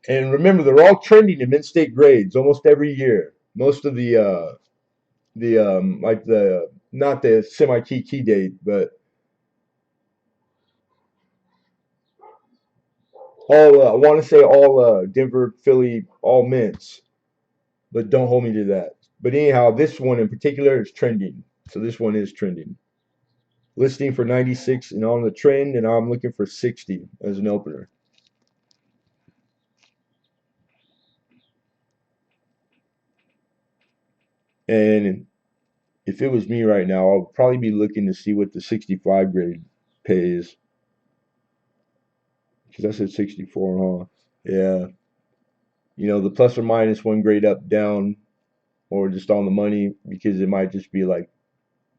And remember, they're all trending in mid-state grades almost every year. Most of the like the not the semi-key date, but all I want to say all Denver, Philly, all mints, but don't hold me to that. But anyhow, this one in particular is trending. So this one is trending. Listing for 96 and on the trend, and I'm looking for 60 as an opener. And if it was me right now, I'll probably be looking to see what the 65 grade pays. Because I said 64, huh? Yeah. The plus or minus one grade up, down, or just on the money, because it might just be like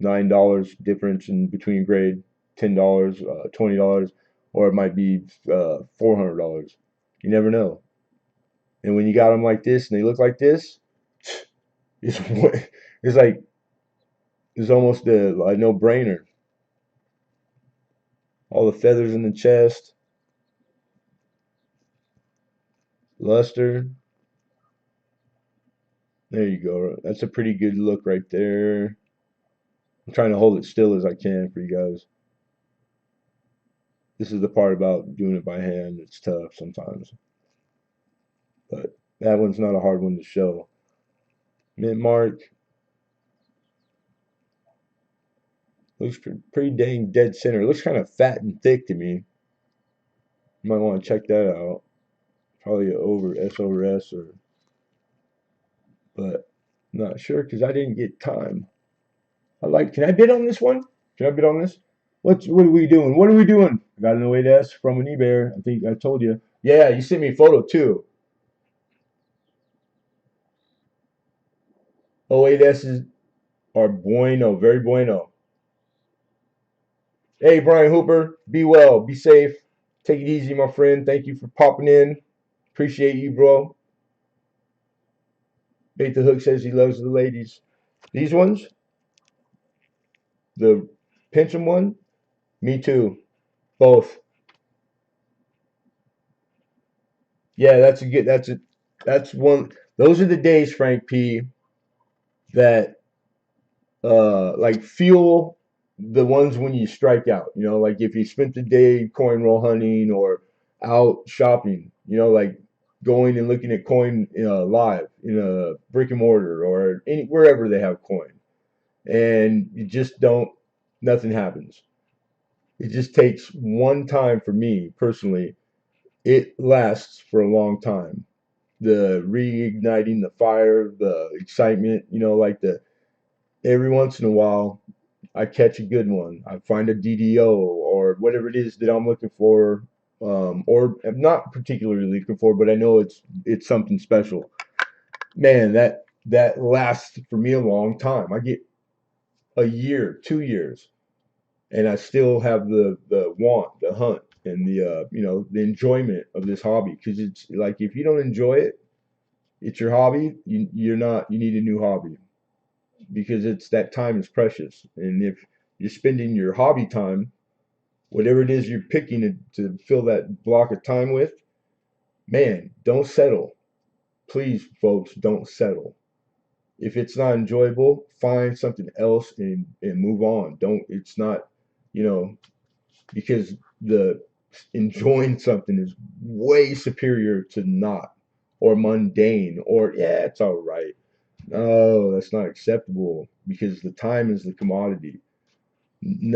$9 difference in between grade, $10, $20, or it might be $400. You never know. And when you got them like this and they look like this, it's it's like it's almost a no-brainer. All the feathers in the chest, luster. There you go. That's a pretty good look right there. I'm trying to hold it still as I can for you guys. This is the part about doing it by hand. It's tough sometimes, but that one's not a hard one to show. Mint mark looks pretty dang dead center. It looks kind of fat and thick to me. You might want to check that out. Probably over S, or but I'm not sure because I didn't get time. Can I bid on this one? Can I bid on this? What are we doing? What are we doing? I got an 08S from an eBay. I think I told you. Yeah, you sent me a photo too. 08S's are bueno, very bueno. Hey, Brian Hooper, be well, be safe. Take it easy, my friend. Thank you for popping in. Appreciate you, bro. Bait the Hook says he loves the ladies. These ones, the Pincham one, me too. Both. Yeah, that's one. Those are the days, Frank P, that like fuel the ones when you strike out. Like if you spent the day coin roll hunting or out shopping, like going and looking at coin live in a brick and mortar or wherever they have coin, and you just don't, nothing happens. It just takes one time for me personally. It lasts for a long time. The reigniting the fire, the excitement, like the every once in a while I catch a good one. I find a DDO or whatever it is that I'm looking for, or I'm not particularly looking for, but I know it's something special. Man, that lasts for me a long time. I get a year, 2 years, and I still have the want, the hunt, and the the enjoyment of this hobby. Because it's like if you don't enjoy it, It's your hobby. You're not. You need a new hobby because it's that time is precious. And if you're spending your hobby time, whatever it is you're picking to fill that block of time with, man, don't settle. Please, folks, don't settle. If it's not enjoyable, find something else and move on. Don't. It's not. You know, because the enjoying something is way superior to not or mundane or yeah, it's all right. No, that's not acceptable because the time is the commodity.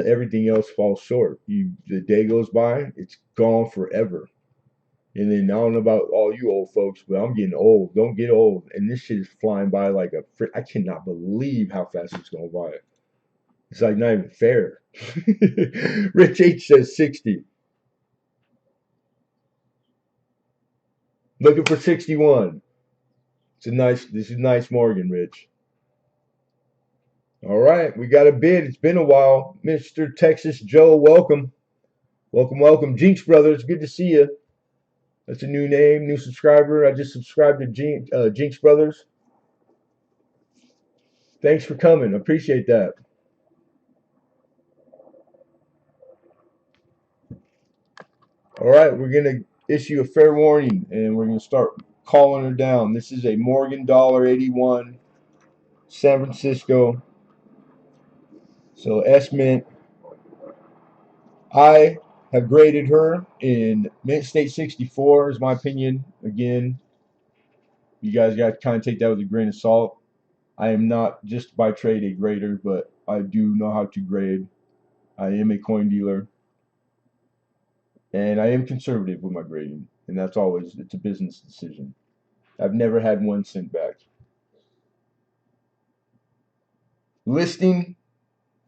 Everything else falls short. The day goes by, it's gone forever. And then I don't know about all you old folks, but I'm getting old. Don't get old. And this shit is flying by like I cannot believe how fast it's going by. It's like not even fair. Rich H says 60. Looking for 61. This is nice Morgan, Rich. All right, we got a bid. It's been a while. Mr. Texas Joe, welcome. Welcome, welcome. Jinx Brothers, good to see you. That's a new name, new subscriber. I just subscribed to Jinx Brothers. Thanks for coming. Appreciate that. All right, we're going to issue a fair warning and we're going to start calling her down. This is a Morgan $1.81, San Francisco. So S Mint. I have graded her in Mint State 64 is my opinion. Again, you guys got to kind of take that with a grain of salt. I am not just by trade a grader, but I do know how to grade. I am a coin dealer, and I am conservative with my grading, and that's always, it's a business decision. I've never had 1 cent back. Listing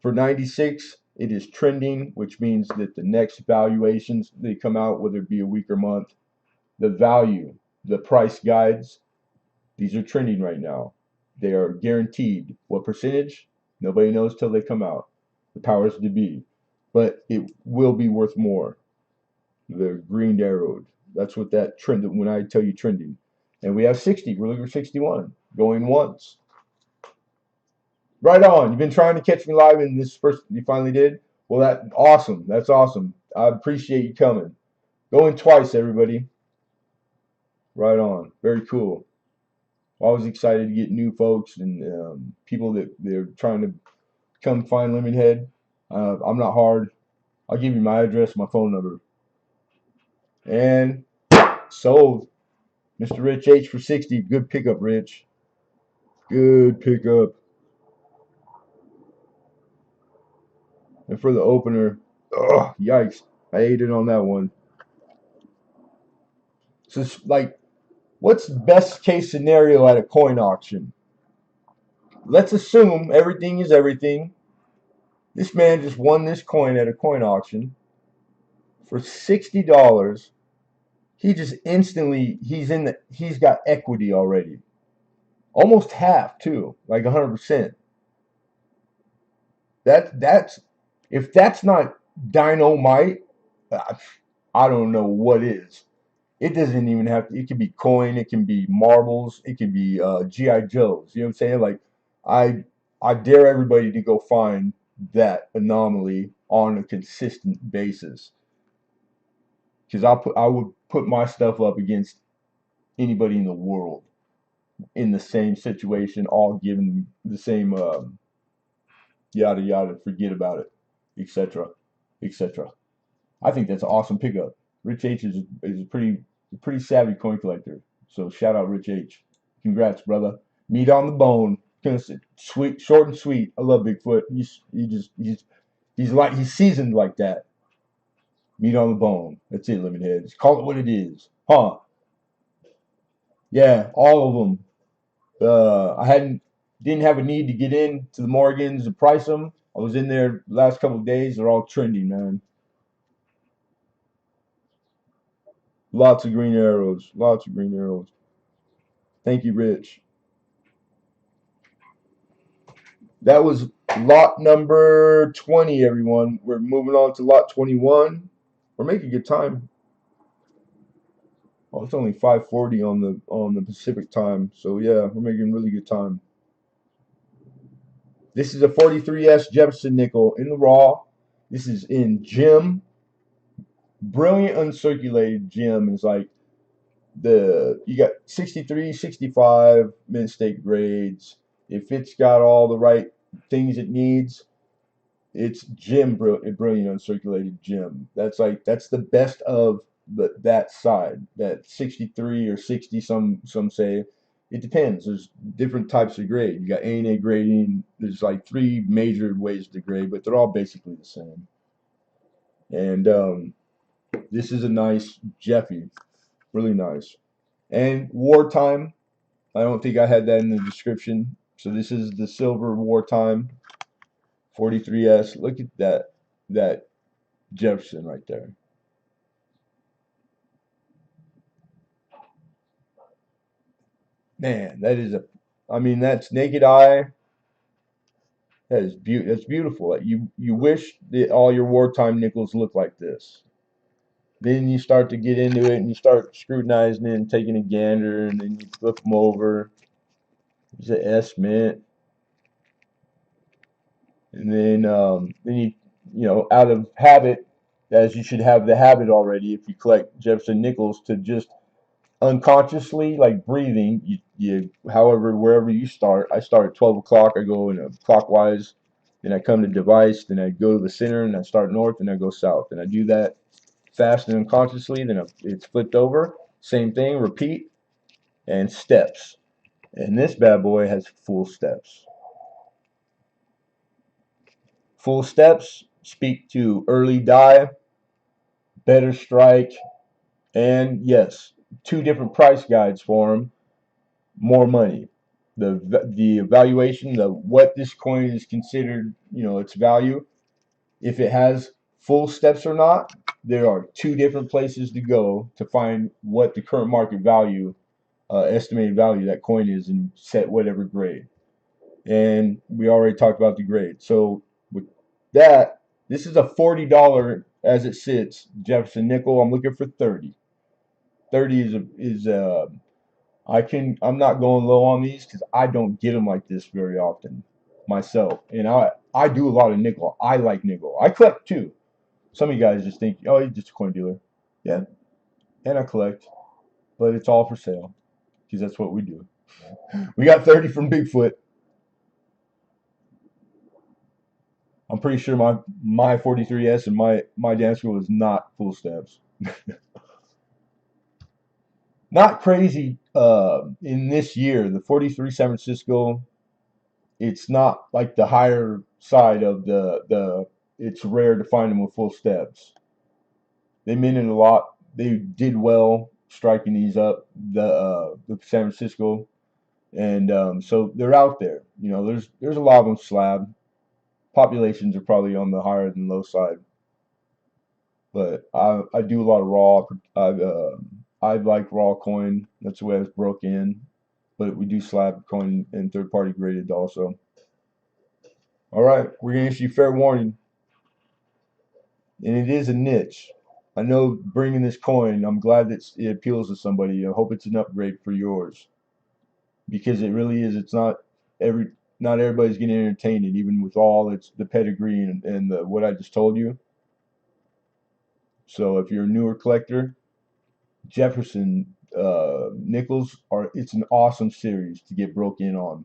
for 96, it is trending, which means that the next valuations they come out, whether it be a week or month, the value, the price guides, these are trending right now. They are guaranteed. What percentage? Nobody knows till they come out. The powers to be. But it will be worth more. They're green arrowed. That's what that trend, when I tell you trending. And we have 60. We're looking for 61. Going once. Right on. You've been trying to catch me live and this first you finally did? Well, awesome. That's awesome. I appreciate you coming. Going twice, everybody. Right on. Very cool. Always excited to get new folks and people that they're trying to come find Lemonhead. I'm not hard. I'll give you my address, my phone number. And sold. Mr. Rich H for 60. Good pickup, Rich. Good pickup. And for the opener, oh, yikes. I ate it on that one. So, like, what's the best case scenario at a coin auction? Let's assume everything is everything. This man just won this coin at a coin auction for $60. He just instantly he's got equity already. Almost half too, like 100%. That's if that's not dynamite, I don't know what is. It doesn't even have to, it can be coin, it can be marbles, it can be GI Joes. You know what I'm saying? Like I I dare everybody to go find that anomaly on a consistent basis. Because I would put my stuff up against anybody in the world in the same situation, all given the same yada yada, forget about it, etc., etc. I think that's an awesome pickup. Rich H is a pretty savvy coin collector. So shout out Rich H. Congrats, brother. Meat on the bone. Sweet, short and sweet. I love Bigfoot. He's seasoned like that. Meat on the bone. That's it, Lemonhead. Just call it what it is, huh? Yeah, all of them. I didn't have a need to get into the Morgans and price them. I was in there the last couple of days. They're all trending, man. Lots of green arrows. Lots of green arrows. Thank you, Rich. That was lot number 20, everyone. We're moving on to lot 21. We're making good time. Oh, it's only 5:40 on the Pacific time. So yeah, we're making really good time. This is a 43S Jefferson nickel in the raw. This is in gem. Brilliant uncirculated gem is like you got 63, 65 mint state grades. If it's got all the right things it needs, it's brilliant uncirculated gem. That's the best of that side. That 63 or 60, some say. It depends. There's different types of grade. You got A and A grading. There's like three major ways to grade, but they're all basically the same. And this is a nice Jeffy, really nice. And wartime. I don't think I had that in the description. So this is the silver wartime 43S. Look at that Jefferson right there. Man, that is a. I mean, that's naked eye. That's beautiful. Like, you wish that all your wartime nickels look like this. Then you start to get into it and you start scrutinizing it and taking a gander, and then you flip them over. It's an S mint, and then you know, out of habit, as you should have the habit already if you collect Jefferson nickels, to just unconsciously, like breathing, however, wherever you start. I start at 12 o'clock. I go in a clockwise, then I come to device, then I go to the center, and I start north, and I go south, and I do that fast and unconsciously. Then it's flipped over, same thing, repeat, and steps. And this bad boy has full steps. Full steps speak to early die, better strike, and yes, two different price guides for them. More money. The evaluation, the what this coin is considered, you know, its value. If it has full steps or not, there are two different places to go to find what the current market value, estimated value of that coin is, and set whatever grade. And we already talked about the grade. So with that, this is a $40 as it sits Jefferson nickel. I'm looking for 30. 30 I'm not going low on these because I don't get them like this very often myself. And I do a lot of nickel. I like nickel. I collect too. Some of you guys just think, oh, you're just a coin dealer. Yeah, and I collect, but it's all for sale because that's what we do. We got 30 from Bigfoot. I'm pretty sure my 43S and my dance wheel is not full steps. Not crazy. In this year, the 43 San Francisco, it's not like the higher side of the. It's rare to find them with full steps. They minted a lot. They did well striking these up. The San Francisco, and so they're out there. You know, there's a lot of them slab. Populations are probably on the higher than low side, but I do a lot of raw. I like raw coin. That's the way it's broke in. But we do slab coin and third party graded also. All right, we're gonna issue fair warning, and it is a niche. I know bringing this coin, I'm glad that it appeals to somebody. I hope it's an upgrade for yours because it really is. It's every not everybody's gonna entertain it, even with all its the pedigree and the what I just told you. So if you're a newer collector, Jefferson nickels are it's an awesome series to get broke in on.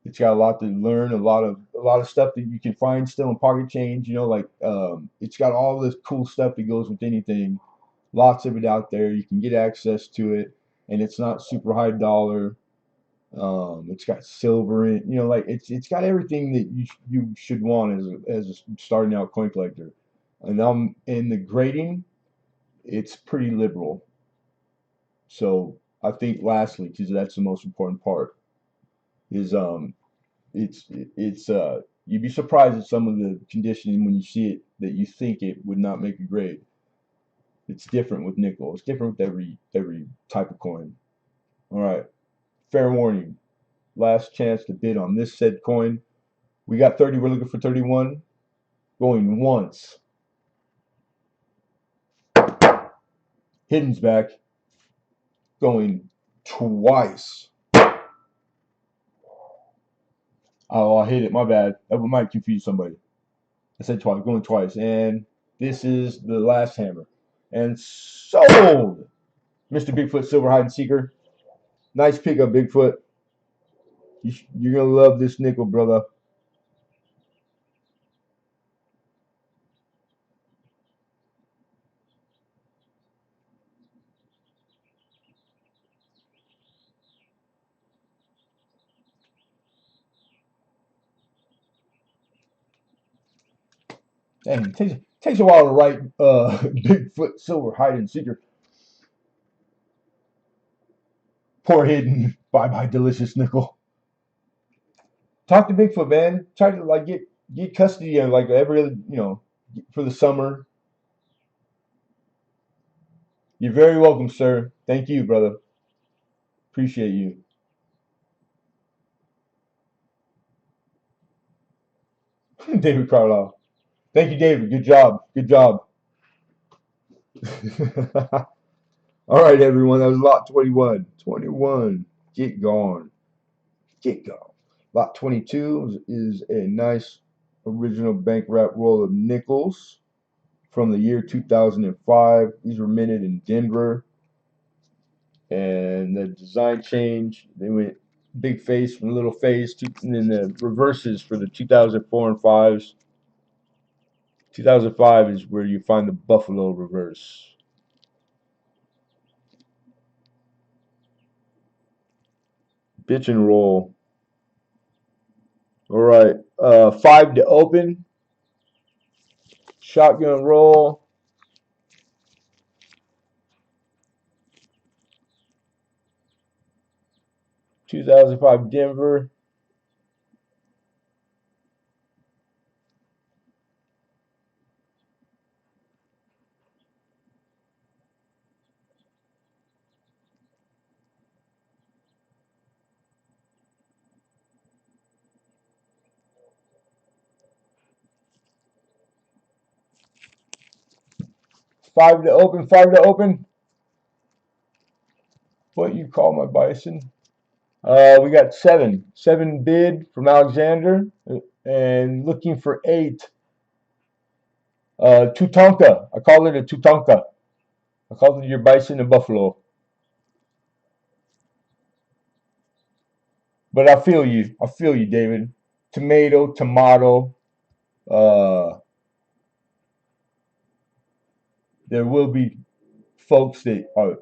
It's got a lot to learn, a lot of stuff that you can find still in pocket change. You know, like it's got all this cool stuff that goes with anything. Lots of it out there. You can get access to it, and it's not super high dollar. It's got silver in, you know, like it's got everything that you should want as a starting out coin collector. And in the grading, it's pretty liberal. So I think lastly, because that's the most important part, is you'd be surprised at some of the conditioning when you see it that you think it would not make a grade. It's different with nickel. It's different with every type of coin. All right, fair warning. Last chance to bid on this said coin. We got 30. We're looking for 31. Going once. Hidden's back. going twice. Oh, I hit it. My bad. That might confuse somebody. I said twice, going twice. And this is the last hammer. And sold! Mr. Bigfoot Silver Hide and Seeker. Nice pickup, Bigfoot. You're going to love this nickel, brother. Dang, it takes a while to write Bigfoot Silver Hide and Seeker. Poor hidden. Bye-bye, delicious nickel. Talk to Bigfoot, man. Try to like get custody of like every for the summer. You're very welcome, sir. Thank you, brother. Appreciate you. David Carlisle. Thank you, David. Good job. Good job. All right, everyone. That was lot 21. 21. Get gone. Get gone. Lot 22 is a nice original bank wrap roll of nickels from the year 2005. These were minted in Denver. And the design change, they went big face from little face, and then the reverses for the 2004 and 5s. 2005 is where you find the Buffalo reverse. Bitch and roll. All right, 5 to open. Shotgun roll. (2005) Denver. Five to open. 5 to open. What you call my bison? We got 7. 7 bid from Alexander, and looking for 8. Tutonka. I call it a Tutonka. I call it your bison and buffalo. But I feel you. I feel you, David. Tomato, tomato. Uh, there will be folks that are.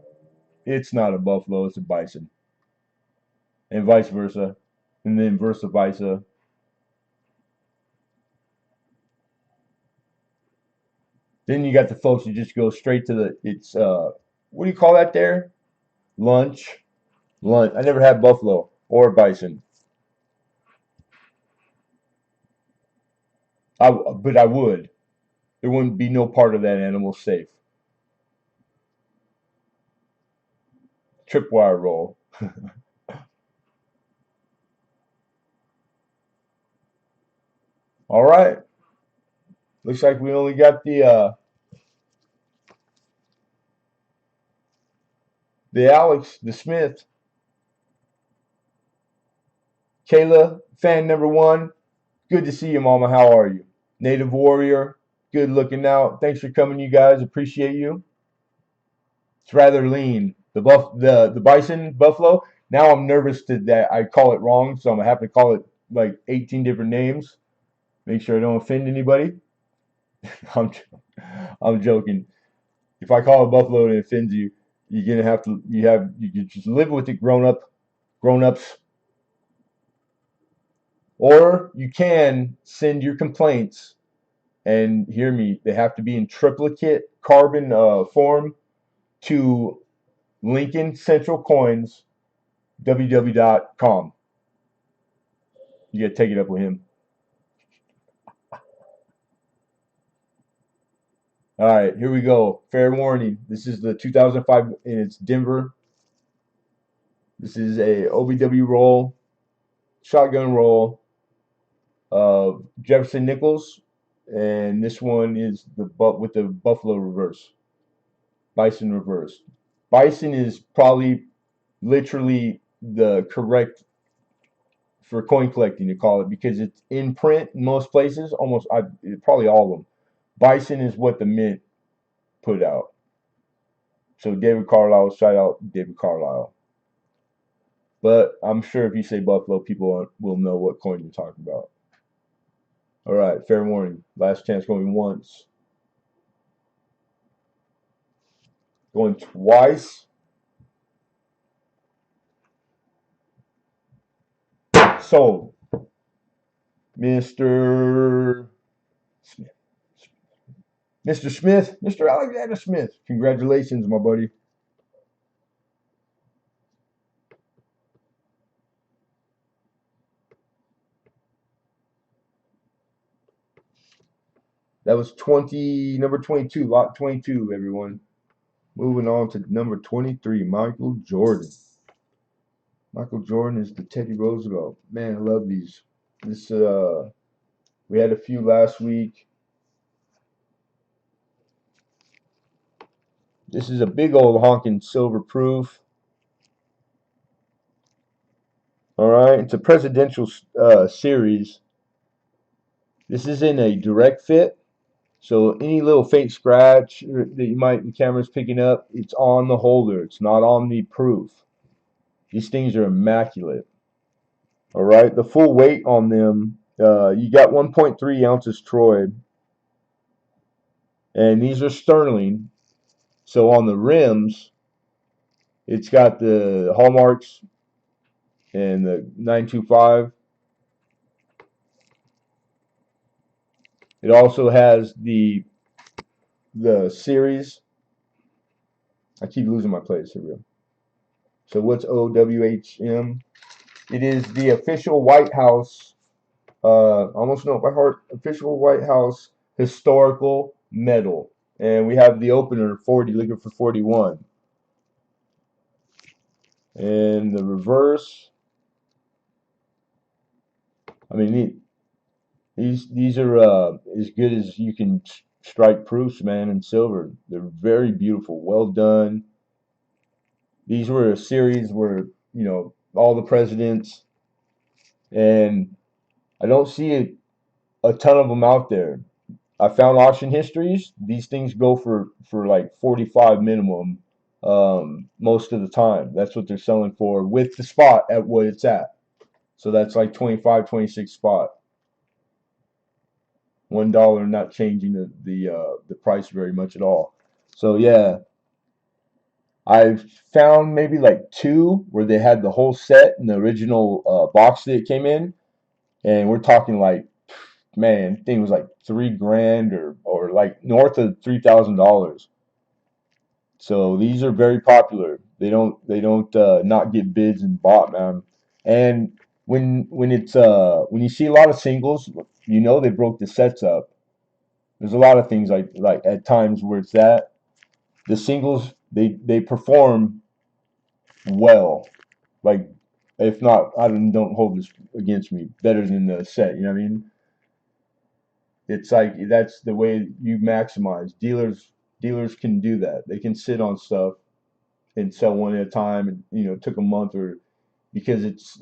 It's not a buffalo. It's a bison, and vice versa, and then versa versa. Then you got the folks that just go straight to the. It's what do you call that there? Lunch. Lunch. I never had buffalo or bison. But I would. There wouldn't be no part of that animal safe. Tripwire roll. All right. Looks like we only got the Alex, the Smith. Kayla, fan number 1. Good to see you, Mama. How are you? Native Warrior, good looking out. Thanks for coming, you guys. Appreciate you. It's rather lean. The bison buffalo. Now I'm nervous that I call it wrong, so I'm gonna have to call it like 18 different names. Make sure I don't offend anybody. I'm I'm joking. If I call it buffalo and it offends you, you're gonna have to you can just live with it, grown ups. Or you can send your complaints, and hear me, they have to be in triplicate carbon form to Lincoln Central Coins, www.com. You gotta take it up with him. All right, here we go. Fair warning. This is the 2005, and it's Denver. This is a OBW roll, shotgun roll of Jefferson Nichols, and this one is with the Buffalo reverse, Bison reverse. Bison is probably literally the correct for coin collecting to call it because it's in print in most places, almost probably all of them. Bison is what the mint put out. So David Carlisle, shout out David Carlisle. But I'm sure if you say Buffalo, people will know what coin you're talking about. All right, fair warning. Last chance going once. Going twice. Sold. Mr. Smith. Mr. Smith. Mr. Alexander Smith. Congratulations, my buddy. That was number 22, lot 22, everyone. Moving on to number 23, Michael Jordan. Michael Jordan is the Teddy Roosevelt. Man, I love these. This we had a few last week. This is a big old honking silver proof. All right, it's a presidential series. This is in a direct fit, so any little faint scratch that the camera's picking up, it's on the holder. It's not on the proof. These things are immaculate. All right, the full weight on them, you got 1.3 ounces Troy, and these are sterling. So on the rims, it's got the hallmarks and the 925. It also has the series. I keep losing my place. Here we go. So what's OWHM? It is the official White House. Almost know it by heart. Official White House historical medal, and we have the opener 40, looking for 41, and the reverse. I mean, these are as good as you can strike proofs, man, in silver. They're very beautiful, well done. These were a series where all the presidents, and I don't see a ton of them out there. I found auction histories. These things go for like 45 minimum most of the time. That's what they're selling for with the spot at what it's at. So that's like 25, 26 spot. $1 not changing the price very much at all. So yeah, I've found maybe like two where they had the whole set in the original box that it came in, and we're talking like, man, thing was like 3 grand or like north of $3,000. So these are very popular. They don't not get bids and bought, man. And when you see a lot of singles, they broke the sets up. There's a lot of things like at times where it's that the singles they perform well, like if not, I don't hold this against me, better than the set. You know what I mean? It's like that's the way you maximize. Dealers can do that. They can sit on stuff and sell one at a time, and it took a month or because it's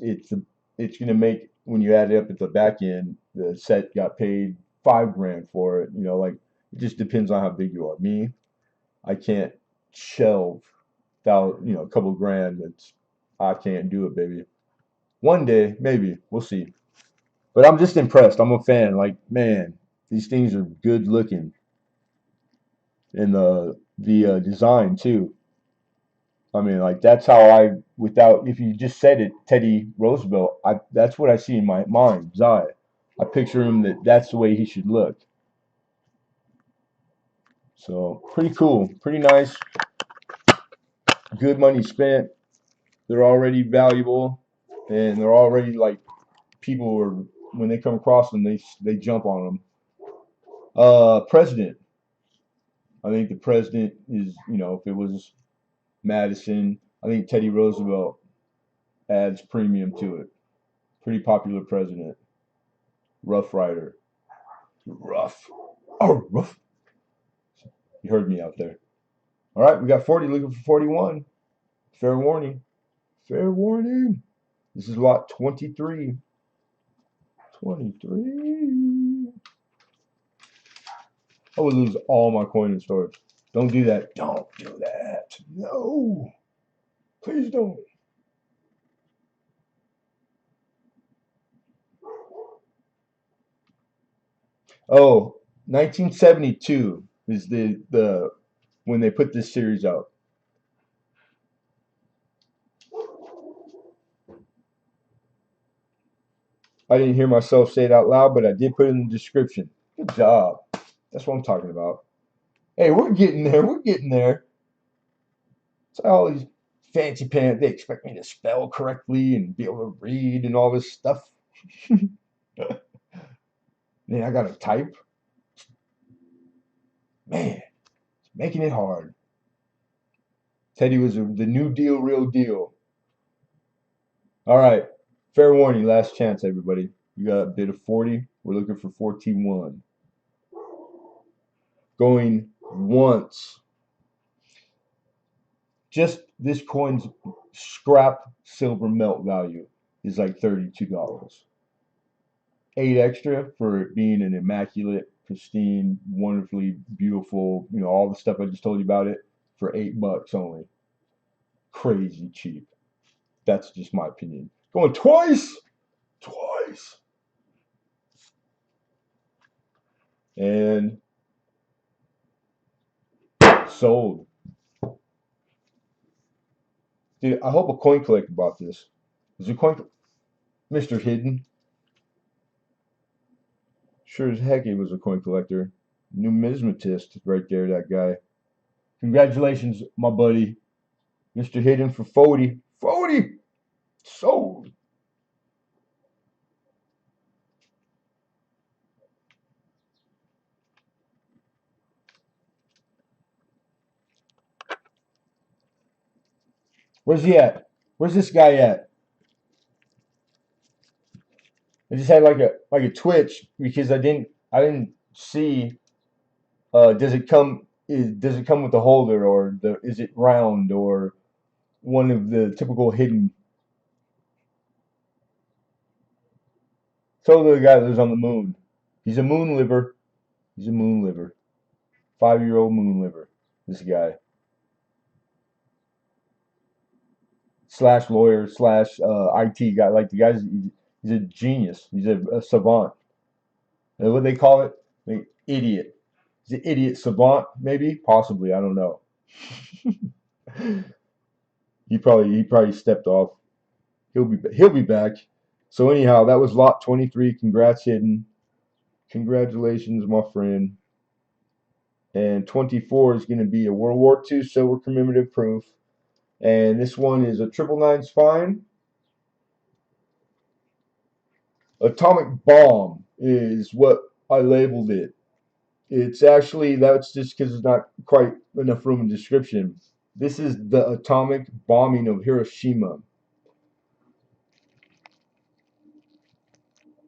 gonna make when you add it up at the back end, the set got paid 5 grand for it. Like it just depends on how big you are. Me, I can't shelve a couple grand. I can't do it, baby. One day, maybe we'll see. But I'm just impressed. I'm a fan. Like, man, these things are good looking, and the design too. I mean, like that's how without if you just said it, Teddy Roosevelt. That's what I see in my mind's eye. I picture him that's the way he should look. So pretty cool, pretty nice, good money spent. They're already valuable, and they're already like people are when they come across them, they jump on them. President. I think the president is if it was Madison, I think Teddy Roosevelt adds premium to it. Pretty popular president. Rough Rider. Rough. Oh, rough. You heard me out there. All right, we got 40 looking for 41. Fair warning. Fair warning. This is lot 23. 23. I would lose all my coin in storage. Don't do that. Don't do that. No. Please don't. Oh, 1972 is the when they put this series out. I didn't hear myself say it out loud, but I did put it in the description. Good job. That's what I'm talking about. Hey, we're getting there. We're getting there. It's all these fancy pants. They expect me to spell correctly and be able to read and all this stuff. Then I gotta type. Man, it's making it hard. Teddy was the New Deal, real deal. All right. Fair warning, last chance, everybody. We got a bid of 40. We're looking for 14-1. Going once. Just this coin's scrap silver melt value is like $32. 8 extra for it being an immaculate, pristine, wonderfully beautiful, all the stuff I just told you about it for $8 only. Crazy cheap. That's just my opinion. Going twice. Twice. And sold. Dude, I hope a coin collector bought this. Is a coin Mr. Hidden? Sure as heck he was a coin collector. Numismatist right there, that guy. Congratulations, my buddy. Mr. Hidden for 40. 40! Sold. Where's he at? Where's this guy at? I just had like a twitch because I didn't see does it come with the holder or is it round or one of the typical hidden. So the guy lives on the moon. He's a moon liver. He's a moon liver. 5-year-old moon liver. This guy. Slash lawyer slash IT guy. Like the guy's he's a genius. He's a savant. What they call it? Like idiot. He's an idiot savant, maybe? Possibly. I don't know. He probably stepped off. He'll be back. So anyhow, that was lot 23. Congrats, Hidden. Congratulations, my friend. And 24 is going to be a World War II silver commemorative proof. And this one is a 999 spine. Atomic bomb is what I labeled it. It's actually, that's just because there's not quite enough room in description. This is the atomic bombing of Hiroshima.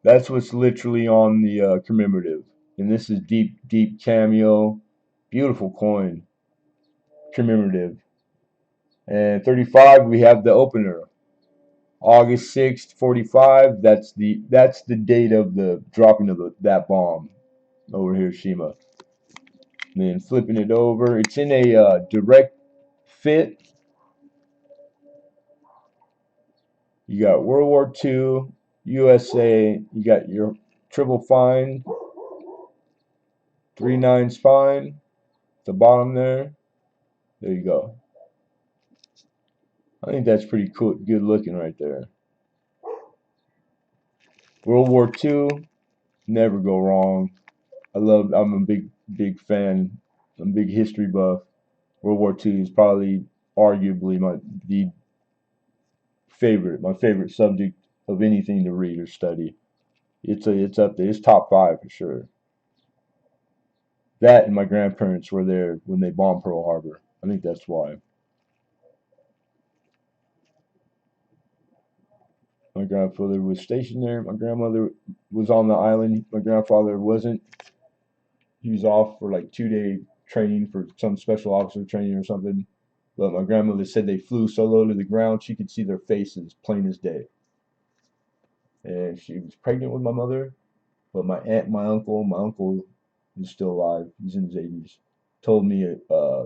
That's what's literally on the commemorative. And this is deep, deep cameo. Beautiful coin. Commemorative. And 35, we have the opener. August 6th, 45. That's the date of the dropping of that bomb over Hiroshima. And then flipping it over. It's in a direct fit. You got World War II, USA. You got your triple fine, 3-9 spine. The bottom there. There you go. I think that's pretty cool, good looking right there. World War II, never go wrong. I'm a big fan. I'm a big history buff. World War II is probably arguably my favorite subject of anything to read or study. It's up there. It's top 5 for sure. That and my grandparents were there when they bombed Pearl Harbor. I think that's why. My grandfather was stationed there. My grandmother was on the island. My grandfather wasn't. He was off for like 2-day training for some special officer training or something. But my grandmother said they flew so low to the ground she could see their faces plain as day. And she was pregnant with my mother, but my aunt, my uncle is still alive. He's in his 80s. Told me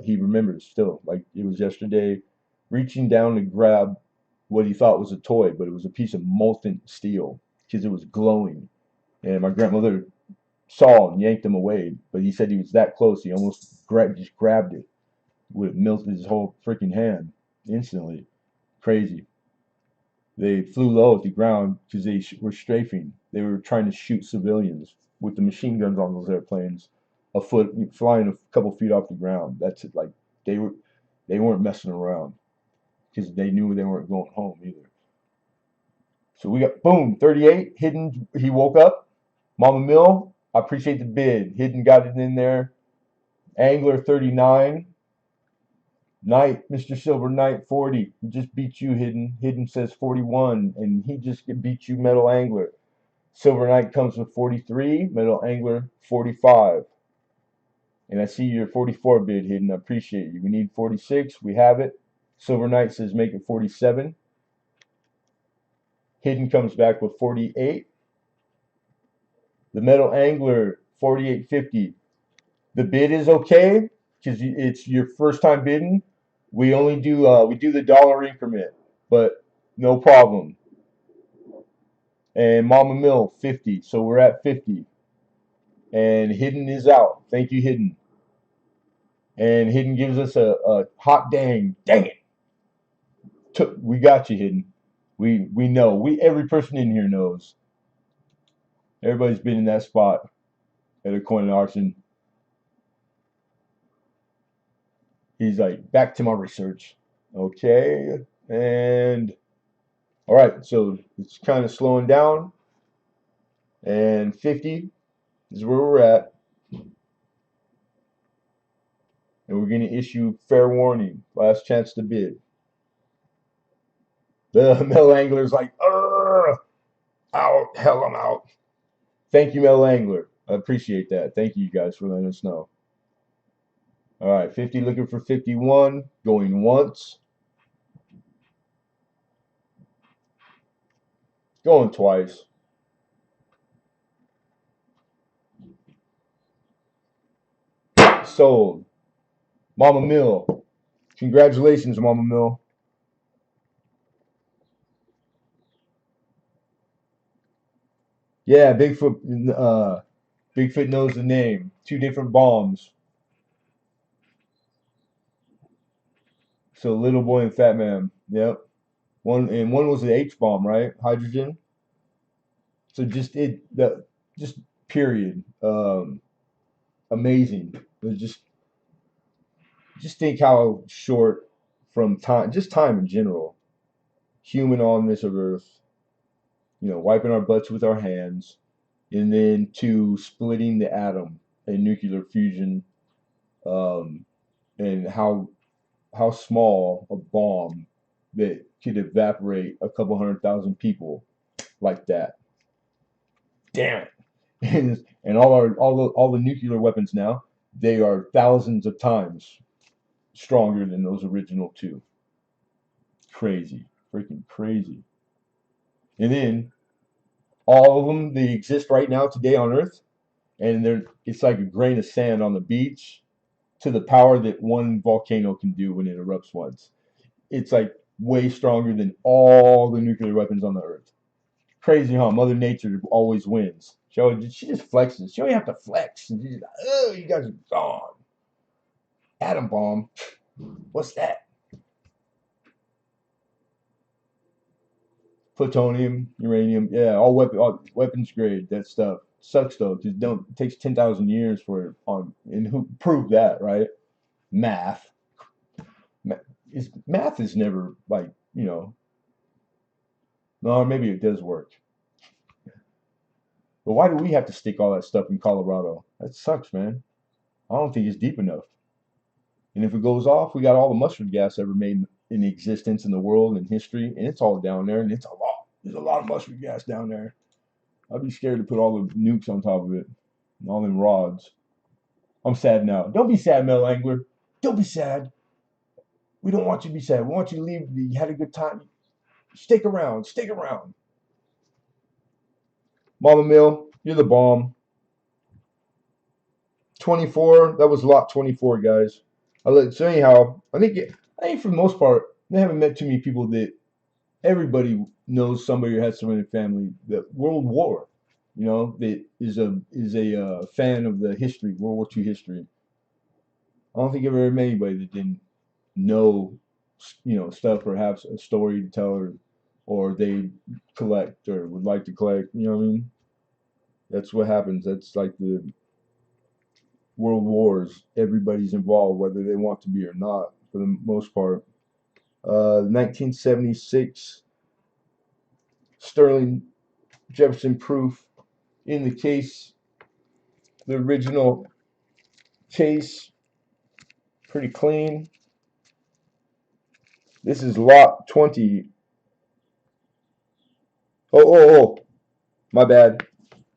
he remembers still, like it was yesterday, reaching down to grab what he thought was a toy, but it was a piece of molten steel because it was glowing. And my grandmother saw and yanked him away, but he said he was that close. He almost just grabbed it. Would have melted his whole freaking hand instantly. Crazy. They flew low at the ground because they were strafing. They were trying to shoot civilians with the machine guns on those airplanes, flying a couple feet off the ground. That's it. Like they were, they weren't messing around because they knew they weren't going home either. So we got boom 38 hidden. He woke up. Mama Mill. I appreciate the bid. Hidden got it in there. Angler 39. Knight, Mr. Silver Knight 40. He just beat you, Hidden. Hidden says 41, and he just beat you, Metal Angler. Silver Knight comes with 43, Metal Angler 45. And I see your 44 bid, Hidden. I appreciate you. We need 46. We have it. Silver Knight says make it 47. Hidden comes back with 48. The Metal Angler 48.50. The bid is okay because it's your first time bidding. We do the dollar increment, but no problem. And Mama Mill 50, so we're at 50. And Hidden is out. Thank you, Hidden. And Hidden gives us a hot dang it. We got you, Hidden. We know. Every person in here knows. Everybody's been in that spot at a coin auction. He's like, back to my research. Okay. And all right, so it's kind of slowing down. And 50 is where we're at. And we're going to issue fair warning. Last chance to bid. The Metal Angler's like, out, hell, I'm out. Thank you, Metal Angler. I appreciate that. Thank you guys for letting us know. All right, 50 looking for 51. Going once. Going twice. Sold. Mama Mill. Congratulations, Mama Mill. Yeah, Bigfoot knows the name. Two different bombs. So Little Boy and Fat Man. Yep. One was the H bomb, right? Hydrogen. So just period. Amazing. It was just think how short from time, just time in general. Human on this earth, wiping our butts with our hands, and then to splitting the atom and nuclear fusion, um, and how small a bomb that could evaporate a couple 100,000 people like that. Damn it! And all the nuclear weapons now, they are thousands of times stronger than those original two. Crazy, freaking crazy. And then all of them they exist right now today on Earth, and it's like a grain of sand on the beach to the power that one volcano can do when it erupts once. It's like way stronger than all the nuclear weapons on the Earth. Crazy, huh? Mother Nature always wins. She just flexes. She don't even have to flex. And she's like, oh, you guys are gone. Atom bomb. What's that? Plutonium, uranium, yeah, all weapons grade. That stuff sucks though, because don't it takes 10,000 years for it and who proved that, right? Math, math is never like no, maybe it does work, but why do we have to stick all that stuff in Colorado? That sucks, man. I don't think it's deep enough. And if it goes off, we got all the mustard gas ever made in existence in the world and history, and it's all down there, and it's a lot. There's a lot of mustard gas down there. I'd be scared to put all the nukes on top of it and all them rods. I'm sad now. Don't be sad, Metal Angler. Don't be sad. We don't want you to be sad. We want you to leave. You had a good time. Stick around. Stick around. Mama Mill, you're the bomb. 24. That was lot 24, guys. So anyhow, I think for the most part, I haven't met too many people that everybody knows somebody or has someone in their family that World War, that is a fan of the history, World War II history. I don't think I've ever met anybody that didn't know, stuff or have a story to tell, or they collect or would like to collect. You know what I mean? That's what happens. That's like the world wars. Everybody's involved, whether they want to be or not, for the most part. 1976 Sterling Jefferson proof in the case, the original case, pretty clean. This is lot 20. Oh, my bad.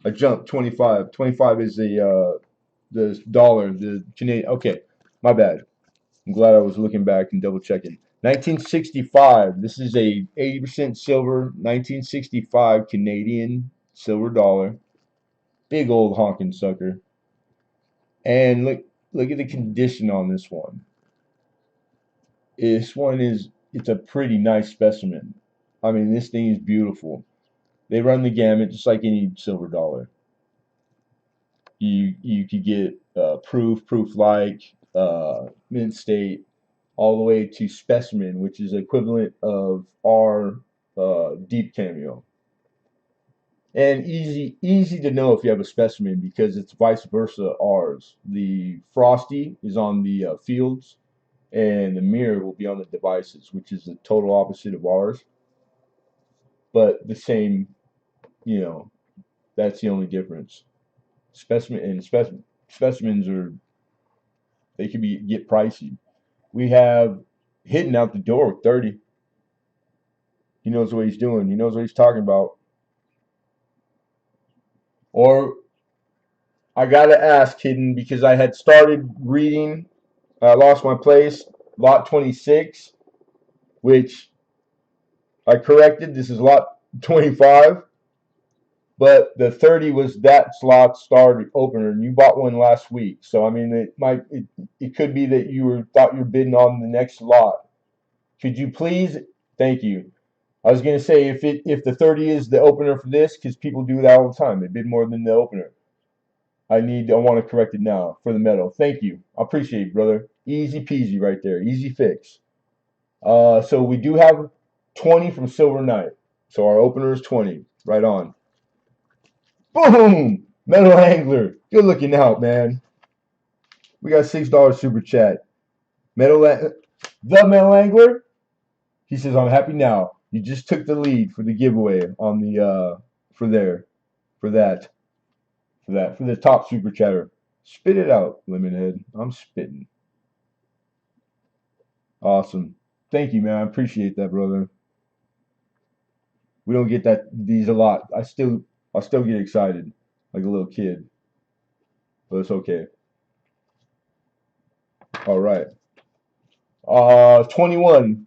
I jumped 25. 25 is the dollar, the Canadian. Okay, my bad. I'm glad I was looking back and double checking. 1965. This is a 80% silver 1965 Canadian silver dollar. Big old honking sucker. And look at the condition on this one. It's a pretty nice specimen. I mean, this thing is beautiful. They run the gamut just like any silver dollar. You could get proof like, mint state, all the way to specimen, which is equivalent of our deep cameo. And easy to know if you have a specimen because it's vice versa ours. The frosty is on the fields, and the mirror will be on the devices, which is the total opposite of ours. But the same, you know, that's the only difference. Specimens are, they can get pricey. We have hitting out the door with 30. He knows what he's doing. He knows what he's talking about. Or I gotta ask Hidden because I had started reading. I lost my place. Lot 26, which I corrected. This is lot 25, but the 30 was that slot started opener, and you bought one last week. So I mean, it could be that thought you were bidding on the next lot. Could you please? Thank you. I was gonna say if the 30 is the opener for this, because people do that all the time. They bid more than the opener. I want to correct it now for the metal. Thank you. I appreciate it, brother. Easy peasy right there. Easy fix. So we do have 20 from Silver Knight. So our opener is 20. Right on. Boom! Metal Angler. Good looking out, man. We got $6 super chat. The Metal Angler. He says, I'm happy now. You just took the lead for the giveaway on the for the top super chatter. Spit it out, Lemonhead. I'm spitting. Awesome. Thank you, man. I appreciate that, brother. We don't get these a lot. I still get excited like a little kid, but it's okay. All right. 21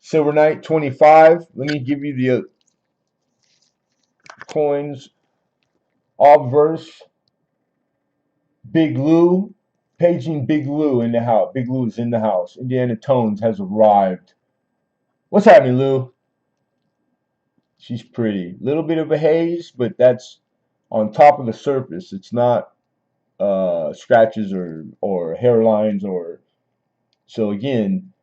Silver Knight 25. Let me give you the coins. Obverse. Big Lou. Paging Big Lou in the house. Big Lou is in the house. Indiana Tones has arrived. What's happening, Lou? She's pretty. Little bit of a haze, but that's on top of the surface. It's not scratches or hairlines or. So again,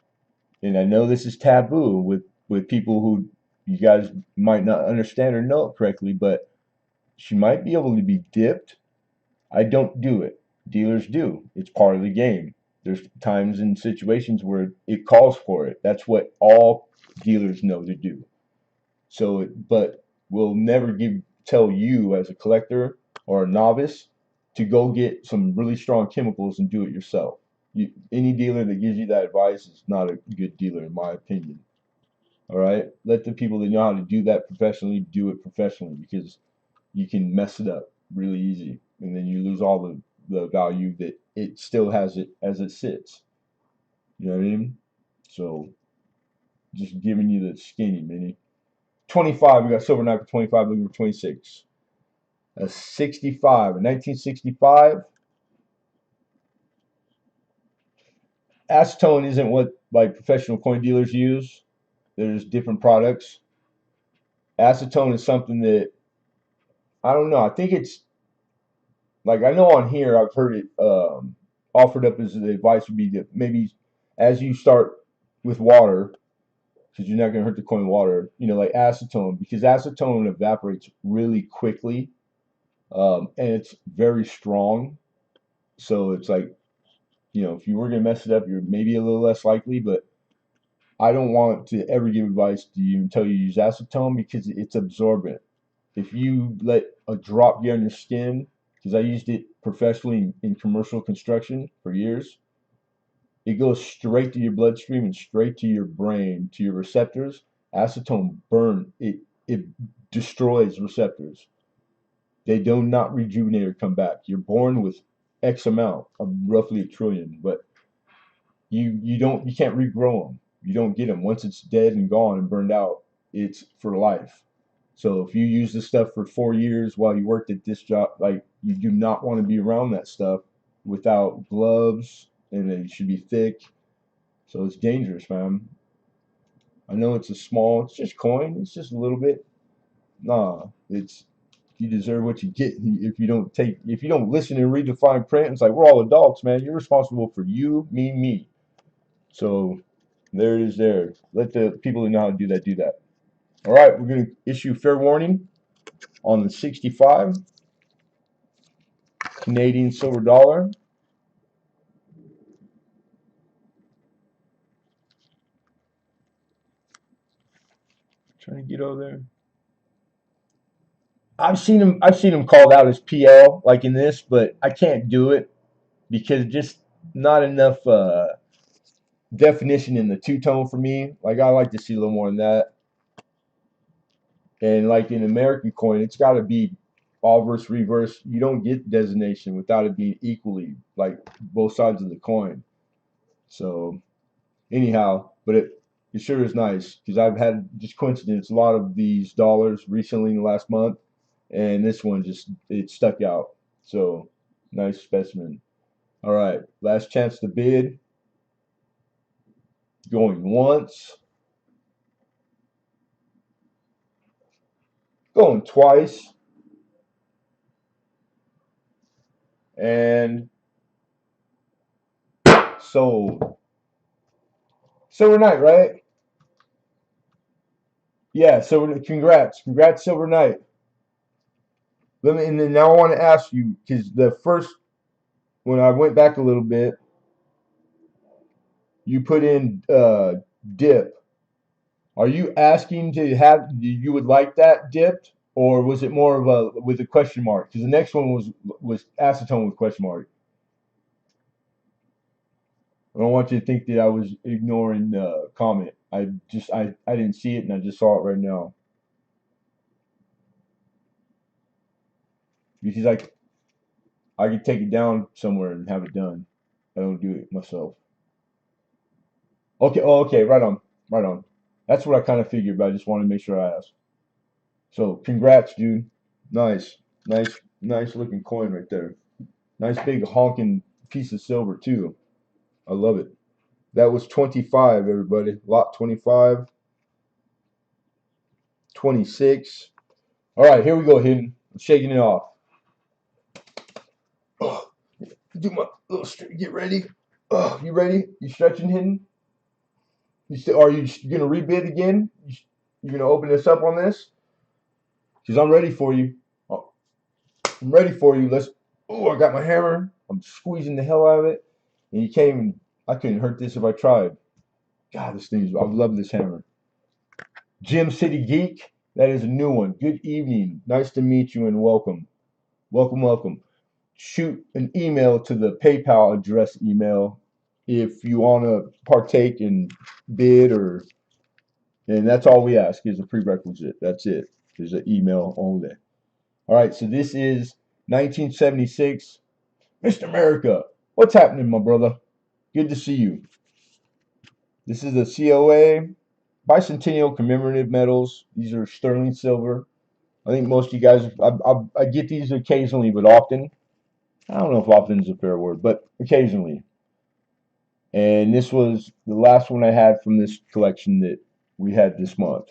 and I know this is taboo with people who you guys might not understand or know it correctly, but she might be able to be dipped. I don't do it. Dealers do. It's part of the game. There's times and situations where it calls for it. That's what all dealers know to do. So, but we'll never tell you as a collector or a novice to go get some really strong chemicals and do it yourself. Any dealer that gives you that advice is not a good dealer, in my opinion. All right, let the people that know how to do that professionally do it professionally, because you can mess it up really easy, and then you lose all the value that it still has it as it sits. You know what I mean? So just giving you the skinny mini. 25, we got silver knife for 25, looking for 26. A 65, a 1965. Acetone isn't what like professional coin dealers use. There's different products. Acetone is something that I don't know. I think it's like I know on here I've heard it offered up as the advice would be that maybe as you start with water, because you're not going to hurt the coin water, you know, like acetone, because acetone evaporates really quickly, and it's very strong. So it's like, you know, if you were going to mess it up, you're maybe a little less likely, but I don't want to ever give advice to you until you use acetone because it's absorbent. If you let a drop get on your skin, because I used it professionally in commercial construction for years, it goes straight to your bloodstream and straight to your brain, to your receptors. Acetone burn it. It destroys receptors. They do not rejuvenate or come back. You're born with X amount of roughly a trillion, but you can't regrow them. You don't get them once it's dead and gone and burned out. It's for life. So if you use this stuff for 4 years while you worked at this job, like you do not want to be around that stuff without gloves, and it should be thick. So it's dangerous, man. I know it's just coin. It's just a little bit. Nah, it's you deserve what you get if you don't listen and read the fine print. It's like we're all adults, man. You're responsible for you, me. So there it is. There. Let the people who know how to do that do that. All right, we're gonna issue fair warning on the 65 Canadian silver dollar. Trying to get over there. I've seen him called out as PL like in this, but I can't do it because just not enough definition in the two tone for me. Like I like to see a little more than that. And like in American coin, it's got to be obverse reverse. You don't get designation without it being equally like both sides of the coin. So anyhow, but it sure is nice because I've had just coincidence a lot of these dollars recently in the last month, and this one just it stuck out. So nice specimen. All right, last chance to bid. Going once, going twice, and sold. Silver Knight, right? Yeah, Silver. Congrats, Silver Knight. And then now I want to ask you because the first when I went back a little bit, you put in dip. Are you asking to have you would like that dipped, or was it more of a with a question mark? Because the next one was acetone with question mark. I don't want you to think that I was ignoring the comment. I didn't see it and I just saw it right now because I could take it down somewhere and have it done. I don't do it myself. Okay, oh, okay, right on. That's what I kind of figured, but I just wanted to make sure I asked. So, congrats, dude. Nice looking coin right there. Nice big honking piece of silver too. I love it. That was 25, everybody. Lot 25, 26. All right, here we go, Hidden. I'm shaking it off. Oh, do my little get ready. Oh, you ready? You stretching, Hidden? Are you gonna rebid again? You gonna open this up on this? Because I'm ready for you. Oh, I'm ready for you. Let's. Oh, I got my hammer. I'm squeezing the hell out of it. And you can't even. I couldn't hurt this if I tried. God, this thing is. I love this hammer. Gym City Geek. That is a new one. Good evening. Nice to meet you and welcome. Welcome. Shoot an email to the PayPal address email if you want to partake and bid and that's all we ask is a prerequisite. That's it. There's an email only. All right, so this is 1976. Mr. America, what's happening, my brother? Good to see you. This is the COA bicentennial commemorative medals. These are sterling silver. I think most of you guys, I get these occasionally, but often. I don't know if often is a fair word, but occasionally. And this was the last one I had from this collection that we had this month.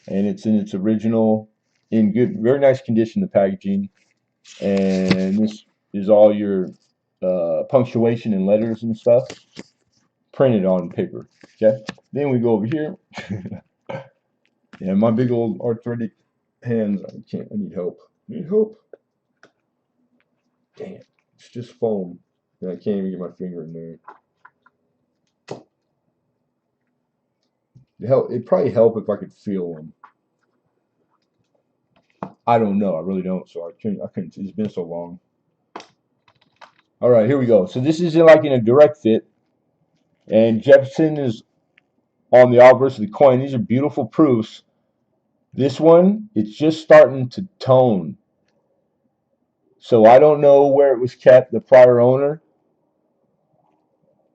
And it's in its original, in good, very nice condition, the packaging. And this is all your punctuation and letters and stuff printed on paper. Okay. Then we go over here. Yeah, my big old arthritic hands. I can't. I need help. I need help. Dang it. It's just foam. And I can't even get my finger in there. It'd probably help if I could feel them. I don't know. I really don't. So I couldn't. I couldn't. It's been so long. All right, here we go. So this is like in a direct fit, and Jefferson is on the obverse of the coin. These are beautiful proofs. This one, it's just starting to tone. So I don't know where it was kept, the prior owner,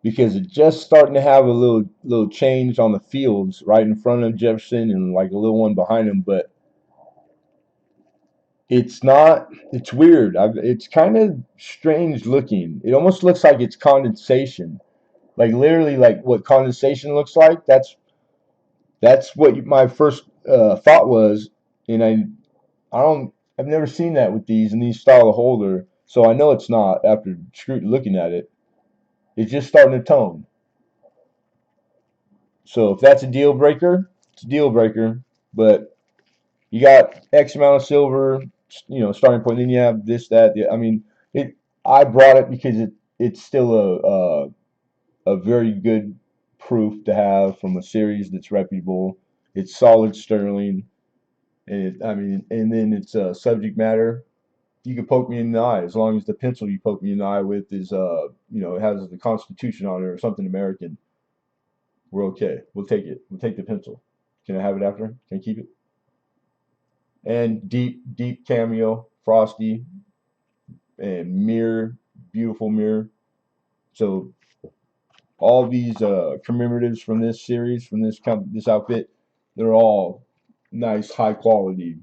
because it's just starting to have a little change on the fields right in front of Jefferson and like a little one behind him. But it's not. It's weird. It's kind of strange looking. It almost looks like it's condensation. Like literally, like what condensation looks like. That's what my first thought was, and I've never seen that with these and these style of holder, so I know it's not. After looking at it, it's just starting to tone. So if that's a deal breaker, it's a deal breaker. But you got X amount of silver, starting point. Then you have this, that. I mean, it. I brought it because it's still a very good proof to have from a series that's reputable. It's solid sterling, and and then it's subject matter. You can poke me in the eye as long as the pencil you poke me in the eye with is it has the Constitution on it or something American. We're okay. We'll take it. We'll take the pencil. Can I have it after? Can I keep it? And deep cameo, frosty, and mirror, beautiful mirror. So all these commemoratives from this series, from this outfit, they're all nice, high quality.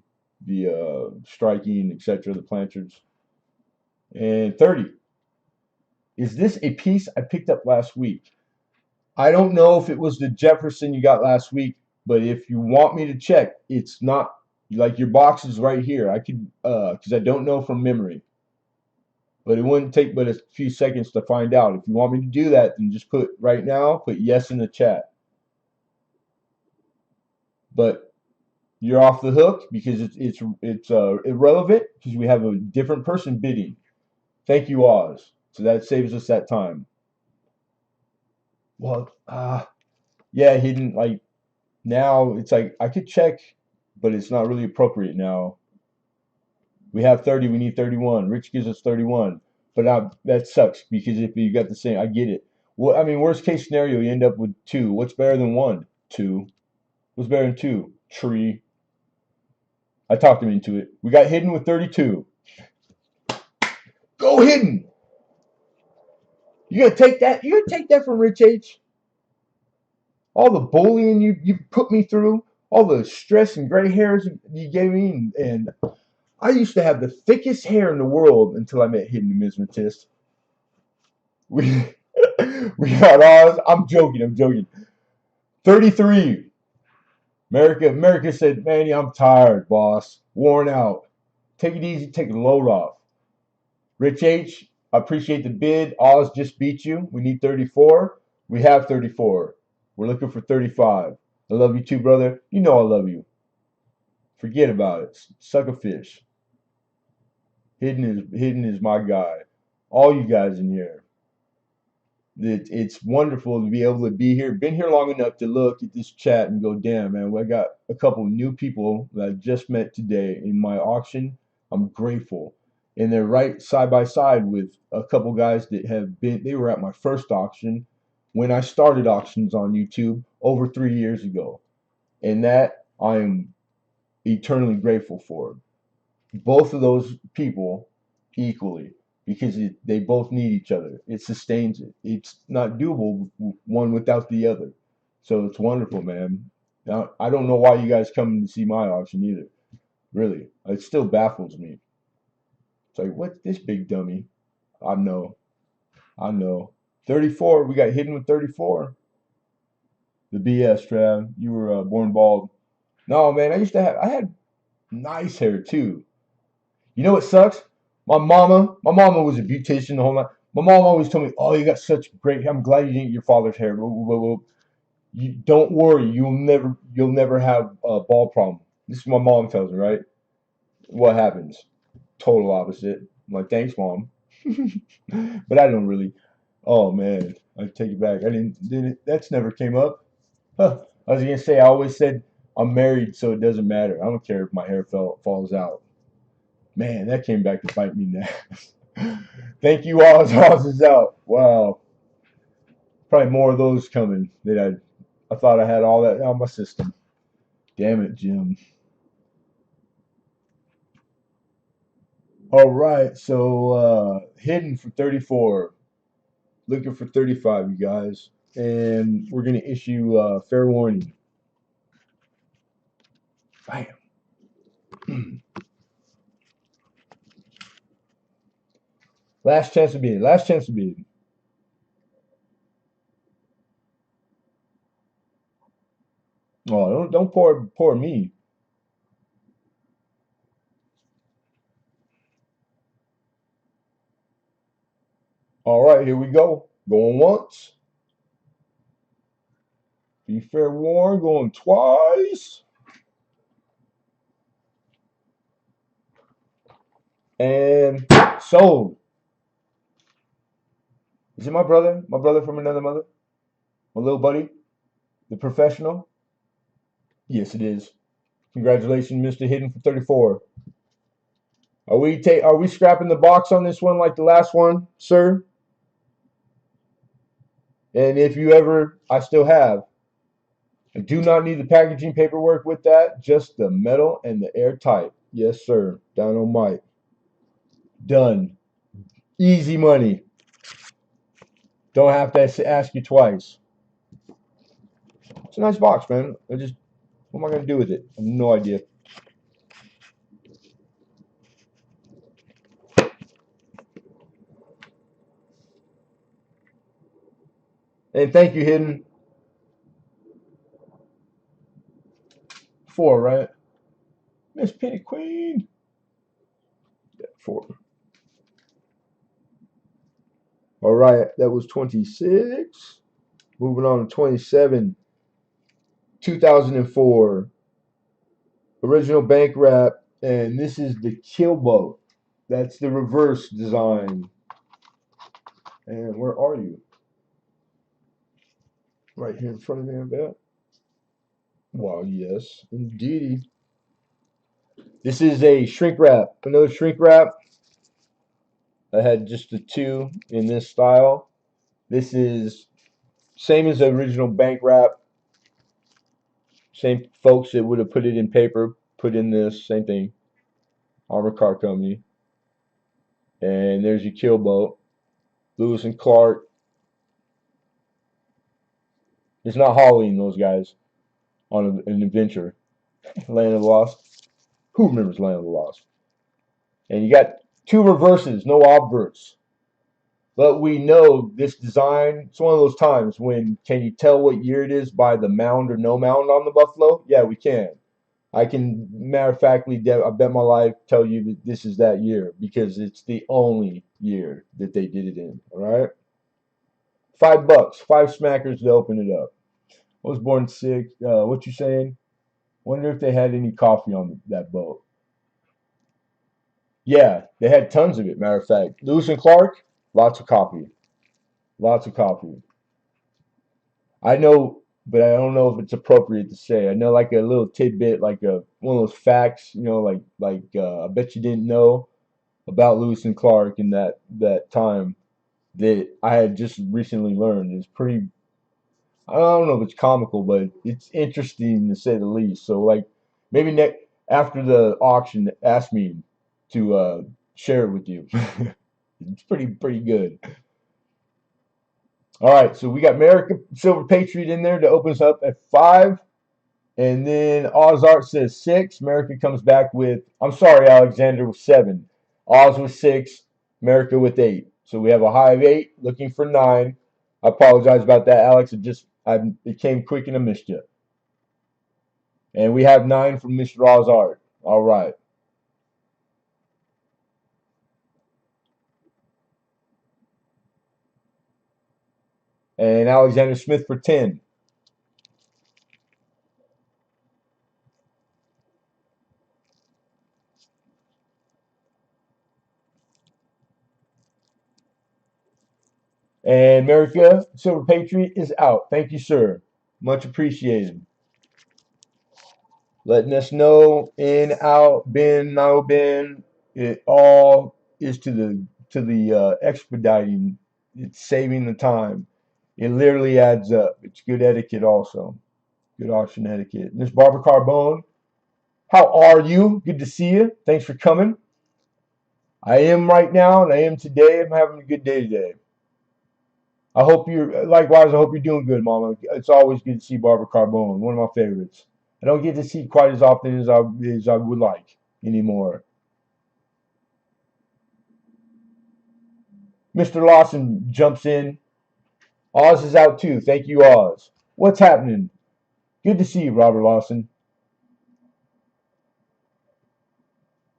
The striking, etc., the planchards. And 30. Is this a piece I picked up last week? I don't know if it was the Jefferson you got last week, but if you want me to check, it's not like your box is right here. I could, because I don't know from memory, but it wouldn't take but a few seconds to find out. If you want me to do that, then just put right now, put yes in the chat. But you're off the hook because it's irrelevant because we have a different person bidding. Thank you, Oz. So that saves us that time. Well, yeah, hidden like now it's like I could check, but it's not really appropriate now. We have 30, we need 31. Rich gives us 31. But that sucks because if you got the same, I get it. Well, I mean, worst case scenario, you end up with 2. What's better than 1? 2. What's better than 2? Tree. I talked him into it. We got hidden with 32. Go hidden. You gonna take that? You gonna take that from Rich H? All the bullying you put me through, all the stress and gray hairs you gave me, and I used to have the thickest hair in the world until I met Hidden Numismatist. We we got Oz. I'm joking. I'm joking. 33. America said, "Man, I'm tired, boss. Worn out. Take it easy. Take a load off." Rich H, I appreciate the bid. Oz just beat you. We need 34. We have 34. We're looking for 35. I love you too, brother. You know I love you. Forget about it. Suck a fish. Hidden is my guy. All you guys in here. It's wonderful to be able to be here. Been here long enough to look at this chat and go, damn, man, I got a couple new people that I just met today in my auction. I'm grateful. And they're right side by side with a couple guys that they were at my first auction when I started auctions on YouTube over 3 years ago. And that I am eternally grateful for. Both of those people equally. because they both need each other. It sustains it. It's not doable one without the other. So it's wonderful, man. Now, I don't know why you guys come to see my auction either. Really, it still baffles me. It's like, what's this big dummy? I know, I know. 34, we got hidden with 34. The BS, Trav. You were born bald. No, man, I had nice hair too. You know what sucks? My mama was a beautician the whole night. My mom always told me, "Oh, you got such great hair. I'm glad you didn't get your father's hair." You don't worry, you'll never have a bald problem. This is what my mom tells me, right? What happens? Total opposite. I'm like, thanks, mom. But I don't really. Oh man, I take it back. I didn't. That's never came up. Huh. I was gonna say I always said I'm married, so it doesn't matter. I don't care if my hair falls out. Man, that came back to bite me now. Thank you, Oz is out. Wow, probably more of those coming. That I thought I had all that on my system. Damn it, Jim. All right, so hidden for 34, looking for 35, you guys, and we're gonna issue fair warning. Bam. Last chance to bid. Last chance to bid. Oh, don't pour me. All right, here we go. Going once. Be fair warned. Going twice. And sold. Is it my brother? My brother from another mother? My little buddy? The professional? Yes, it is. Congratulations, Mr. Hidden for 34. Are we scrapping the box on this one like the last one, sir? And if you ever, I still have. I do not need the packaging paperwork with that, just the metal and the airtight. Yes, sir. Dynamite. Done. Easy money. Don't have to ask you twice. It's a nice box, man. What am I going to do with it? I have no idea. And thank you, Hidden. 4, right? Miss Penny Queen. Yeah, 4. All right, that was 26. Moving on to 27. 2004. Original bank wrap. And this is the kill boat. That's the reverse design. And where are you? Right here in front of me, I bet. Wow, yes, indeed. This is a shrink wrap. Another shrink wrap. I had just the two in this style. This is same as the original bank wrap. Same folks that would have put it in paper, put in this, same thing. Armor Car Company. And there's your kill boat. Lewis and Clark. It's not Halloween, those guys, on an adventure. Land of the Lost. Who remembers Land of the Lost? And you got two reverses, no obverts. But we know this design, it's one of those times when, can you tell what year it is by the mound or no mound on the Buffalo? Yeah, we can. I can, matter of factly, I bet my life, tell you that this is that year because it's the only year that they did it in. All right? $5, 5 smackers to open it up. I was born sick. What you saying? Wonder if they had any coffee on that boat. Yeah, they had tons of it. Matter of fact, Lewis and Clark, lots of coffee, lots of coffee. I know, but I don't know if it's appropriate to say. I know like a little tidbit, like one of those facts, I bet you didn't know about Lewis and Clark in that time that I had just recently learned. It's pretty. I don't know if it's comical, but it's interesting to say the least. So like maybe next after the auction, ask me to share it with you. It's pretty good. All right, so we got America Silver Patriot in there to open us up at 5. And then Oz Art says 6. America comes back with, I'm sorry, Alexander, with 7. Oz with 6. America with 8. So we have a high of 8, looking for 9. I apologize about that, Alex. It came quick and I missed you. And we have 9 from Mr. Oz Art. All right. And Alexander Smith for 10. And America Silver Patriot is out. Thank you, sir. Much appreciated. Letting us know in, out, bin, no bin. It all is to the expediting. It's saving the time. It literally adds up. It's good etiquette also. Good auction etiquette. Miss Barbara Carbone, how are you? Good to see you. Thanks for coming. I am right now, and I am today. I'm having a good day today. I hope you're likewise. I hope you're doing good, Mama. It's always good to see Barbara Carbone, one of my favorites. I don't get to see quite as often as I would like anymore. Mr. Lawson jumps in. Oz is out too. Thank you, Oz. What's happening? Good to see you, Robert Lawson.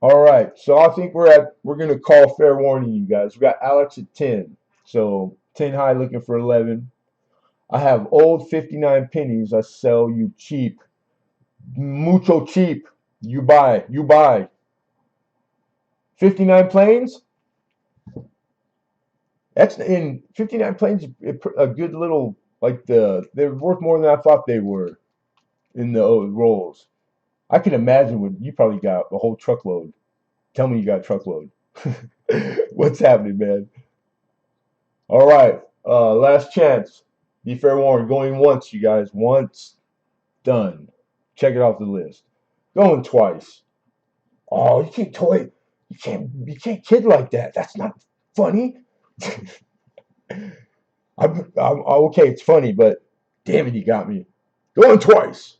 All right, so I think we're gonna call fair warning, you guys. We got Alex at 10, so 10 high, looking for 11. I have old 59 pennies. I sell you cheap, mucho cheap. You buy. 59 planes. That's in 59 planes. A good little they're worth more than I thought they were in the rolls. I can imagine what you probably got a whole truckload. Tell me you got a truckload. What's happening, man? All right, last chance. Be fair warned. Going once, you guys. Once, done. Check it off the list. Going twice. Oh, you can't toy. You can't kid like that. That's not funny. I'm okay. It's funny, but damn it, you got me. Going twice.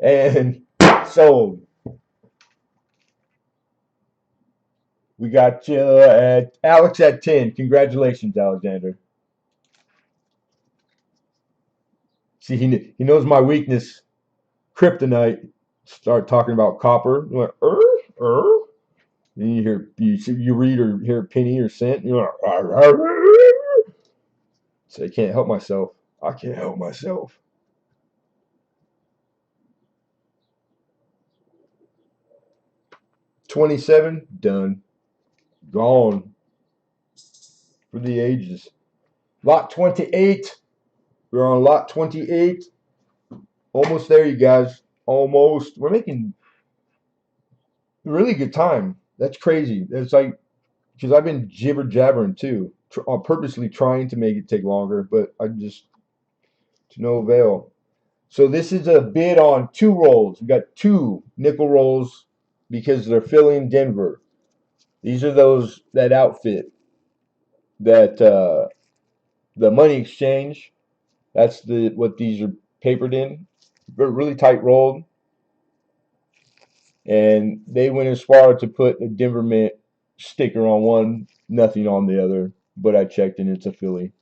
And sold. We got you at Alex at 10. Congratulations, Alexander. See, he knows my weakness, kryptonite. Start talking about copper. You went, Then you read or hear penny or cent. You're like, so I can't help myself. I can't help myself. 27, done. Gone for the ages. Lot 28. We're on lot 28. Almost there, you guys. Almost. We're making really good time. That's crazy. It's like, because I've been jibber jabbering too, purposely trying to make it take longer, but I just, to no avail. So this is a bid on 2 rolls. We got 2 nickel rolls because they're filling Denver. These are that outfit that the money exchange. That's what these are papered in. They're really tight rolled, and they went as far to put a Denver Mint sticker on one, nothing on the other. But I checked and it's a Philly.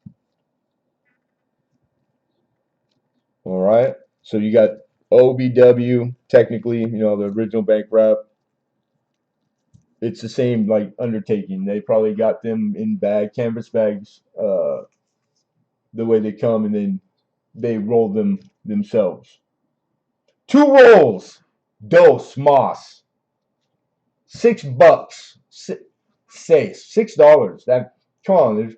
All right. So you got OBW, technically, the original bank wrap. It's the same like undertaking. They probably got them in canvas bags, the way they come, and then they roll them themselves. 2 rolls, dos mas, $6. Say $6. That come on, there's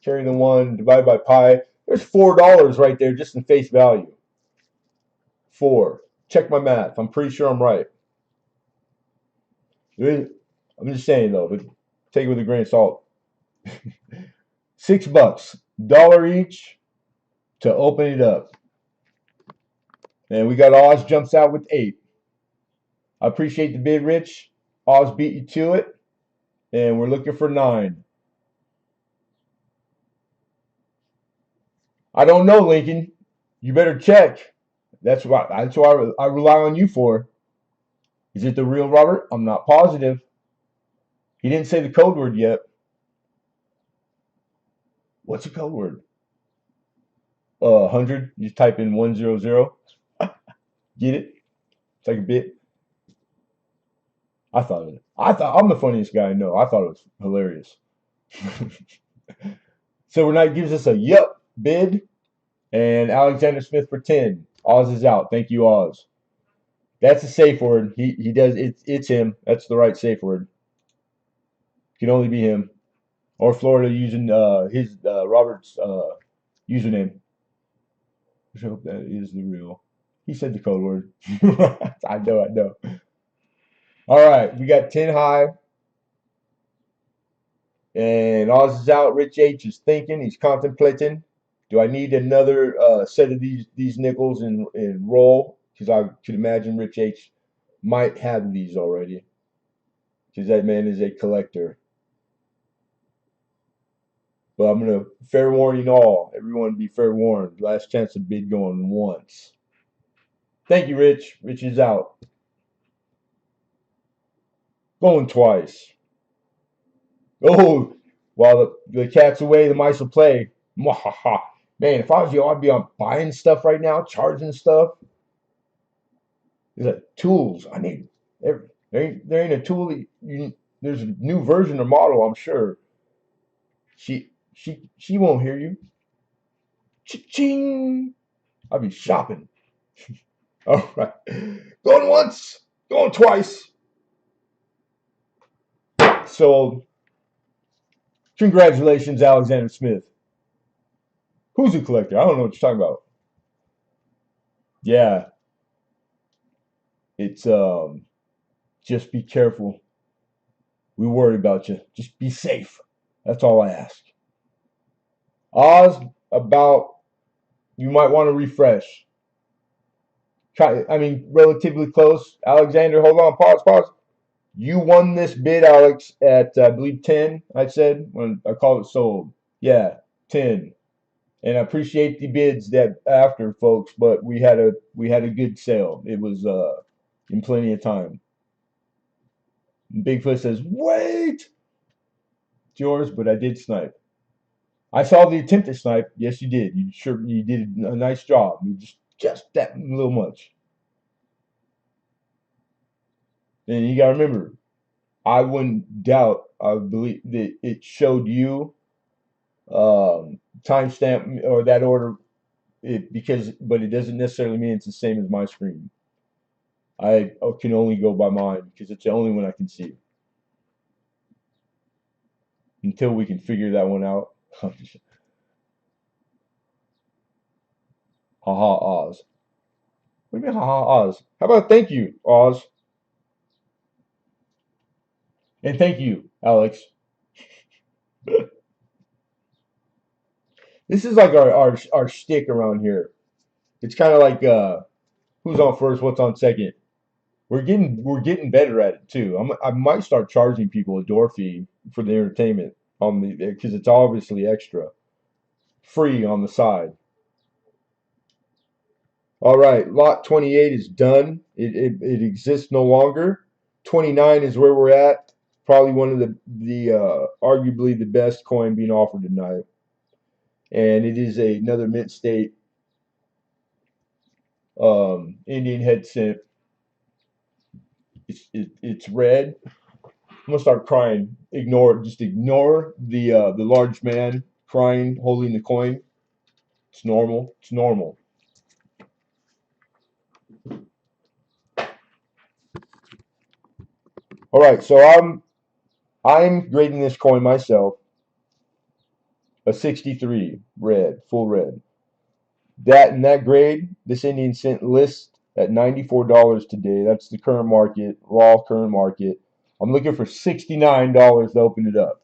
carry the 1 divided by pi. There's $4 right there just in face value. 4. Check my math. I'm pretty sure I'm right. I'm just saying though, but take it with a grain of salt. $6, dollar each to open it up. And we got Oz jumps out with 8. I appreciate the bid, Rich. Oz beat you to it, and we're looking for 9. I don't know, Lincoln. You better check. That's why I rely on you for. Is it the real Robert? I'm not positive. He didn't say the code word yet. What's the code word? 100. You just type in 100. Get it? It's like a bit. I thought I'm the funniest guy I know. I thought it was hilarious. Silver Knight gives us a yup bid, and Alexander Smith for 10. Oz is out. Thank you, Oz. That's a safe word. He does it's him. That's the right safe word. Can only be him. Or Florida using his Robert's username. I hope that is the real. He said the code word. I know. All right, we got 10 high. And Oz is out. Rich H is thinking. He's contemplating. Do I need another set of these nickels and roll? Because I could imagine Rich H might have these already. Because that man is a collector. But I'm gonna fair warning all. Everyone be fair warned. Last chance to bid going once. Thank you, Rich. Rich is out. Going twice. Oh, while the cat's away, the mice will play. Mwahaha. Man, if I was you, I'd be on buying stuff right now, charging stuff. There's like tools. I need. There ain't a tool that there's a new version or model. I'm sure. She won't hear you. Ching. I'll be shopping. All right, going once, going twice. So congratulations, Alexander Smith. Who's a collector? I don't know what you're talking about. Yeah, it's just be careful. We worry about you. Just be safe. That's all I ask. Oz, about you might want to refresh. I mean, relatively close. Alexander, hold on. Pause. You won this bid, Alex, at I believe 10. I said when I called it sold. Yeah, 10. And I appreciate the bids that after, folks. But we had a good sale. It was in plenty of time. Bigfoot says, "Wait, it's yours," but I did snipe. I saw the attempt at snipe. Yes, you did. You did a nice job. You just that little much. And you gotta remember, I wouldn't doubt. I believe that it showed you timestamp or that order. But it doesn't necessarily mean it's the same as my screen. I can only go by mine because it's the only one I can see. Until we can figure that one out. Haha, Oz. What do you mean, haha, Oz? How about thank you, Oz? And thank you, Alex. This is like our shtick around here. It's kind of like who's on first, what's on second. We're getting better at it too. I might start charging people a door fee for the entertainment on the because it's obviously extra free on the side. All right, lot 28 is done. It exists no longer. 29 is where we're at. Probably one of the arguably the best coin being offered tonight, and it is another mint state Indian head cent. It's red. I'm gonna start crying. Just ignore the large man crying, holding the coin. It's normal. It's normal. All right, so I'm grading this coin myself a 63 red, full red. That in that grade, this Indian cent lists at $94 today. That's the current market, raw current market. I'm looking for $69 to open it up.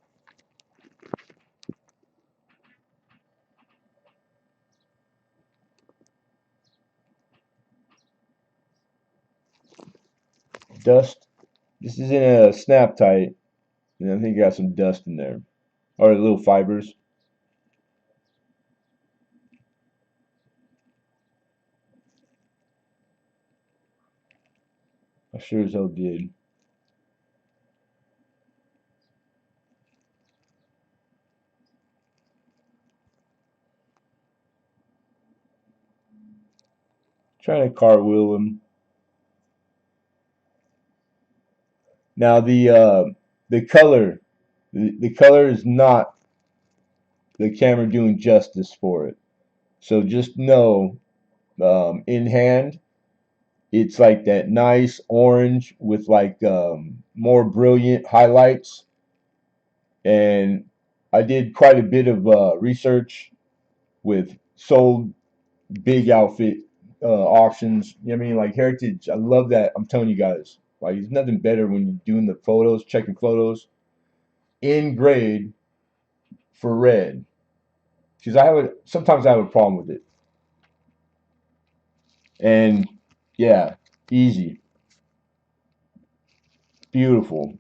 Dust. This is in a snap tight, and I think I got some dust in there, or little fibers. I sure as hell did. Trying to cartwheel them. Now the color, the color is not the camera doing justice for it. So just know, in hand, it's like that nice orange with like more brilliant highlights. And I did quite a bit of research with sold big outfit auctions. You know what I mean? Like Heritage, I love that. I'm telling you guys, like there's nothing better when you're doing the photos, checking photos in grade for red. Because sometimes I have a problem with it. And yeah, easy, beautiful.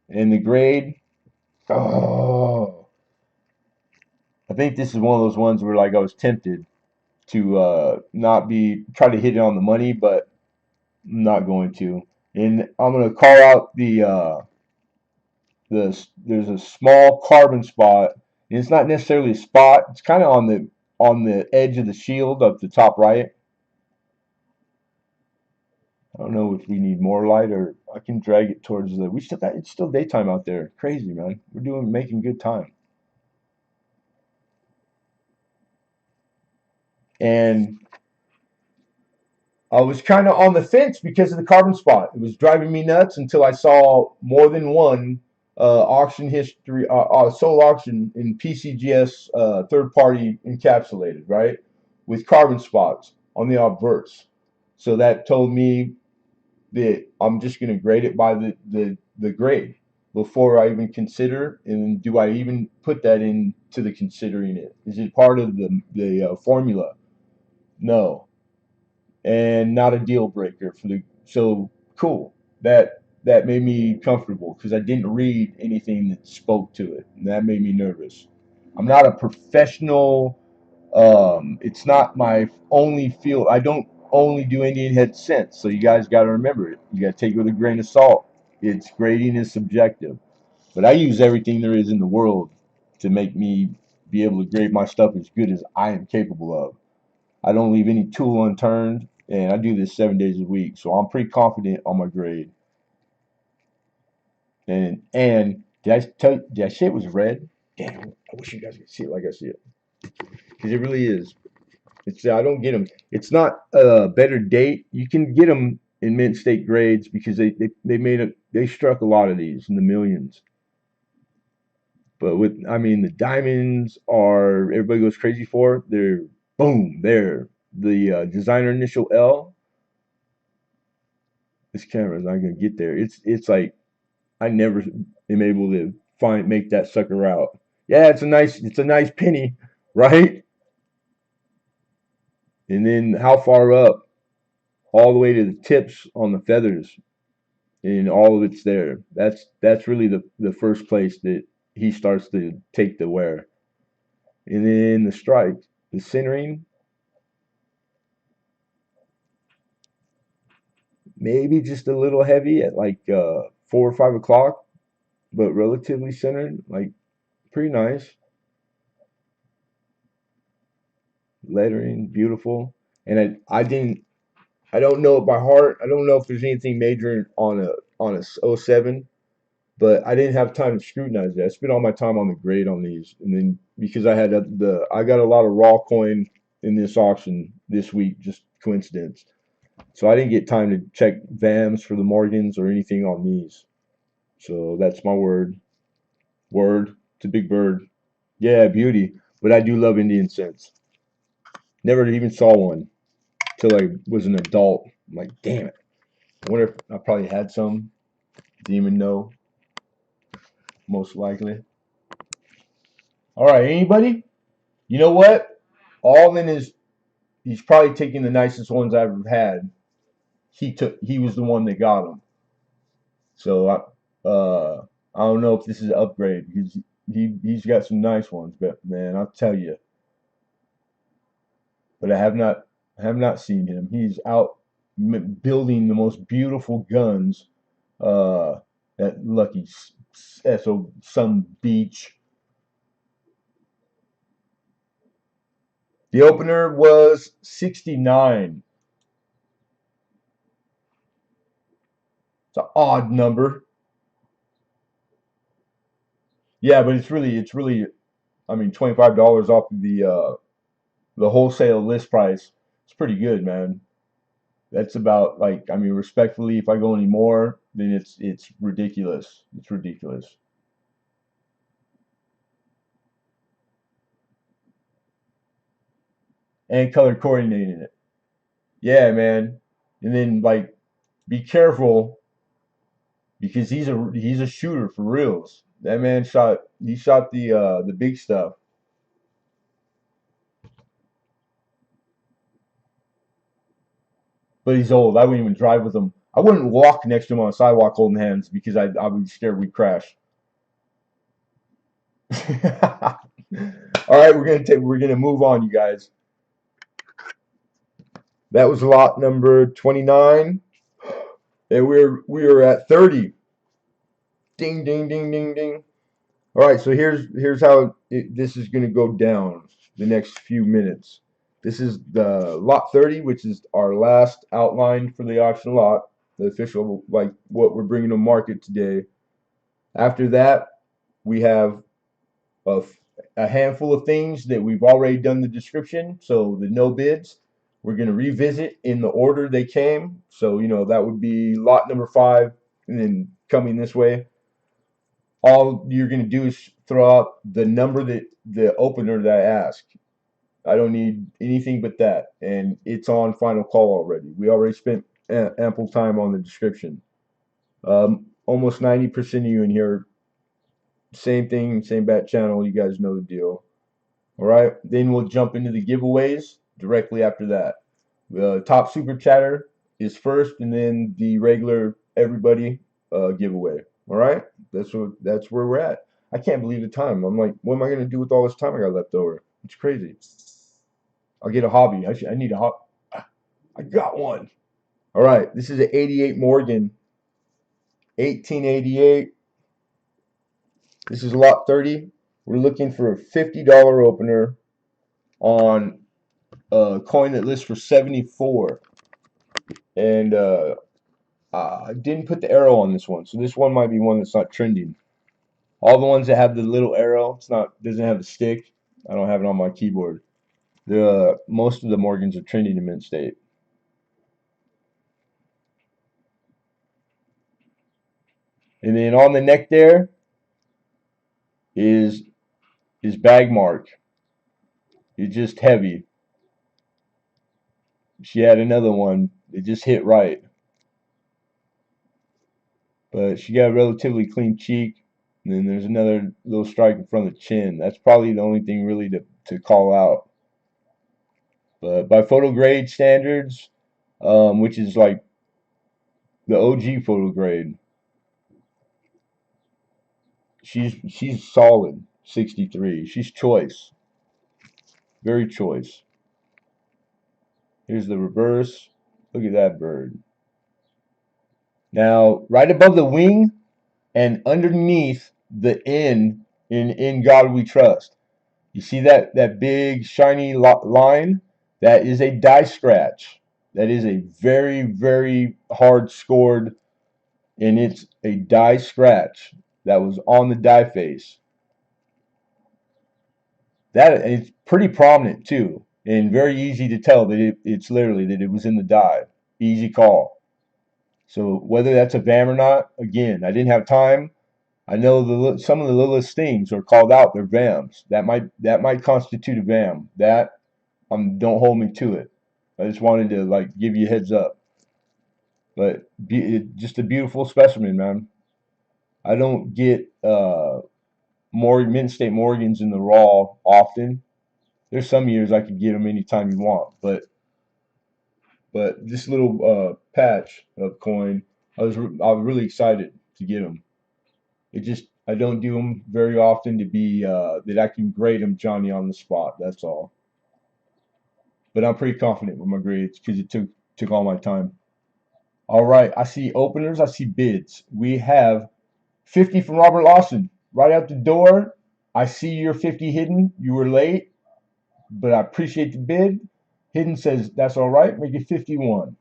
And the grade, oh, I think this is one of those ones where like I was tempted to not be try to hit it on the money, but I'm not going to. And I'm gonna call out there's a small carbon spot, and it's not necessarily a spot. It's kind of on the edge of the shield up the top right. I don't know if we need more light or I can drag it towards the. We still got it's still daytime out there. Crazy man, we're making good time. And I was kind of on the fence because of the carbon spot. It was driving me nuts until I saw more than one auction history, sold auction in PCGS third party encapsulated, right, with carbon spots on the obverse. So that told me that I'm just going to grade it by the grade before I even consider. And do I even put that into the considering it? Is it part of the formula? No, and not a deal breaker for the. So cool. That made me comfortable because I didn't read anything that spoke to it, and that made me nervous. I'm not a professional. It's not my only field. I don't only do Indian head scents, so you guys got to remember it. You got to take it with a grain of salt. Its grading is subjective, but I use everything there is in the world to make me be able to grade my stuff as good as I am capable of. I don't leave any tool unturned, and I do this 7 days a week, so I'm pretty confident on my grade. And did I say it was red? Damn, I wish you guys could see it like I see it, because it really is. It's I don't get them. It's not a better date. You can get them in mint state grades because they made it. They struck a lot of these in the millions. But with I mean the diamonds are everybody goes crazy for. They're boom. They're the designer initial L. This camera is not gonna get there. It's like I never am able to make that sucker out. Yeah, it's a nice penny, right? And then how far up, all the way to the tips on the feathers, and all of it's there. That's really the first place that he starts to take the wear. And then the stripes, the centering, maybe just a little heavy at like 4 or 5 o'clock, but relatively centered, like pretty nice. Lettering, beautiful. And I don't know it by heart. I don't know if there's anything major on a '07, but I didn't have time to scrutinize it. I spent all my time on the grade on these, and then because I had I got a lot of raw coin in this auction this week, just coincidence. So I didn't get time to check VAMs for the Morgans or anything on these. So that's my word. Word to Big Bird. Yeah, beauty. But I do love Indian scents. Never even saw one till I was an adult. I'm like, damn it. I wonder if I probably had some. Didn't even know. Most likely. All right, anybody? You know what? Alden is he's probably taking the nicest ones I've ever had. he was the one that got them. So I don't know if this is an upgrade because he's got some nice ones, but man, I'll tell you. But I have not seen him. He's out building the most beautiful guns uh, at Lucky so some beach. The opener was 69. It's an odd number. Yeah, but it's really I mean $25 off of the wholesale list price. It's pretty good, man. That's about like I mean respectfully, if I go any more, then it's ridiculous. It's ridiculous. And color coordinating it. Yeah, man. And then like be careful because he's a shooter for reals. That man shot the big stuff. But he's old. I wouldn't even drive with him. I wouldn't walk next to him on a sidewalk holding hands because I would be scared we'd crash. All right, we're gonna move on, you guys. That was lot number 29, and we are at 30. Ding ding ding ding ding. All right, so here's how this is gonna go down the next few minutes. This is the lot 30, which is our last outline for the auction lot, the official like what we're bringing to market today. After that, we have of a handful of things that we've already done the description. So the no bids, we're going to revisit in the order they came. So, that would be lot number 5 and then coming this way. All you're going to do is throw out the number that the opener that I asked. I don't need anything but that. And it's on final call already. We already spent ample time on the description. Almost 90% of you in here, same thing, same bat channel. You guys know the deal. All right, then we'll jump into the giveaways directly after that. The top super chatter is first, and then the regular everybody giveaway. All right, that's where we're at. I can't believe the time. I'm like, what am I gonna do with all this time I got left over? It's crazy. I'll get a hobby. I need a hobby. I got one. All right, this is an '88 Morgan, 1888. This is lot 30. We're looking for a $50 opener on a coin that lists for 74. And I didn't put the arrow on this one, so this one might be one that's not trending. All the ones that have the little arrow, doesn't have the stick. I don't have it on my keyboard. The most of the Morgans are trending in mint state. And then on the neck there is bag mark. It's just heavy. She had another one. It just hit right. But she got a relatively clean cheek. And then there's another little strike in front of the chin. That's probably the only thing really to call out. But by photo grade standards, which is like the OG photo grade, she's solid 63. She's choice, very choice. Here's the reverse. Look at that bird. Now, right above the wing and underneath the N in God We Trust, you see that big shiny line? That is a die scratch. That is a very, very hard scored, and it's a die scratch that was on the die face. That it's pretty prominent too, and very easy to tell that it's literally that it was in the die. Easy call. So whether that's a VAM or not, again, I didn't have time. I know some of the littlest things are called out. They're VAMs. That might constitute a VAM. That don't hold me to it. I just wanted to like give you a heads up. But just a beautiful specimen, man. I don't get more mint state Morgans in the raw often. There's some years I could get them anytime you want, but But this little patch of coin, I was really excited to get them. It just I don't do them very often to be that I can grade them Johnny on the spot. That's all. But I'm pretty confident with my grades because it took all my time. All right, I see openers. I see bids. We have 50 from Robert Lawson right out the door. I see your 50 hidden. You were late, but I appreciate the bid. Hidden says that's all right. Make it 51.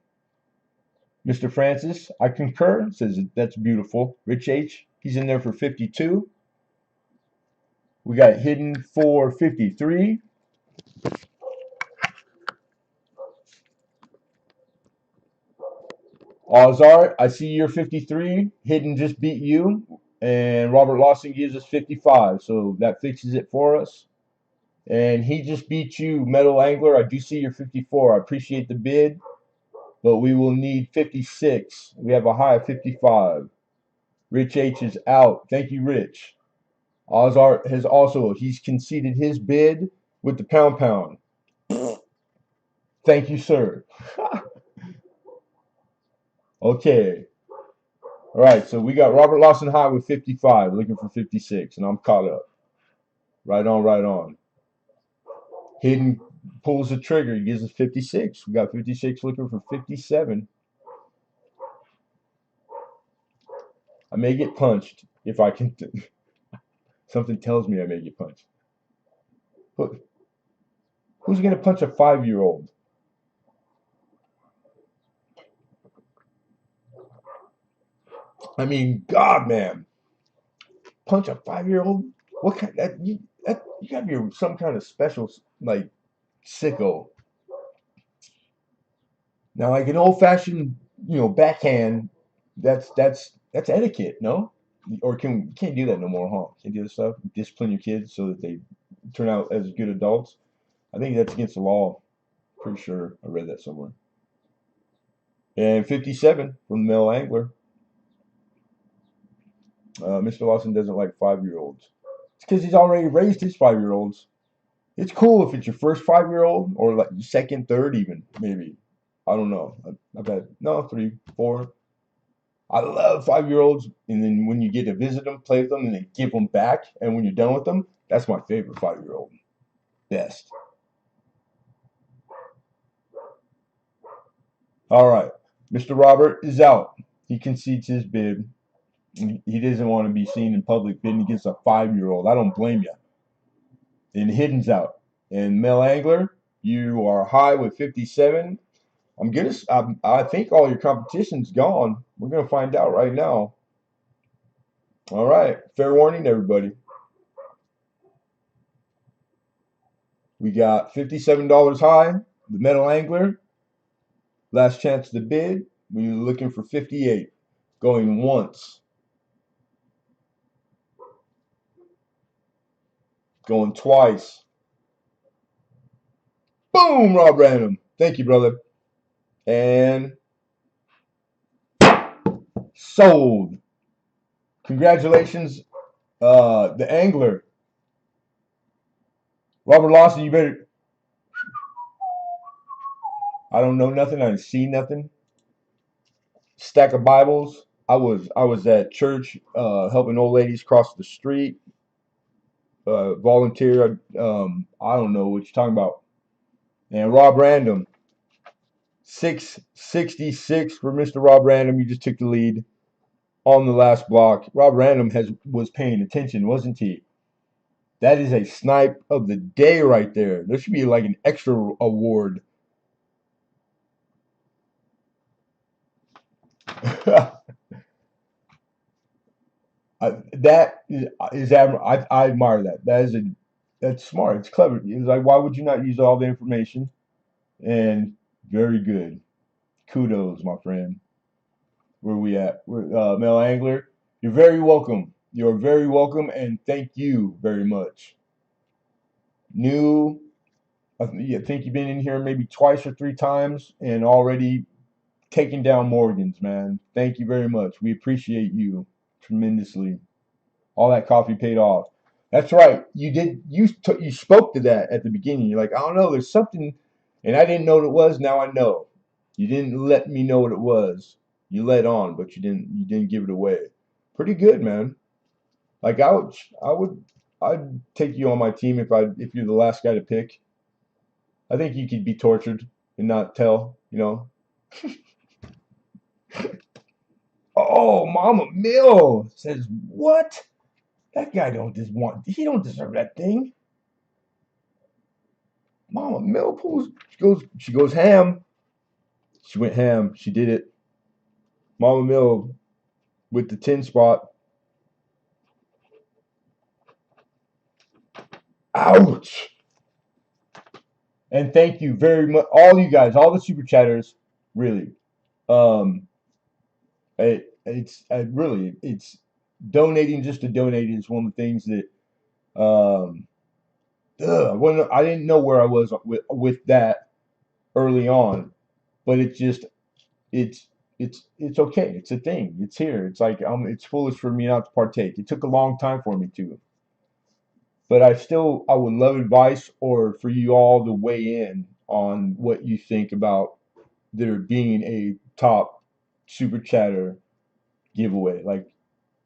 Mr. Francis, I concur. Says that's beautiful. Rich H, he's in there for 52. We got hidden for 53. Ozart, I see you're 53. Hidden just beat you. And Robert Lawson gives us 55. So that fixes it for us. And he just beat you, Metal Angler. I do see your 54. I appreciate the bid, but we will need 56. We have a high of 55. Rich H is out. Thank you, Rich. Ozart has also, he's conceded his bid with the pound pound. Thank you, sir. Okay. All right, so we got Robert Lawson high with 55, looking for 56, and I'm caught up. Right on, right on. Hidden pulls the trigger. He gives us 56. We got 56 looking for 57. I may get punched if I can. Something tells me I may get punched. But who's going to punch a 5-year-old? I mean, God, man. Punch a 5-year-old? What kind? You got to be some kind of special, like, sicko. Now, like an old-fashioned, backhand, that's etiquette, no? Or can't do that no more, huh? Can't do this stuff. Discipline your kids so that they turn out as good adults. I think that's against the law. Pretty sure I read that somewhere. And 57 from the Male Angler. Mr. Lawson doesn't like 5-year-olds. It's because he's already raised his 5-year-olds. It's cool if it's your first 5-year-old or like second, third, even maybe. I don't know. I've had no 3, 4. I love 5-year-olds, and then when you get to visit them, play with them, and then give them back, and when you're done with them, that's my favorite 5-year-old. Best. All right, Mr. Robert is out. He concedes his bid. He doesn't want to be seen in public bidding against a 5-year-old. I don't blame you. And Hidden's out. And Mel Angler, you are high with 57. I think all your competition's gone. We're gonna find out right now. All right, fair warning, everybody. We got $57 high. The Metal Angler, last chance to bid. We're looking for 58. Going once. Going twice. Boom, Rob Random. Thank you, brother. And sold. Congratulations, the angler. Robert Lawson, you better. I don't know nothing. I didn't see nothing. Stack of Bibles. I was at church helping old ladies cross the street. Volunteer. I don't know what you're talking about. And Rob Random, 666 for Mr. Rob Random. You just took the lead on the last block. Rob Random was paying attention, wasn't he? That is a snipe of the day right there. There should be like an extra award. That is I admire that. That's smart. It's clever. It's like, why would you not use all the information? And very good. Kudos, my friend. Where we at? We're Mel Angler. You're very welcome. You're very welcome, and thank you very much. New. I think you've been in here maybe twice or 3 times, and already taking down Morgans, man. Thank you very much. We appreciate you tremendously. All that coffee paid off. That's right. You did. You spoke to that at the beginning. You're like, I don't know. There's something, and I didn't know what it was. Now I know. You didn't let me know what it was. You let on, but you didn't give it away. Pretty good, man. Like I'd take you on my team if you're the last guy to pick. I think you could be tortured and not tell, you know. Oh, Mama Mill says what? That guy don't just want. He don't deserve that thing. Mama Mill pulls. She goes ham. She went ham. She did it. Mama Mill with the 10 spot. Ouch. And thank you very much, all you guys, all the super chatters. Really, um, it's donating just to donate is one of the things that I didn't know where I was with that early on, but it's it's okay. It's a thing. It's here. It's like it's foolish for me not to partake. It took a long time for me to, but I would love advice or for you all to weigh in on what you think about there being a top super chatter giveaway. Like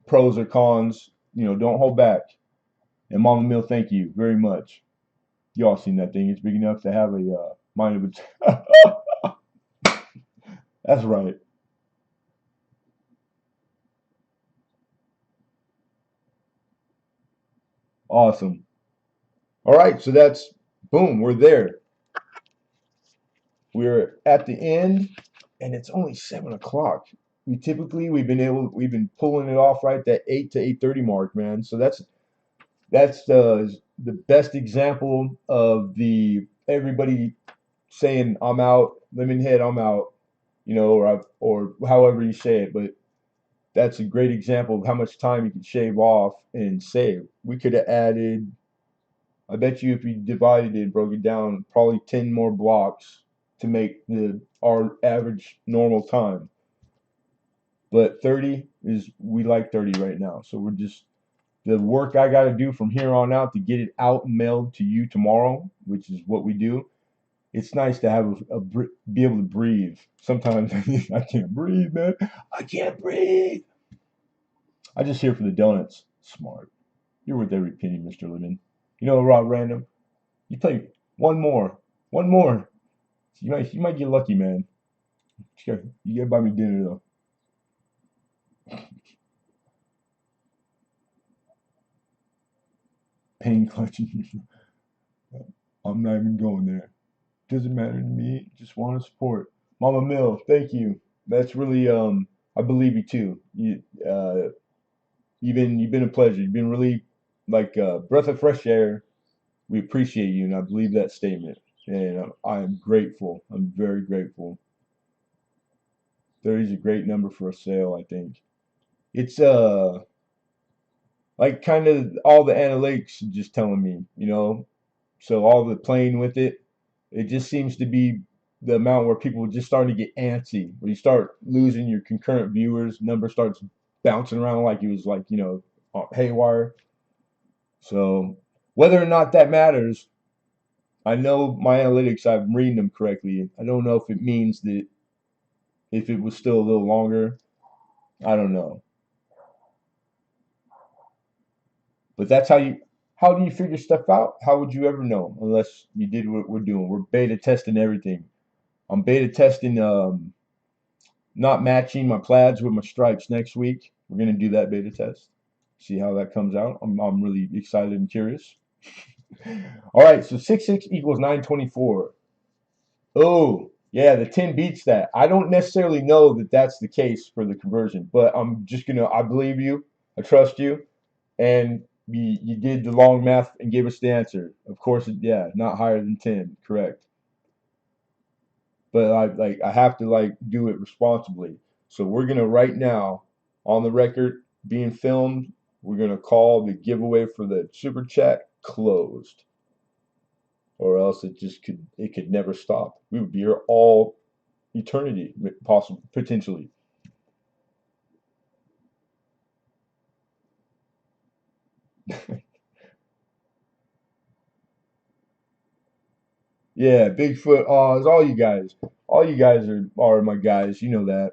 pros or cons, don't hold back. And Mama Mill, thank you very much. Y'all seen that thing? It's big enough to have a mind of its. That's right. Awesome. All right, so that's boom. We're there. We're at the end, and it's only 7 o'clock. We've been pulling it off right that 8 to 8:30 mark, man. So that's the best example of the everybody saying I'm out, Lemonhead, I'm out, or however you say it. But that's a great example of how much time you can shave off and save. We could have added, I bet you if we divided it, broke it down, probably 10 more blocks to make the our average normal time. But 30 is we like 30 right now. So we're just the work I got to do from here on out to get it out and mailed to you tomorrow, which is what we do. It's nice to have be able to breathe. Sometimes I can't breathe, man. I can't breathe. I just here for the donuts. Smart. You're worth every penny, Mr. Lemon. Rob Random. You play one more. One more. You might get lucky, man. You gotta buy me dinner though. Pain clutching. I'm not even going there. Doesn't matter to me. Just want to support. Mama Mill, thank you. That's really I believe you too. You've been a pleasure. You've been really like a breath of fresh air. We appreciate you, and I believe that statement. And I am grateful. I'm very grateful. 30 is a great number for a sale, I think. It's like kind of all the analytics just telling me. So all the playing with it, it just seems to be the amount where people just starting to get antsy. Where you start losing your concurrent viewers, number starts bouncing around like it was like haywire. So whether or not that matters, I know my analytics. I'm reading them correctly. I don't know if it means that if it was still a little longer, I don't know. But that's how do you figure stuff out? How would you ever know unless you did what we're doing? We're beta testing everything. I'm beta testing not matching my plaids with my stripes next week. We're gonna do that beta test. See how that comes out. I'm really excited and curious. All right, so 6 6 equals 924. Oh, yeah, the 10 beats that. I don't necessarily know that that's the case for the conversion, but I believe you. I trust you. And you did the long math and gave us the answer. Of course, yeah, not higher than 10, correct. But I have to do it responsibly. So we're gonna right now on the record being filmed, we're gonna call the giveaway for the super chat closed, or else it could never stop. We would be here all eternity, possible potentially. Yeah, Bigfoot. Oh, it's all you guys. All you guys are my guys. You know that.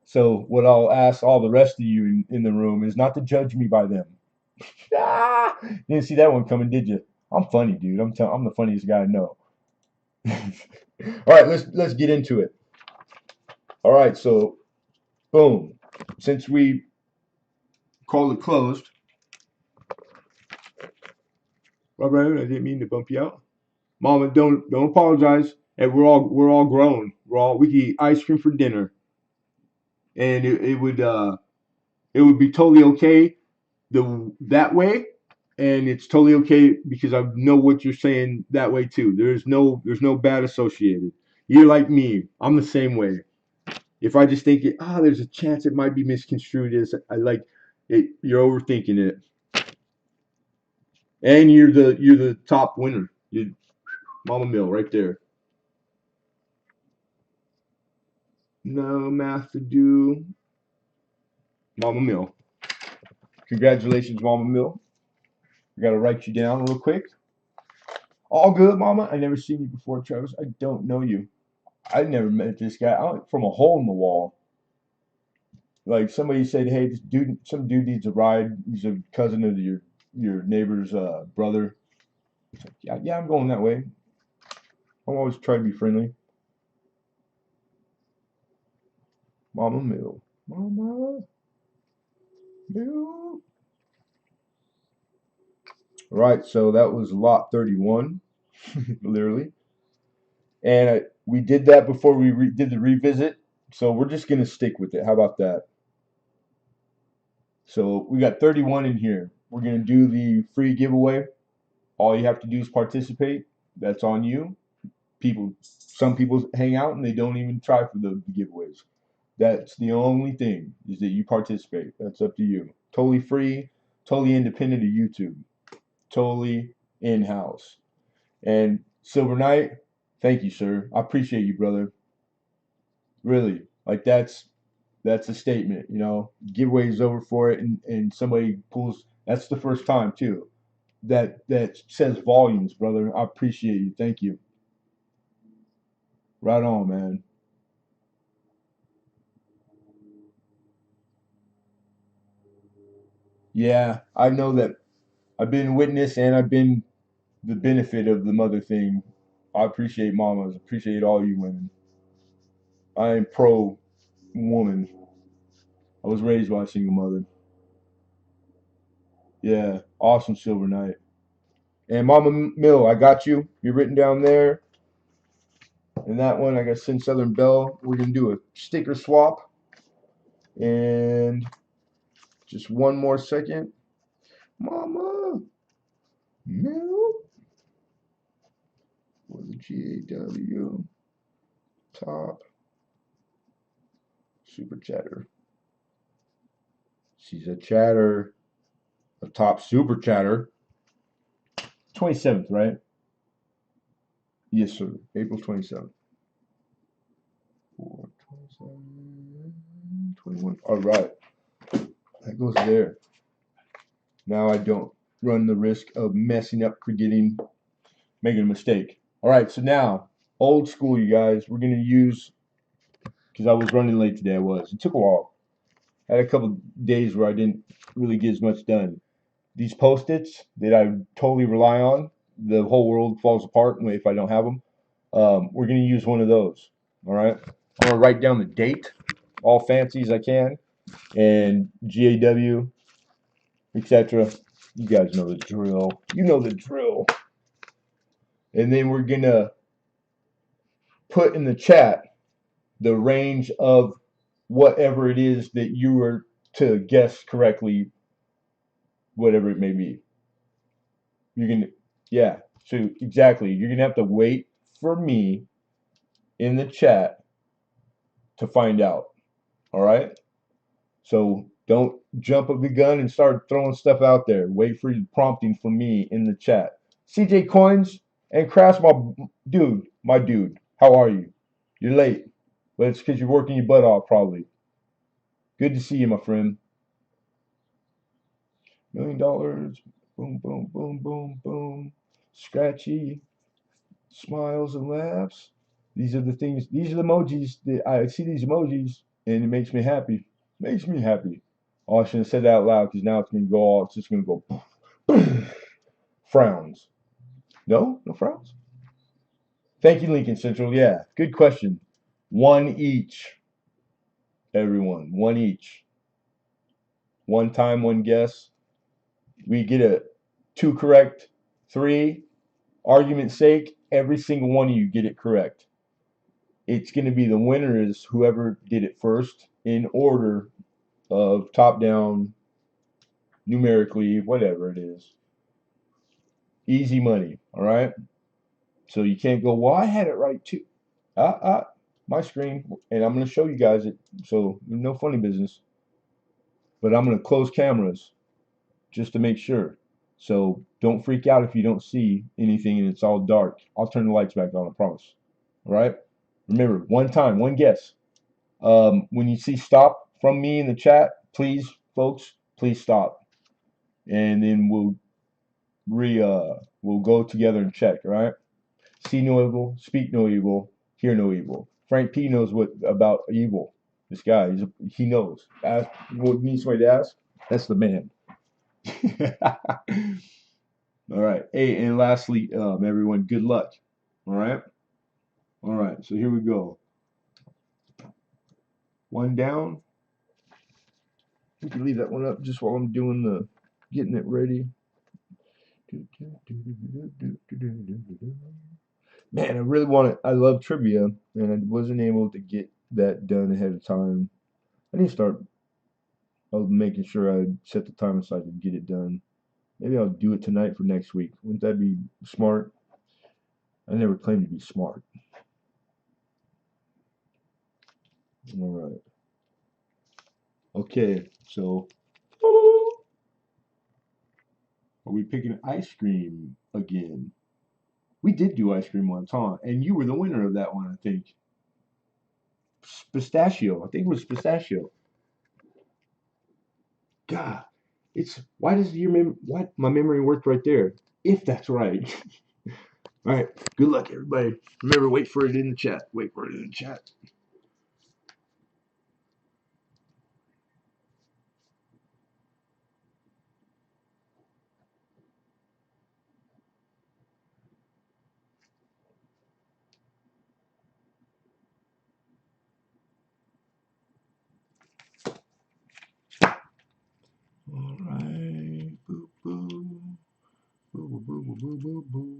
So what I'll ask all the rest of you in the room is not to judge me by them. Ah, you didn't see that one coming, did you? I'm funny, dude. I'm the funniest guy I know. All right, let's get into it. All right, so boom. Since we called it closed, Robert, I didn't mean to bump you out. Mama, don't apologize. And we're all grown. We can eat ice cream for dinner, and it would be totally okay that way, and it's totally okay because I know what you're saying that way too. There's no bad associated. You're like me. I'm the same way. If I just think there's a chance it might be misconstrued as I like it, you're overthinking it, and you're the top winner. You, Mama Mill, right there. No math to do, Mama Mill. Congratulations, Mama Mill. I gotta write you down real quick. All good, Mama. I never seen you before, Travis. I don't know you. I never met this guy. I'm from a hole in the wall. Like somebody said, "Hey, this dude, some dude needs a ride. He's a cousin of your neighbor's brother." It's like, yeah, yeah, I'm going that way. I'm always trying to be friendly. Mama Mill, Mama Mill. All right, so that was lot 31, literally, and we did that before we did the revisit. So we're just gonna stick with it. How about that? So we got 31 in here. We're gonna do the free giveaway. All you have to do is participate. That's on you. Some people hang out and they don't even try for the giveaways. That's the only thing is that you participate. That's up to you. Totally free, totally independent of YouTube, totally in house. And Silver Knight, thank you, sir. I appreciate you, brother. Really, like that's a statement. Giveaway is over for it, and somebody pulls. That's the first time too. That says volumes, brother. I appreciate you. Thank you. Right on, man. Yeah, I know that I've been witness and I've been the benefit of the mother thing. I appreciate mamas. Appreciate all you women. I am pro woman. I was raised by a single mother. Yeah, awesome Silver Knight. And Mama Mill, I got you. You're written down there. And that one, I got Sin Southern Belle. We're gonna do a sticker swap. And just one more second. Mama Mill with a GAW top super chatter. She's a chatter, a top super chatter. 27th, right? Yes, sir. April 27th. 4, 27, 21. All right. That goes there. Now I don't run the risk of messing up, forgetting, making a mistake. All right. So now, old school, you guys. We're going to use, because I was running late today. It took a while. I had a couple days where I didn't really get as much done. These post-its that I totally rely on, the whole world falls apart if I don't have them. We're going to use one of those. All right. I'm going to write down the date, all fancy as I can, and GAW, etc. You guys know the drill. You know the drill. And then we're going to put in the chat the range of whatever it is that you were to guess correctly, whatever it may be. You're going to, yeah. So exactly. You're going to have to wait for me in the chat to find out. All right. So don't jump up the gun and start throwing stuff out there. Wait for prompting from me in the chat. CJ Coins and Crash, my dude. How are you? You're late, but it's because you're working your butt off, probably. Good to see you, my friend. $1 million. Boom, boom, boom, boom, boom. scratchy, smiles and laughs. These are the things, these are the emojis that I see these emojis and it makes me happy. Makes me happy. Oh, I shouldn't have said that out loud because now it's going to go all, it's just going to go frowns. No? No frowns? Thank you, Lincoln Central. Yeah, good question. One each, everyone. One each. One time, one guess. We get a two correct, three. Argument's sake, every single one of you get it correct. It's going to be the winner is whoever did it first in order of top down, numerically, whatever it is. Easy money, all right? So you can't go, well, I had it right too. My screen, and I'm going to show you guys it. So no funny business. But I'm going to close cameras just to make sure. So don't freak out if you don't see anything and it's all dark. I'll turn the lights back on, I promise. All right? Remember, one time, one guess. When you see stop from me in the chat, please, folks, please stop. And then we'll go together and check, all right? See no evil, speak no evil, hear no evil. Frank P knows what about evil. This guy, he knows. Ask, what needs somebody to ask? That's the man. All right. Hey, and lastly, everyone, good luck. All right. All right. So here we go. One down. You can leave that one up just while I'm doing the getting it ready. Man, I really want it. I love trivia, and I wasn't able to get that done ahead of time. I need to start making sure I set the time aside to get it done. Maybe I'll do it tonight for next week. Wouldn't that be smart? I never claimed to be smart. All right. Okay, so are we picking ice cream again? We did do ice cream once, huh? And you were the winner of that one, I think. Pistachio. I think it was pistachio. God, it's why does your what my memory worked right there? If that's right. All right. Good luck, everybody. Remember, wait for it in the chat. Wait for it in the chat. All right. Boo boo. Boo boo boo boo boo boo.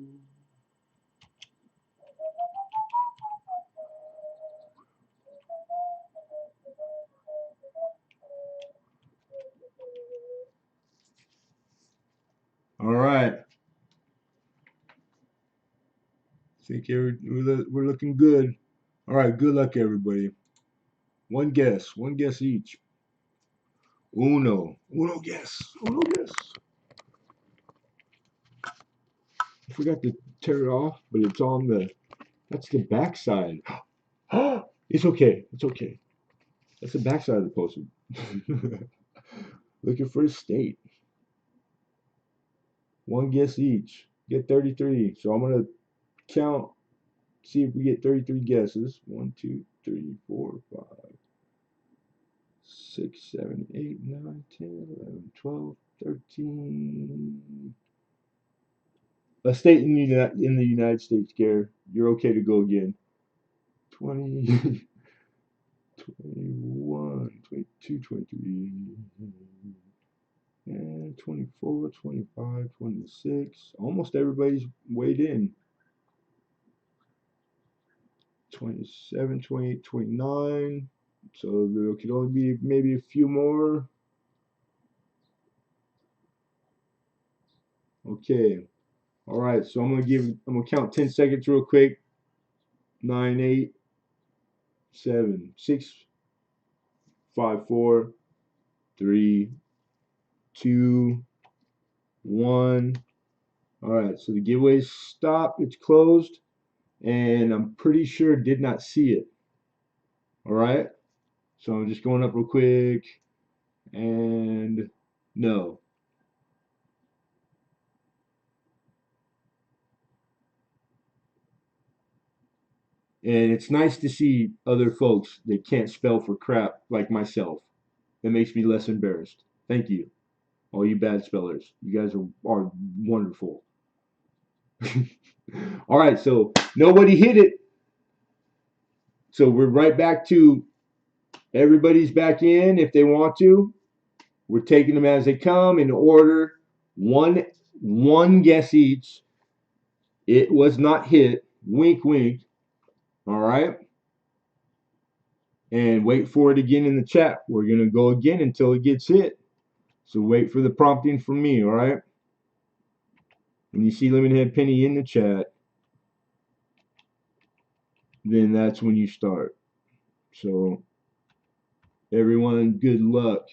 All right. Think we're looking good. All right. Good luck, everybody. One guess each. Uno guess. Uno guess. I forgot to tear it off, but it's on the. That's the backside. It's okay. It's okay. That's the backside of the poster. Looking for a state. One guess each. Get 33. So I'm gonna count. See if we get 33 guesses. 1, 2, 3, 4, 5, 6, 7, 8, 9, 10, 11, 12, 13. A state in the United States, Gare. You're okay to go again. 20. 21, 22, 23, and 24, 25, 26. Almost everybody's weighed in. 27, 28, 29. So there could only be maybe a few more. Okay. All right. So I'm gonna count 10 seconds real quick. 9, 8, 7, 6, 5, 4, 3, 2, 1. All right. So the giveaway's stopped. It's closed. And I'm pretty sure did not see it. All right. So I'm just going up real quick. And no. And it's nice to see other folks that can't spell for crap like myself. That makes me less embarrassed. Thank you, all you bad spellers. You guys are wonderful. All right, so nobody hit it. So we're right back to everybody's back in if they want to. We're taking them as they come in order. One guess each. It was not hit. Wink, wink. All right. And wait for it again in the chat. We're going to go again until it gets hit. So wait for the prompting from me. All right. When you see Lemonhead Penny in the chat, then that's when you start. So everyone, good luck.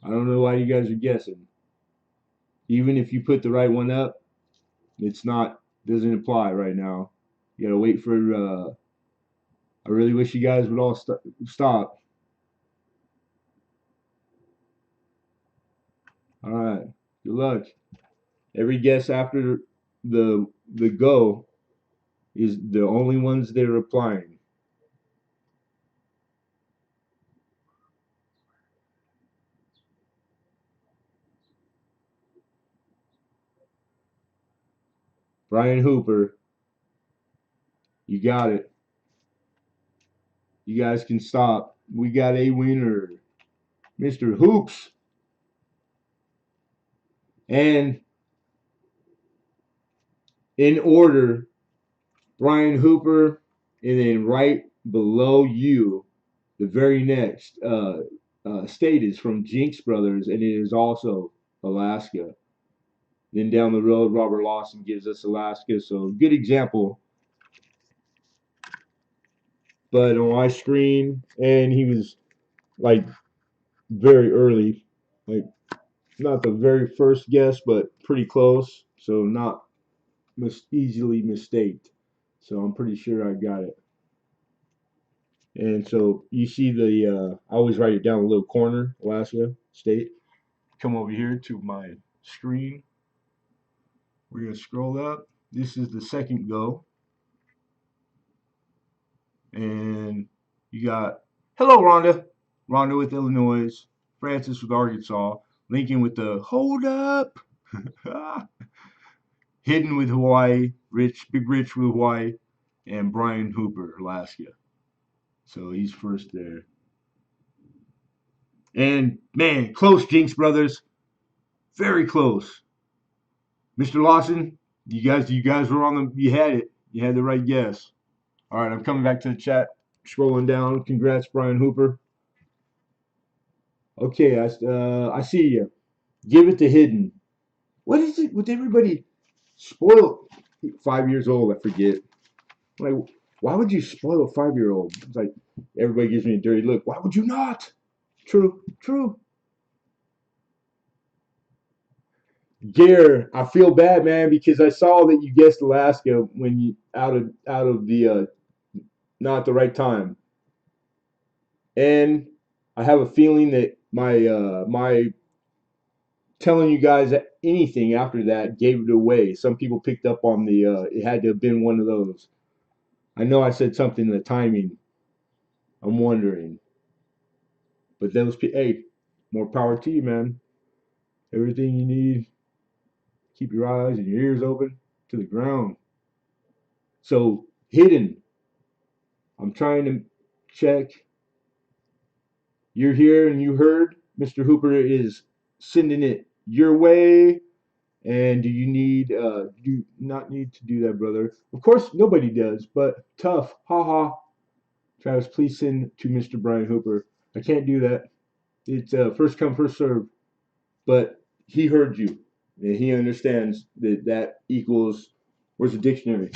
I don't know why you guys are guessing. Even if you put the right one up, it's not, doesn't apply right now. You gotta wait for, I really wish you guys would all stop. All right, good luck. Every guess after the go is the only ones that are applying. Brian Hooper, you got it. You guys can stop. We got a winner, Mr. Hoops. And in order, Brian Hooper, and then right below you, the very next state is from Jinx Brothers, and it is also Alaska. Then down the road, Robert Lawson gives us Alaska, so good example. But on my screen, and he was like very early, like not the very first guess, but pretty close, so not easily mistaked. So I'm pretty sure I got it. And so you see I always write it down in a little corner, Alaska State. Come over here to my screen. We're going to scroll up. This is the second go. And you got, hello, Rhonda. Rhonda with Illinois. Francis with Arkansas. Lincoln with the hold up. Hidden with Hawaii. Big Rich with Hawaii. And Brian Hooper, Alaska. So he's first there. And man, close, Jinx Brothers. Very close. Mr. Lawson, you guys were on you had it. You had the right guess. All right, I'm coming back to the chat. Scrolling down. Congrats, Brian Hooper. Okay, I see you. Give it to Hidden. What is it with everybody spoil 5 years old? I forget. Like, why would you spoil a 5-year-old? It's like everybody gives me a dirty look. Why would you not? True, true. Gare, I feel bad, man, because I saw that you guessed Alaska when you out of the not the right time, and I have a feeling that my telling you guys anything after that gave it away. Some people picked up on the it had to have been one of those. I know I said something in the timing. I'm wondering, but those hey, more power to you, man. Everything you need. Keep your eyes and your ears open to the ground. So Hidden. I'm trying to check. You're here and you heard Mr. Hooper is sending it your way. And do you not need to do that, brother? Of course, nobody does, but tough. Ha ha. Travis, please send to Mr. Brian Hooper. I can't do that. It's first come, first serve. But he heard you. And he understands that that equals, where's the dictionary?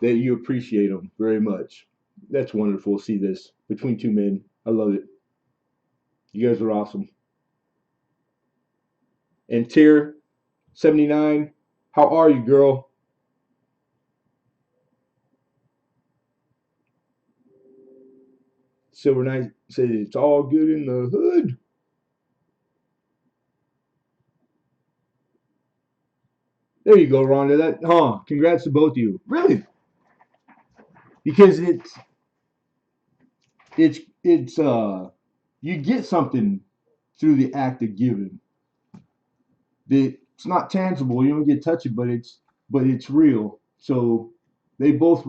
That you appreciate him very much. That's wonderful to see this between two men. I love it. You guys are awesome. And Tier 79, how are you, girl? Silver Knight said it's all good in the hood. There you go, Rhonda. Congrats to both of you. Really, because it's you get something through the act of giving. It's not tangible. You don't get to touch it, but it's real. So they both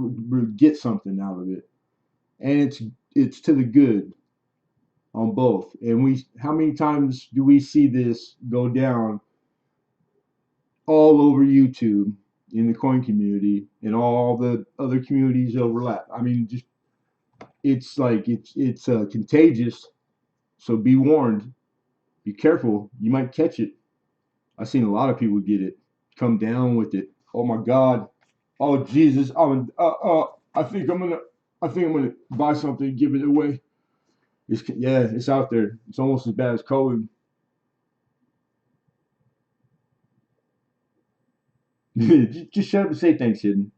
get something out of it, and it's to the good on both. And how many times do we see this go down all over YouTube in the coin community and all the other communities overlap? I mean, just it's like it's contagious. So be warned. Be careful. You might catch it. I've seen a lot of people get it. Come down with it. Oh my God. Oh Jesus. I think I'm gonna buy something and give it away. It's out there. It's almost as bad as COVID. Just shut up and say thanks, Hidden.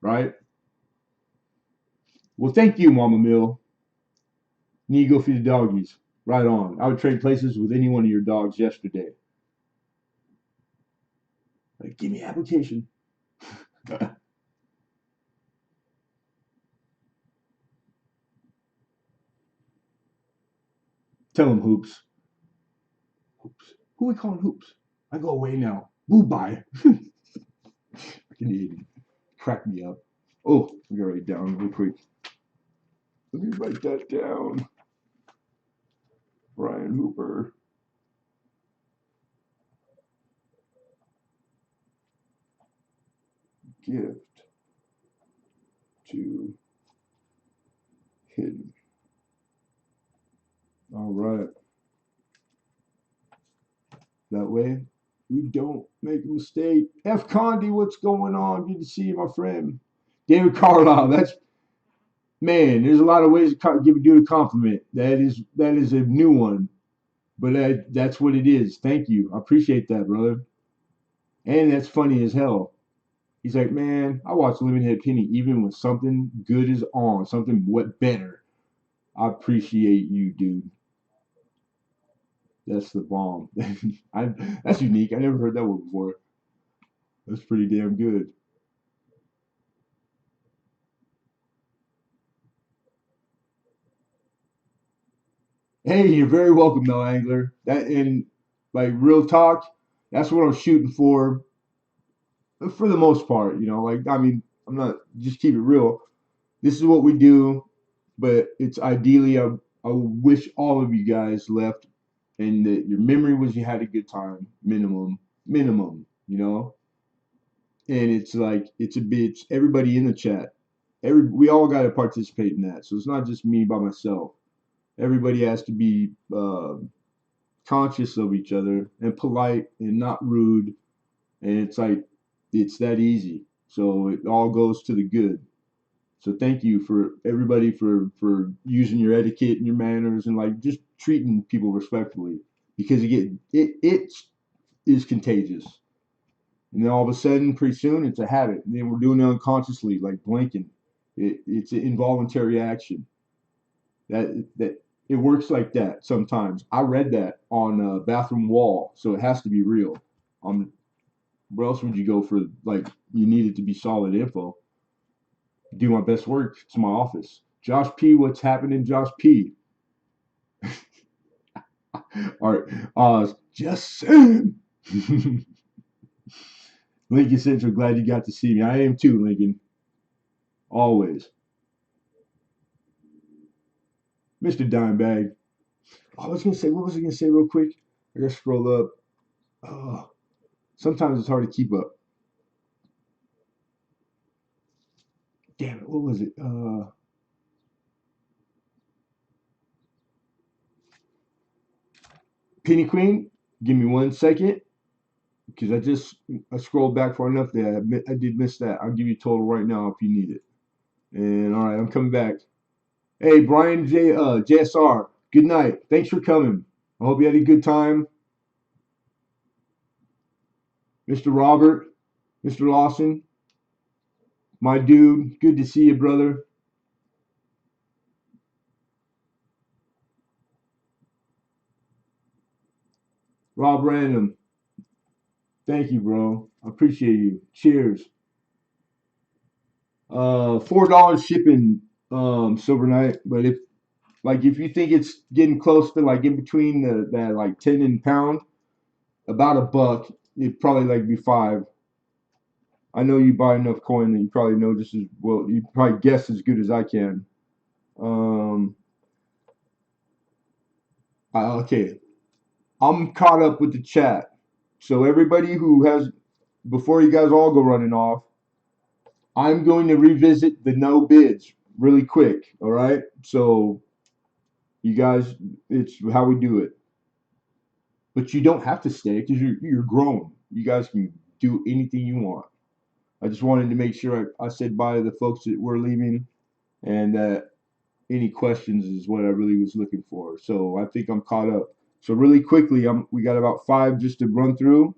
Right? Well, thank you, Mama Mill. Need to go feed the doggies. Right on. I would trade places with any one of your dogs yesterday. Like, give me an application. Tell him Hoops. Hoops. Who we calling Hoops? I go away now. Boo bye. Fucking idiot. Crack me up. Oh, I gotta write it down real quick. Let me write that down. Brian Hooper. Gift to Hidden. All right. That way we don't make a mistake. F. Condi, what's going on? Good to see you, my friend. David Carlisle. Man. There's a lot of ways to give a dude a compliment. That is a new one, but that's what it is. Thank you. I appreciate that, brother. And that's funny as hell. He's like, man, I watch Lemonhead Penny even when something good is on, something what better. I appreciate you, dude. That's the bomb. That's unique. I never heard that one before. That's pretty damn good. Hey, you're very welcome, Mel Angler. That and like real talk, that's what I'm shooting for the most part. Like I mean, I'm not just keep it real. This is what we do, but it's ideally I wish all of you guys left and that your memory was you had a good time, minimum. And it's like it's a bitch. Everybody in the chat, we all got to participate in that. So it's not just me by myself. Everybody has to be conscious of each other and polite and not rude. And it's like it's that easy. So it all goes to the good. So thank you for everybody for using your etiquette and your manners and like just treating people respectfully because it is contagious. And then all of a sudden, pretty soon, it's a habit. And then we're doing it unconsciously, like blinking. It's an involuntary action. That it works like that sometimes. I read that on a bathroom wall, so it has to be real. Where else would you go for like you need it to be solid info? Do my best work. It's my office. Josh P, what's happening, Josh P? All right, just saying. Lincoln Central, glad you got to see me. I am too, Lincoln. Always. Mr. Dimebag. Oh, I was gonna say, what was I gonna say real quick? I gotta scroll up. Oh, sometimes it's hard to keep up. Damn it, what was it? Penny Queen, give me 1 second. Because I scrolled back far enough there. I did miss that. I'll give you a total right now if you need it. And all right, I'm coming back. Hey, Brian JSR, good night. Thanks for coming. I hope you had a good time. Mr. Robert, Mr. Lawson, my dude, good to see you, brother. Rob Random, Thank you, bro. I appreciate you. Cheers. $4 shipping, Silver Knight. But if you think it's getting close to like in between that like 10 and pound, about a buck, it'd probably like be five. I know you buy enough coin that you probably know just as well. You probably guess as good as I can. Um, okay, I'm caught up with the chat. So everybody who has, before you guys all go running off, I'm going to revisit the no bids really quick. All right. So you guys, it's how we do it. But you don't have to stay because you're grown. You guys can do anything you want. I just wanted to make sure I said bye to the folks that were leaving, and that any questions is what I really was looking for. So I think I'm caught up. So really quickly, we got about five just to run through,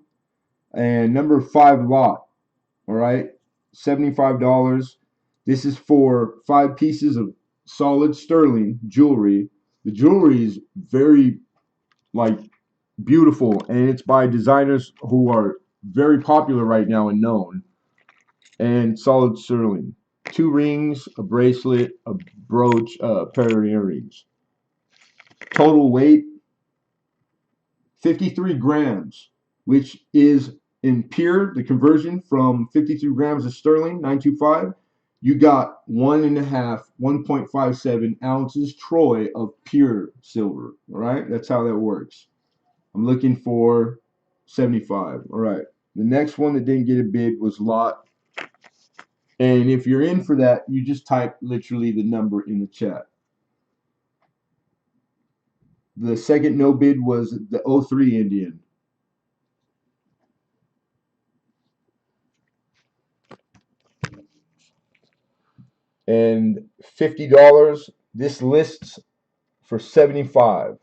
and number five lot. All right, $75. This is for 5 pieces of solid sterling jewelry. The jewelry is very like beautiful, and it's by designers who are very popular right now and known. And solid sterling. 2 rings, a bracelet, a brooch, a pair of earrings. Total weight 53 grams, which is in pure, the conversion from 53 grams of sterling, 925. You got 1.57 ounces troy of pure silver. All right, that's how that works. I'm looking for 75. All right. The next one that didn't get a bid was lot. And if you're in for that, you just type literally the number in the chat. The second no bid was the '03 Indian. And $50. This lists for 75.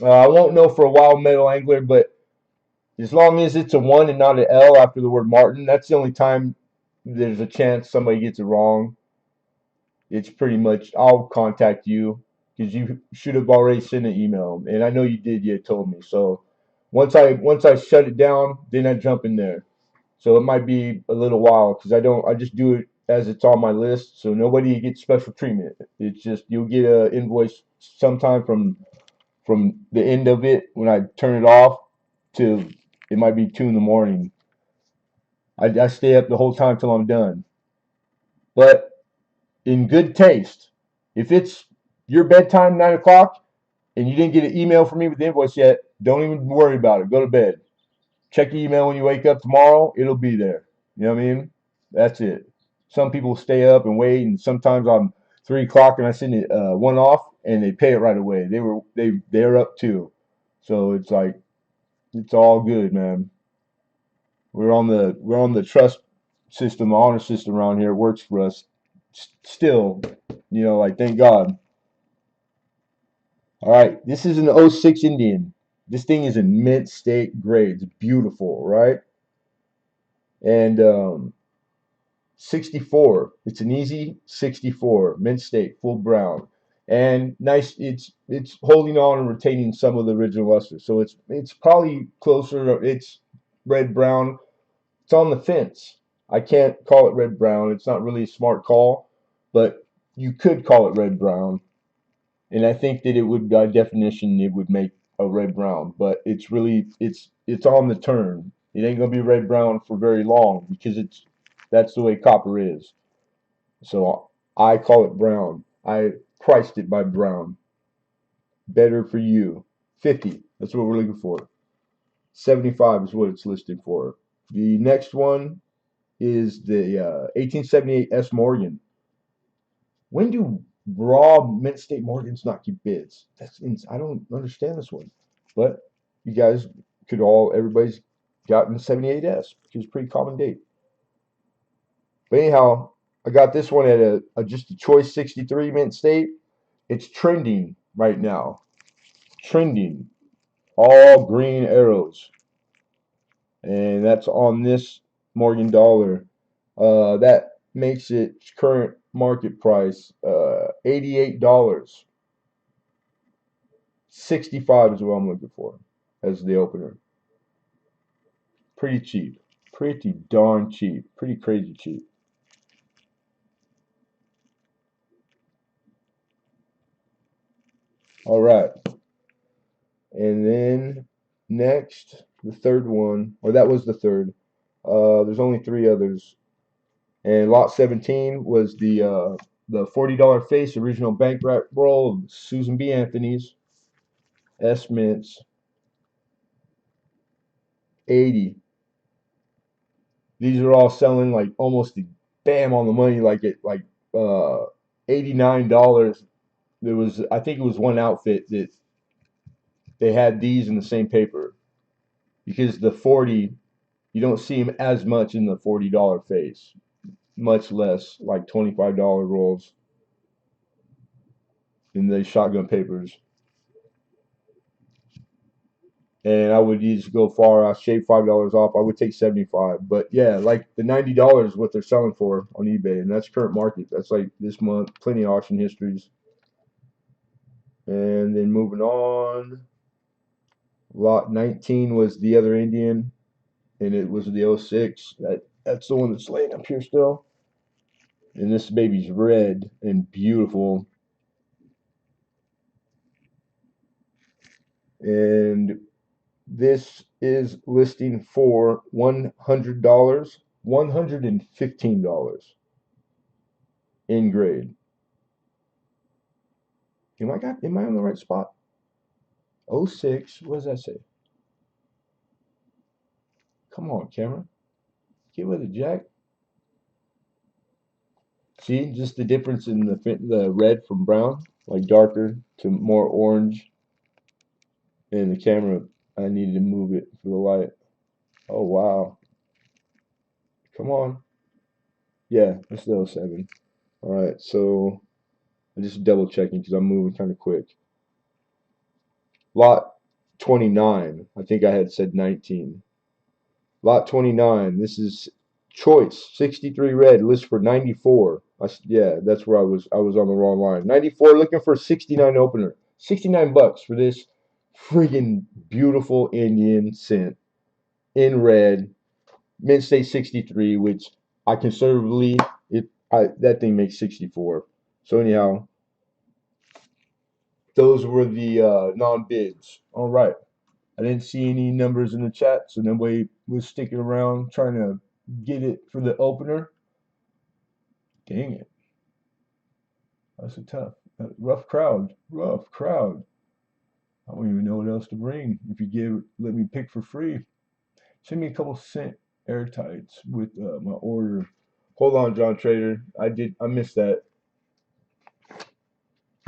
I won't know for a wild metal angler, but as long as it's a 1 and not an L after the word Martin, that's the only time there's a chance somebody gets it wrong. It's pretty much I'll contact you because you should have already sent an email, and I know you did. You told me. So once I shut it down, then I jump in there. So it might be a little while because I just do it as it's on my list. So nobody gets special treatment. It's just you'll get a invoice sometime from the end of it when I turn it off to it might be 2 in the morning. I stay up the whole time till I'm done. But in good taste, if it's your bedtime 9 o'clock and you didn't get an email from me with the invoice yet, don't even worry about it. Go to bed. Check your email when you wake up tomorrow. It'll be there. You know what I mean? That's it. Some people stay up and wait, and sometimes I'm 3 o'clock and I send it one off, and they pay it right away. They're up too, so it's like it's all good, man. We're on the trust system, the honor system around here. It works for us still. Like thank God. All right, this is an '06 Indian. This thing is in mint state grade. It's beautiful, right? And 64. It's an easy 64, mint state, full brown, and nice. It's holding on and retaining some of the original luster. So it's probably closer. It's red brown. It's on the fence. I can't call it red brown. It's not really a smart call, but you could call it red brown. And I think that it would, by definition, it would make a red brown. But it's on the turn. It ain't gonna be red brown for very long because that's the way copper is. So I call it brown. I priced it by brown. Better for you. 50. That's what we're looking for. 75 is what it's listed for. The next one is the 1878 S. Morgan. When do raw mint state Morgans not keep bids? I don't understand this one. But you guys everybody's gotten 78S, which is a pretty common date. But anyhow, I got this one at just a choice 63 mint state. It's trending right now. Trending. All green arrows. And that's on this Morgan dollar. That makes its current market price $88. 65 is what I'm looking for as the opener. Pretty cheap. Pretty darn cheap. Pretty crazy cheap. All right. And then next, the third one, or that was the third. There's only three others. And lot 17 was the $40 face original bank roll of Susan B. Anthony's S Mints 80. These are all selling like almost bam on the money, like uh $89. There was, I think it was one outfit that they had these in the same paper, because the 40, you don't see them as much in the $40 face, much less like $25 rolls in the shotgun papers. And I would just go far. I shave $5 off. I would take 75. But yeah, like the $90 is what they're selling for on eBay, and that's current market. That's like this month. Plenty of auction histories. And then moving on, lot 19 was the other Indian, and it was the '06. That's the one that's laying up here still. And this baby's red and beautiful. And this is listing for $100, $115 in grade. Am I on the right spot? '06, what does that say? Come on, camera. Get with it, Jack. See, just the difference in the red from brown, like darker to more orange. And the camera, I needed to move it for the light. Oh, wow. Come on. Yeah, it's the '07. All right, so I'm just double checking because I'm moving kind of quick. Lot 29, I think I had said 19. Lot 29, this is choice 63 red, list for 94. Yeah, that's where I was on the wrong line. 94, looking for 69 opener. 69 bucks for this friggin' beautiful Indian scent in red. Mint State 63, which I conservatively, that thing makes 64. So anyhow, those were the non-bids. All right. I didn't see any numbers in the chat, so nobody was sticking around trying to get it for the opener. Dang it. That's a tough, rough crowd. Rough crowd. I don't even know what else to bring. If you let me pick for free, send me a couple cent airtights with my order. Hold on, John Trader. I missed that.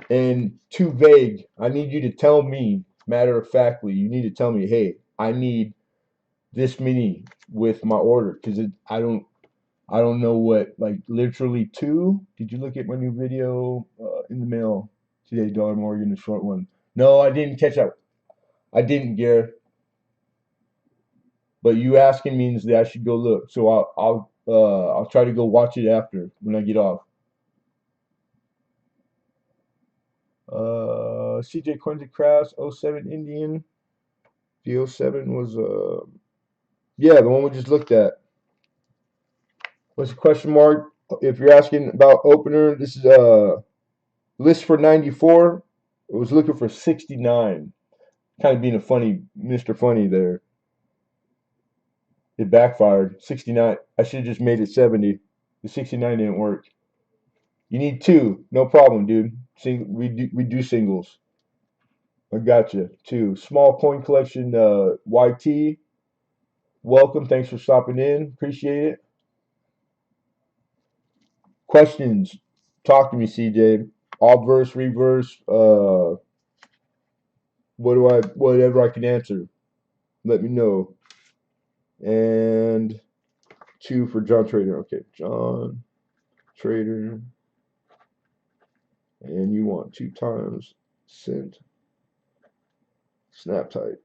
And too vague. I need you to tell me, matter of factly, you need to tell me, hey, I need this many with my order, because I don't know what, like literally two. Did you look at my new video in the mail today, Dollar Morgan, the short one? No, I didn't catch up. I didn't, Gare. But you asking means that I should go look. So I'll try to go watch it after when I get off. CJ Quincy Crafts, '07 Indian. The '07 was yeah, the one we just looked at. What's the question mark? If you're asking about opener, this is list for 94. I was looking for 69. Kind of being a funny Mr. Funny there. It backfired. 69. I should have just made it 70. The 69 didn't work. You need two. No problem, dude. We do singles. I gotcha. Two. Small coin collection YT. Welcome. Thanks for stopping in. Appreciate it. Questions. Talk to me, CJ. Obverse, reverse, whatever I can answer. Let me know. And two for John Trader. Okay, John Trader. And you want 2 times sent snap type.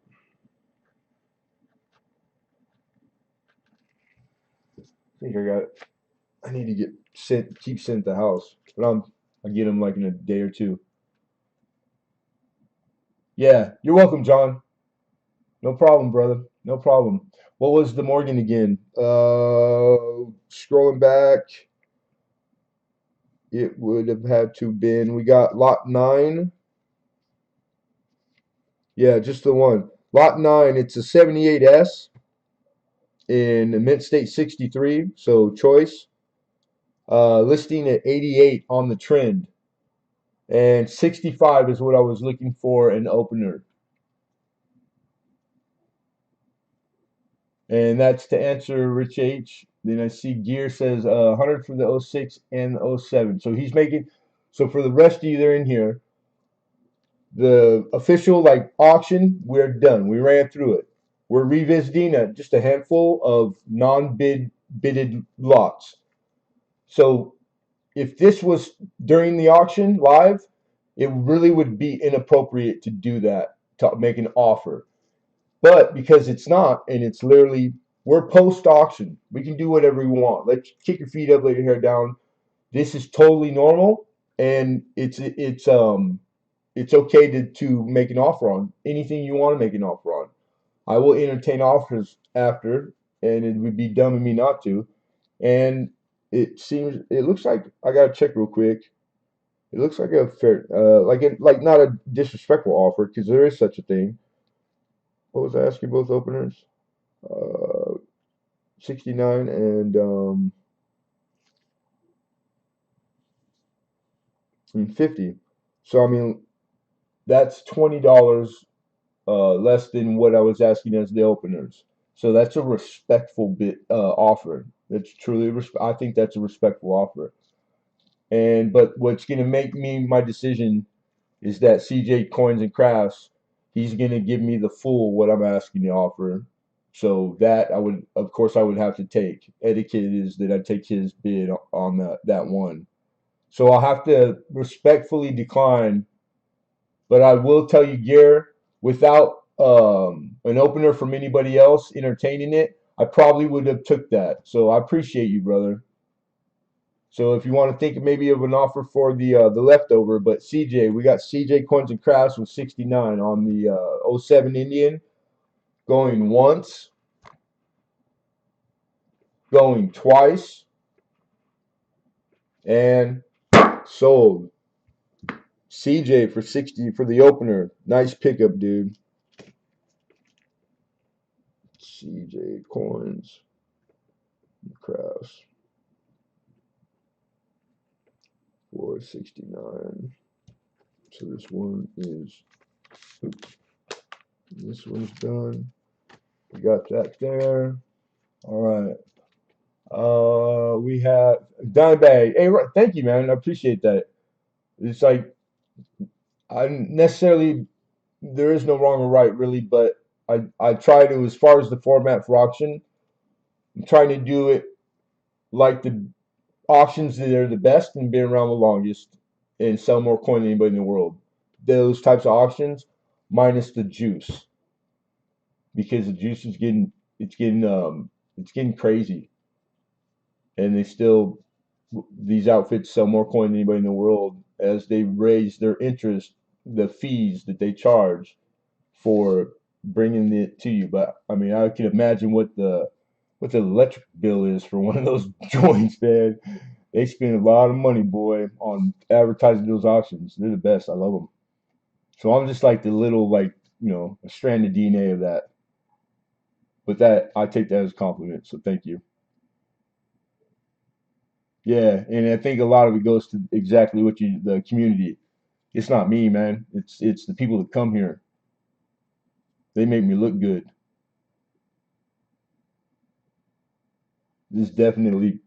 I need to get keep sent at the house. But I get them like in a day or two. Yeah, you're welcome, John. No problem, brother. No problem. What was the Morgan again? Scrolling back, it would have had to been. We got lot 9. Yeah, just the one. Lot 9. It's a 78S in the Mint State 63. So choice. Listing at 88 on the trend, and 65 is what I was looking for an opener. And that's to answer Rich H. Then I see Gear says 100 for the '06 and the '07. So he's making. So for the rest of you that are in here, the official like auction, we're done. We ran through it. We're revisiting just a handful of non-bid bidded lots. So if this was during the auction live, it really would be inappropriate to do that, to make an offer. But because it's not, and it's literally, we're post auction, we can do whatever we want. Let's kick your feet up, let your hair down. This is totally normal, and it's okay to make an offer on anything you want to make an offer on. I will entertain offers after, and it would be dumb of me not to. And it looks like I gotta check real quick. It looks like a fair, like not a disrespectful offer because there is such a thing. What was I asking both openers? Uh, 69 and 50. So I mean that's $20 less than what I was asking as the openers. So that's a respectful bit offer. That's truly I think that's a respectful offer. And but what's gonna make me my decision is that CJ Coins and Crafts, he's gonna give me the full what I'm asking to offer. So that I would, of course, I would have to take. Etiquette is that I take his bid on that one. So I'll have to respectfully decline, but I will tell you, Gear, without an opener from anybody else entertaining it, I probably would have took that. So I appreciate you, brother. So if you want to think maybe of an offer for the leftover, but CJ, we got CJ Coins and Crafts with 69 on the '07 Indian, going once, going twice, and sold. CJ for 60 for the opener. Nice pickup, dude. CJ Coins and Crafts for 69. So this one's done. We got that there. All right. We have Dimebag. Hey, thank you, man. I appreciate that. It's like I necessarily there is no wrong or right really, but I try to, as far as the format for auction, I'm trying to do it like the auctions that are the best and been around the longest and sell more coin than anybody in the world. Those types of auctions, minus the juice, because the juice is it's getting crazy, and they still these outfits sell more coin than anybody in the world as they raise their interest, the fees that they charge for bringing it to you. But I mean, I can imagine what the electric bill is for one of those joints, man. They spend a lot of money, boy, on advertising those auctions. They're the best. I love them. So I'm just like the little, like, a strand of DNA of that. But that I take that as a compliment. So thank you. Yeah, and I think a lot of it goes to exactly what the community. It's not me, man. It's the people that come here. They make me look good. This is definitely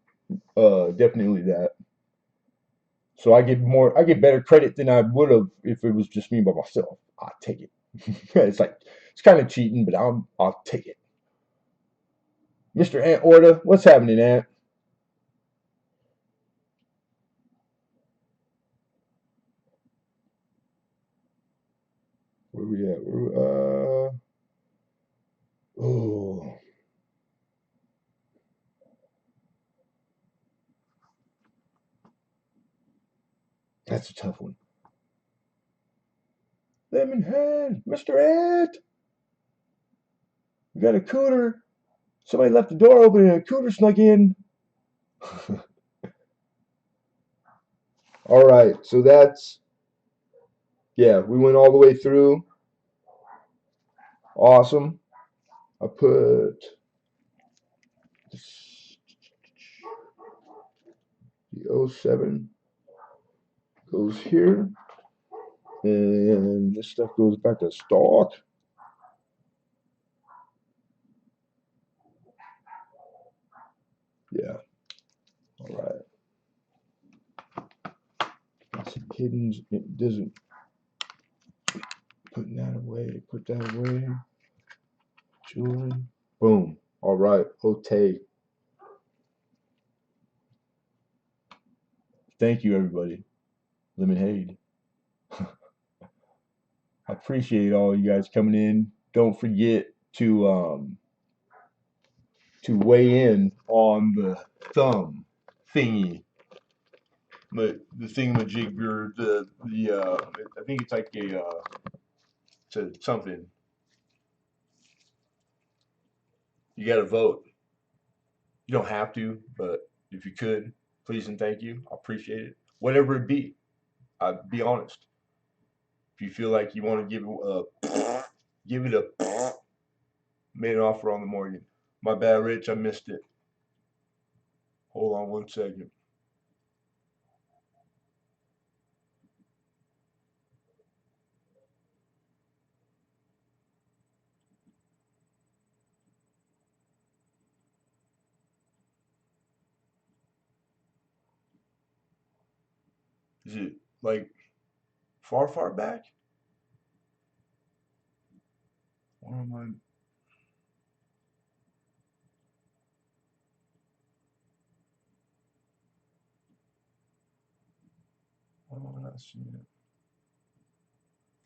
that. So I get better credit than I would have if it was just me by myself. I'll take it. It's kind of cheating, but I'll take it. Mr. Ant Order, what's happening, Ant? Where we at? Oh, that's a tough one. Lemonhead, Mr. Ant, we got a cooter. Somebody left the door open and a cooter snuck in. All right, so that's, yeah, we went all the way through. Awesome. I put the '07 goes here, and this stuff goes back to stock. Yeah. All right. Hidden. It doesn't. Putting that away. Put that away. Jewelry. Boom. All right. Okay. Thank you, everybody. Lemonhead. I appreciate all you guys coming in. Don't forget to weigh in on the thumb thingy. But the thingamajig, or I think it's like something. You got to vote. You don't have to, but if you could, please and thank you. I appreciate it. Whatever it be, I'd be honest. If you feel like you want to give it a, made an offer on the mortgage. My bad, Rich. I missed it. Hold on 1 second. Is it like far, far back? Or am I? Oh, I'm not seeing it.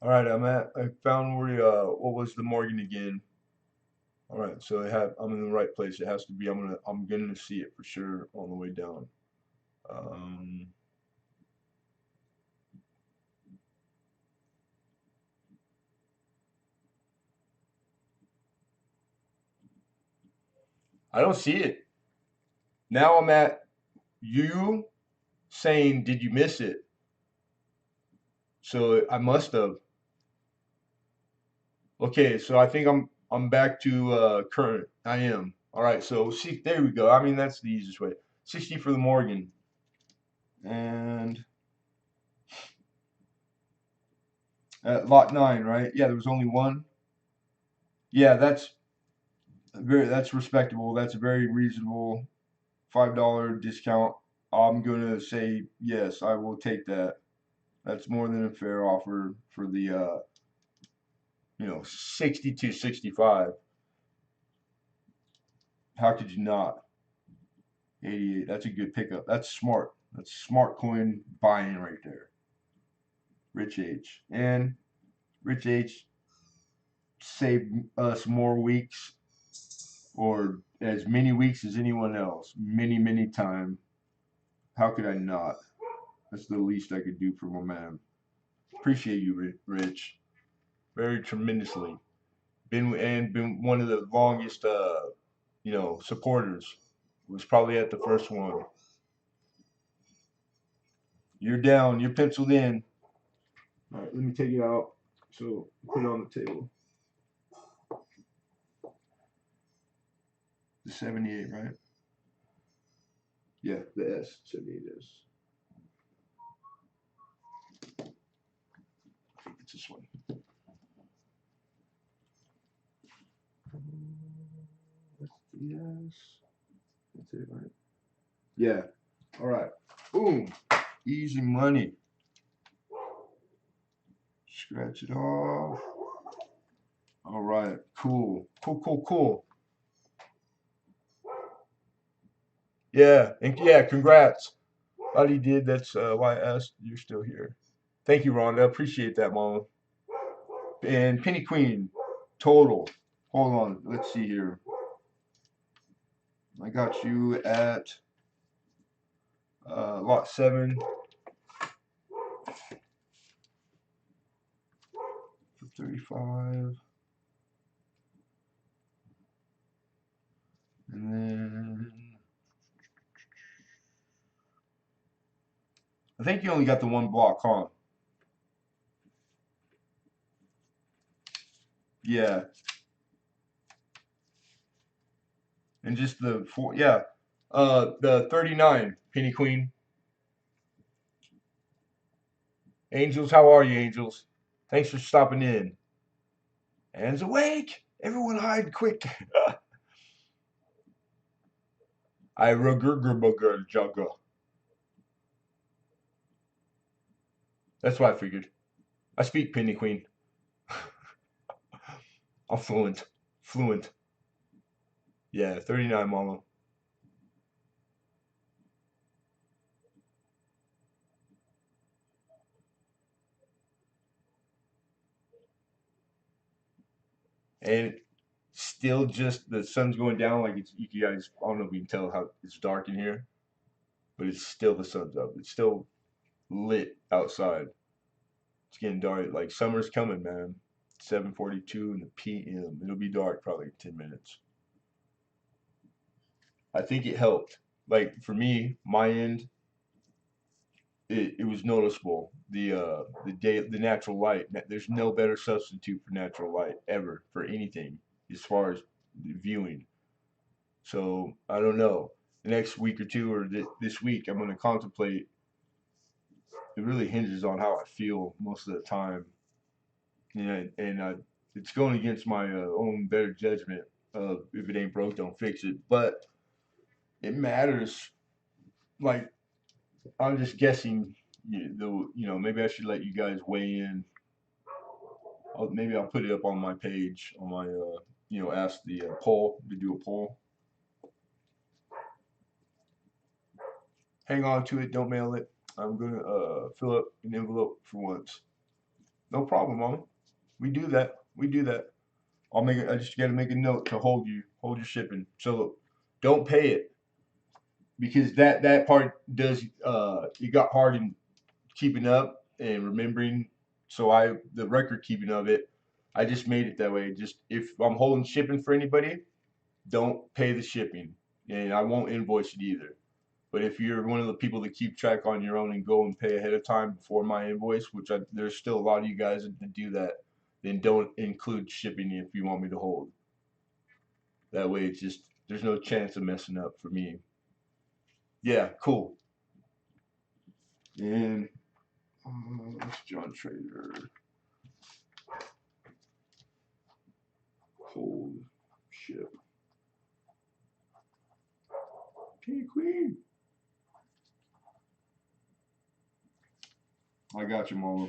All right, I found where what was the Morgan again? All right, so I'm in the right place. It has to be. I'm gonna see it for sure on the way down. Um, I don't see it. Now I'm at you saying, "Did you miss it?" So I must have. Okay, so I think I'm back to current. I am. All right, so see, there we go. I mean, that's the easiest way. 60 for the Morgan, and lot 9, right? Yeah, there was only one. Yeah, that's respectable. That's a very reasonable $5 discount. I'm gonna say yes, I will take that. That's more than a fair offer for the 60 to 65. How could you not? 88. That's a good pickup. That's smart. That's smart coin buying right there. Rich H. And Rich H saved us more weeks, or as many weeks as anyone else. Many, many times. How could I not? That's the least I could do for my man. Appreciate you, Rich. Very tremendously. Been one of the longest supporters. Was probably at the first one. You're down. You're penciled in. All right, let me take it out. So put it on the table. The 78, right? Yeah, the S 78S. I think it's this one. That's the S. That's it, right? Yeah. All right. Boom. Easy money. Scratch it off. All right. Cool. Cool. Cool. Cool. Yeah. And yeah. Congrats. Glad he did. That's why I asked. You're still here. Thank you, Rhonda. Appreciate that, Mama. And Penny Queen. Total. Hold on. Let's see here. I got you at lot 7 for 35. I think you only got the one block, huh? Yeah. And just the four, yeah. The 39, Penny Queen. Angels, how are you, Angels? Thanks for stopping in. Anne's awake. Everyone hide quick. I rugger jugger. That's what I figured. I speak Penny Queen. I'm fluent. Fluent. Yeah, 39, mama. And still just the sun's going down like it's you guys I don't know if you can tell how it's dark in here, but it's still the sun's up. It's still lit outside. It's getting dark. Like summer's coming, man. 7:42 in the PM. It'll be dark probably in 10 minutes. I think it helped. Like for me, my end, it was noticeable. The natural light. There's no better substitute for natural light ever for anything as far as viewing. So I don't know. The next week or two, or this week, I'm going to contemplate. It really hinges on how I feel most of the time, and it's going against my own better judgment of if it ain't broke, don't fix it. But it matters. Like I'm just guessing. Maybe I should let you guys weigh in. Maybe I'll put it up on my page on my ask the poll to do a poll. Hang on to it. Don't mail it. I'm gonna fill up an envelope for once. No problem, Mama. We do that. We do that. I'll make it. I just got to make a note to hold your shipping. So don't pay it because that part does it got hard in keeping up and remembering. So the record keeping of it. I just made it that way. Just if I'm holding shipping for anybody, don't pay the shipping, and I won't invoice it either. But if you're one of the people that keep track on your own and go and pay ahead of time before my invoice, there's still a lot of you guys that do that, then don't include shipping if you want me to hold. That way, it's just there's no chance of messing up for me. Yeah, cool. And that's John Trader. Hold, ship. Okay, Queen. I got you, Mama.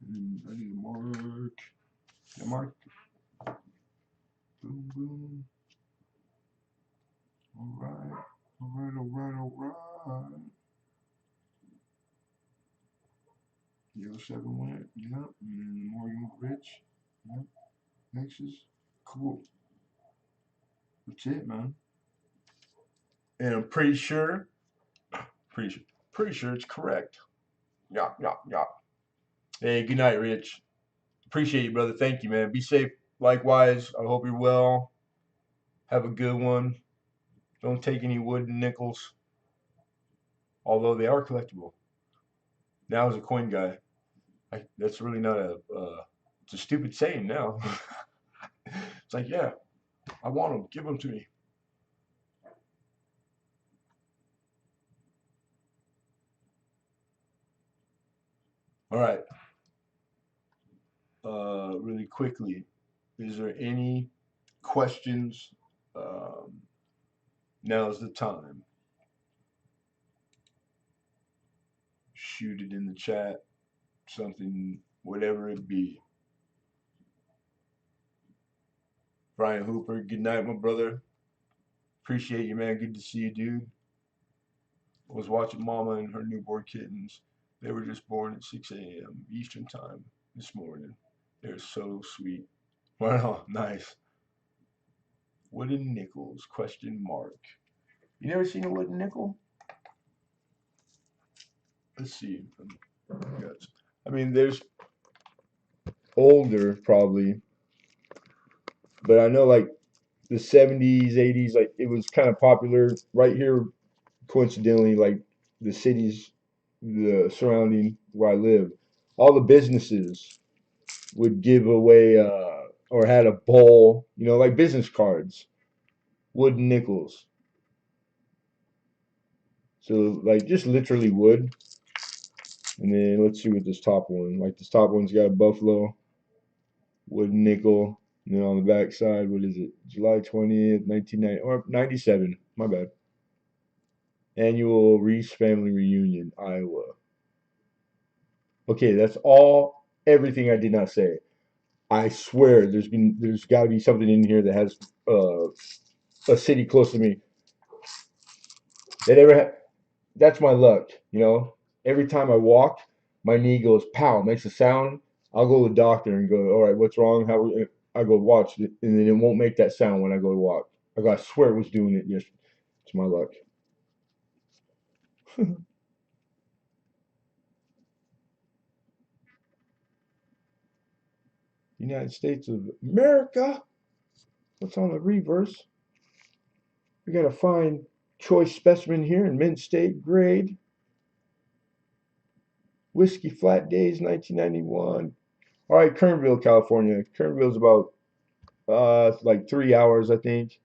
And I need a mark. A mark. Boom, boom. All right. All right, all right, all right. 07 went, yep. And Morgan Rich, yep. Nexus, cool. That's it, man. And I'm pretty sure, pretty sure it's correct. Yeah, yeah, yeah. Hey, good night, Rich. Appreciate you, brother. Thank you, man. Be safe. Likewise, I hope you're well. Have a good one. Don't take any wooden nickels, although they are collectible. Now, as a coin guy, that's really not it's a stupid saying now. It's like, yeah, I want them. Give them to me. All right. Really quickly, is there any questions? Um, Now's the time. Shoot it in the chat. Something, whatever it be. Brian Hooper, good night, my brother. Appreciate you, man. Good to see you, dude. I was watching Mama and her newborn kittens. They were just born at 6 a.m. Eastern time this morning. They're so sweet. Wow, nice. Wooden nickels? Question mark. You never seen a wooden nickel? Let's see. I mean, there's older probably, but I know like the 70s, 80s, like it was kind of popular right here. Coincidentally, like the cities, the surrounding where I live, all the businesses would give away or had a bowl, like business cards, wooden nickels. So like just literally wood. And then let's see what this top one. Like this top one's got a buffalo, wooden nickel. And then on the back side, what is it? July 20th, 1990 or 97. My bad. Annual Reese Family Reunion, Iowa. Okay, that's everything I did not say. I swear there's got to be something in here that has a city close to me that ever that's my luck. Every time I walk, my knee goes pow, makes a sound. I'll go to the doctor and go, all right, what's wrong? I go watch it, and then it won't make that sound when I go to walk. I swear it was doing it. Just it's my luck. United States of America. What's on the reverse? We got a fine choice specimen here in Mint State grade. Whiskey Flat Days, 1991. All right, Kernville, California. Kernville's about like 3 hours, I think,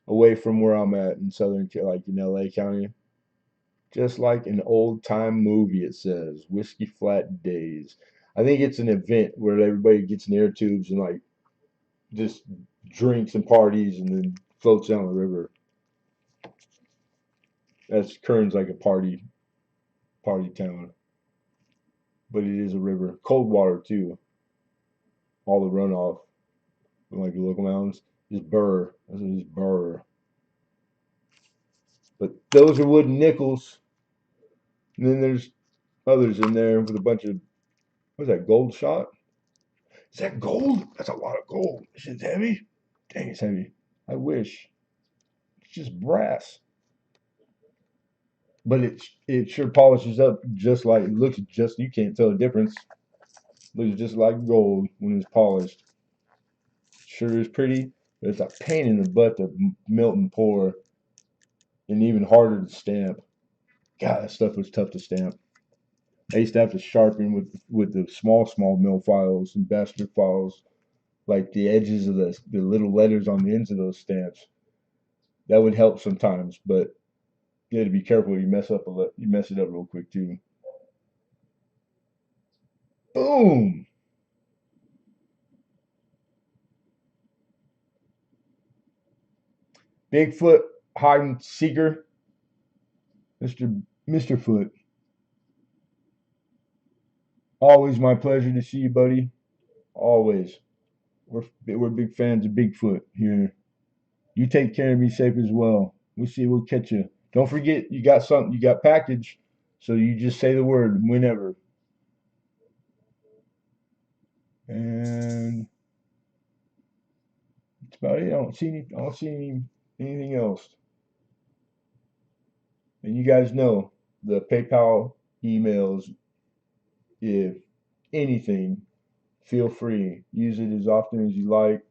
away from where I'm at in like in LA County. Just like an old time movie, it says Whiskey Flat Days. I think it's an event where everybody gets in air tubes and like just drinks and parties and then floats down the river. That's Kern's like a party town, but it is a river. Cold water too. All the runoff from like the local mountains. Just burr. That's just burr. But those are wooden nickels. And then there's others in there with a bunch of what's that, gold shot? Is that gold? That's a lot of gold. This shit's heavy. Dang, it's heavy. I wish. It's just brass. But it sure polishes up just like it looks just you can't tell the difference. Looks just like gold when it's polished. Sure is pretty, but it's a pain in the butt to melt and pour and even harder to stamp. God, that stuff was tough to stamp. I used to have to sharpen with the small mill files and bastard files, like the edges of the little letters on the ends of those stamps. That would help sometimes, but you had to be careful. You mess it up real quick too. Boom! Bigfoot hide and seeker, Mister Foot. Always my pleasure to see you, buddy. Always. We're big fans of Bigfoot here. You take care of me safe as well. We'll catch you. Don't forget you got something. You got package. So you just say the word whenever. And that's about it. I don't see anything else. And you guys know the PayPal emails. If anything, feel free. Use it as often as you like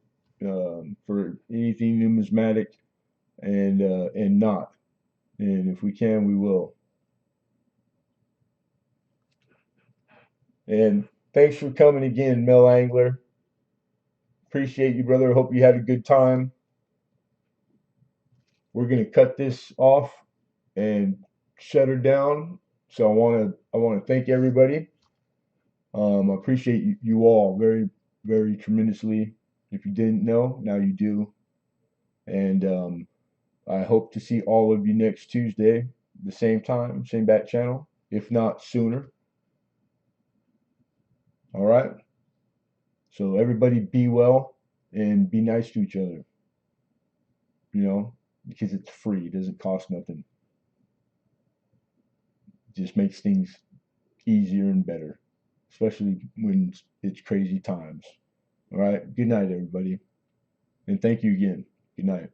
for anything numismatic and not. And if we can, we will. And thanks for coming again, Mel Angler. Appreciate you, brother. Hope you had a good time. We're gonna cut this off and shut her down. So I wanna thank everybody. I appreciate you all very very tremendously. If you didn't know, now you do. And I hope to see all of you next Tuesday, the same time, same bat channel, if not sooner. All right. So everybody be well and be nice to each other. Because it's free. It doesn't cost nothing. It just makes things easier and better, especially when it's crazy times. All right. Good night, everybody. And thank you again. Good night.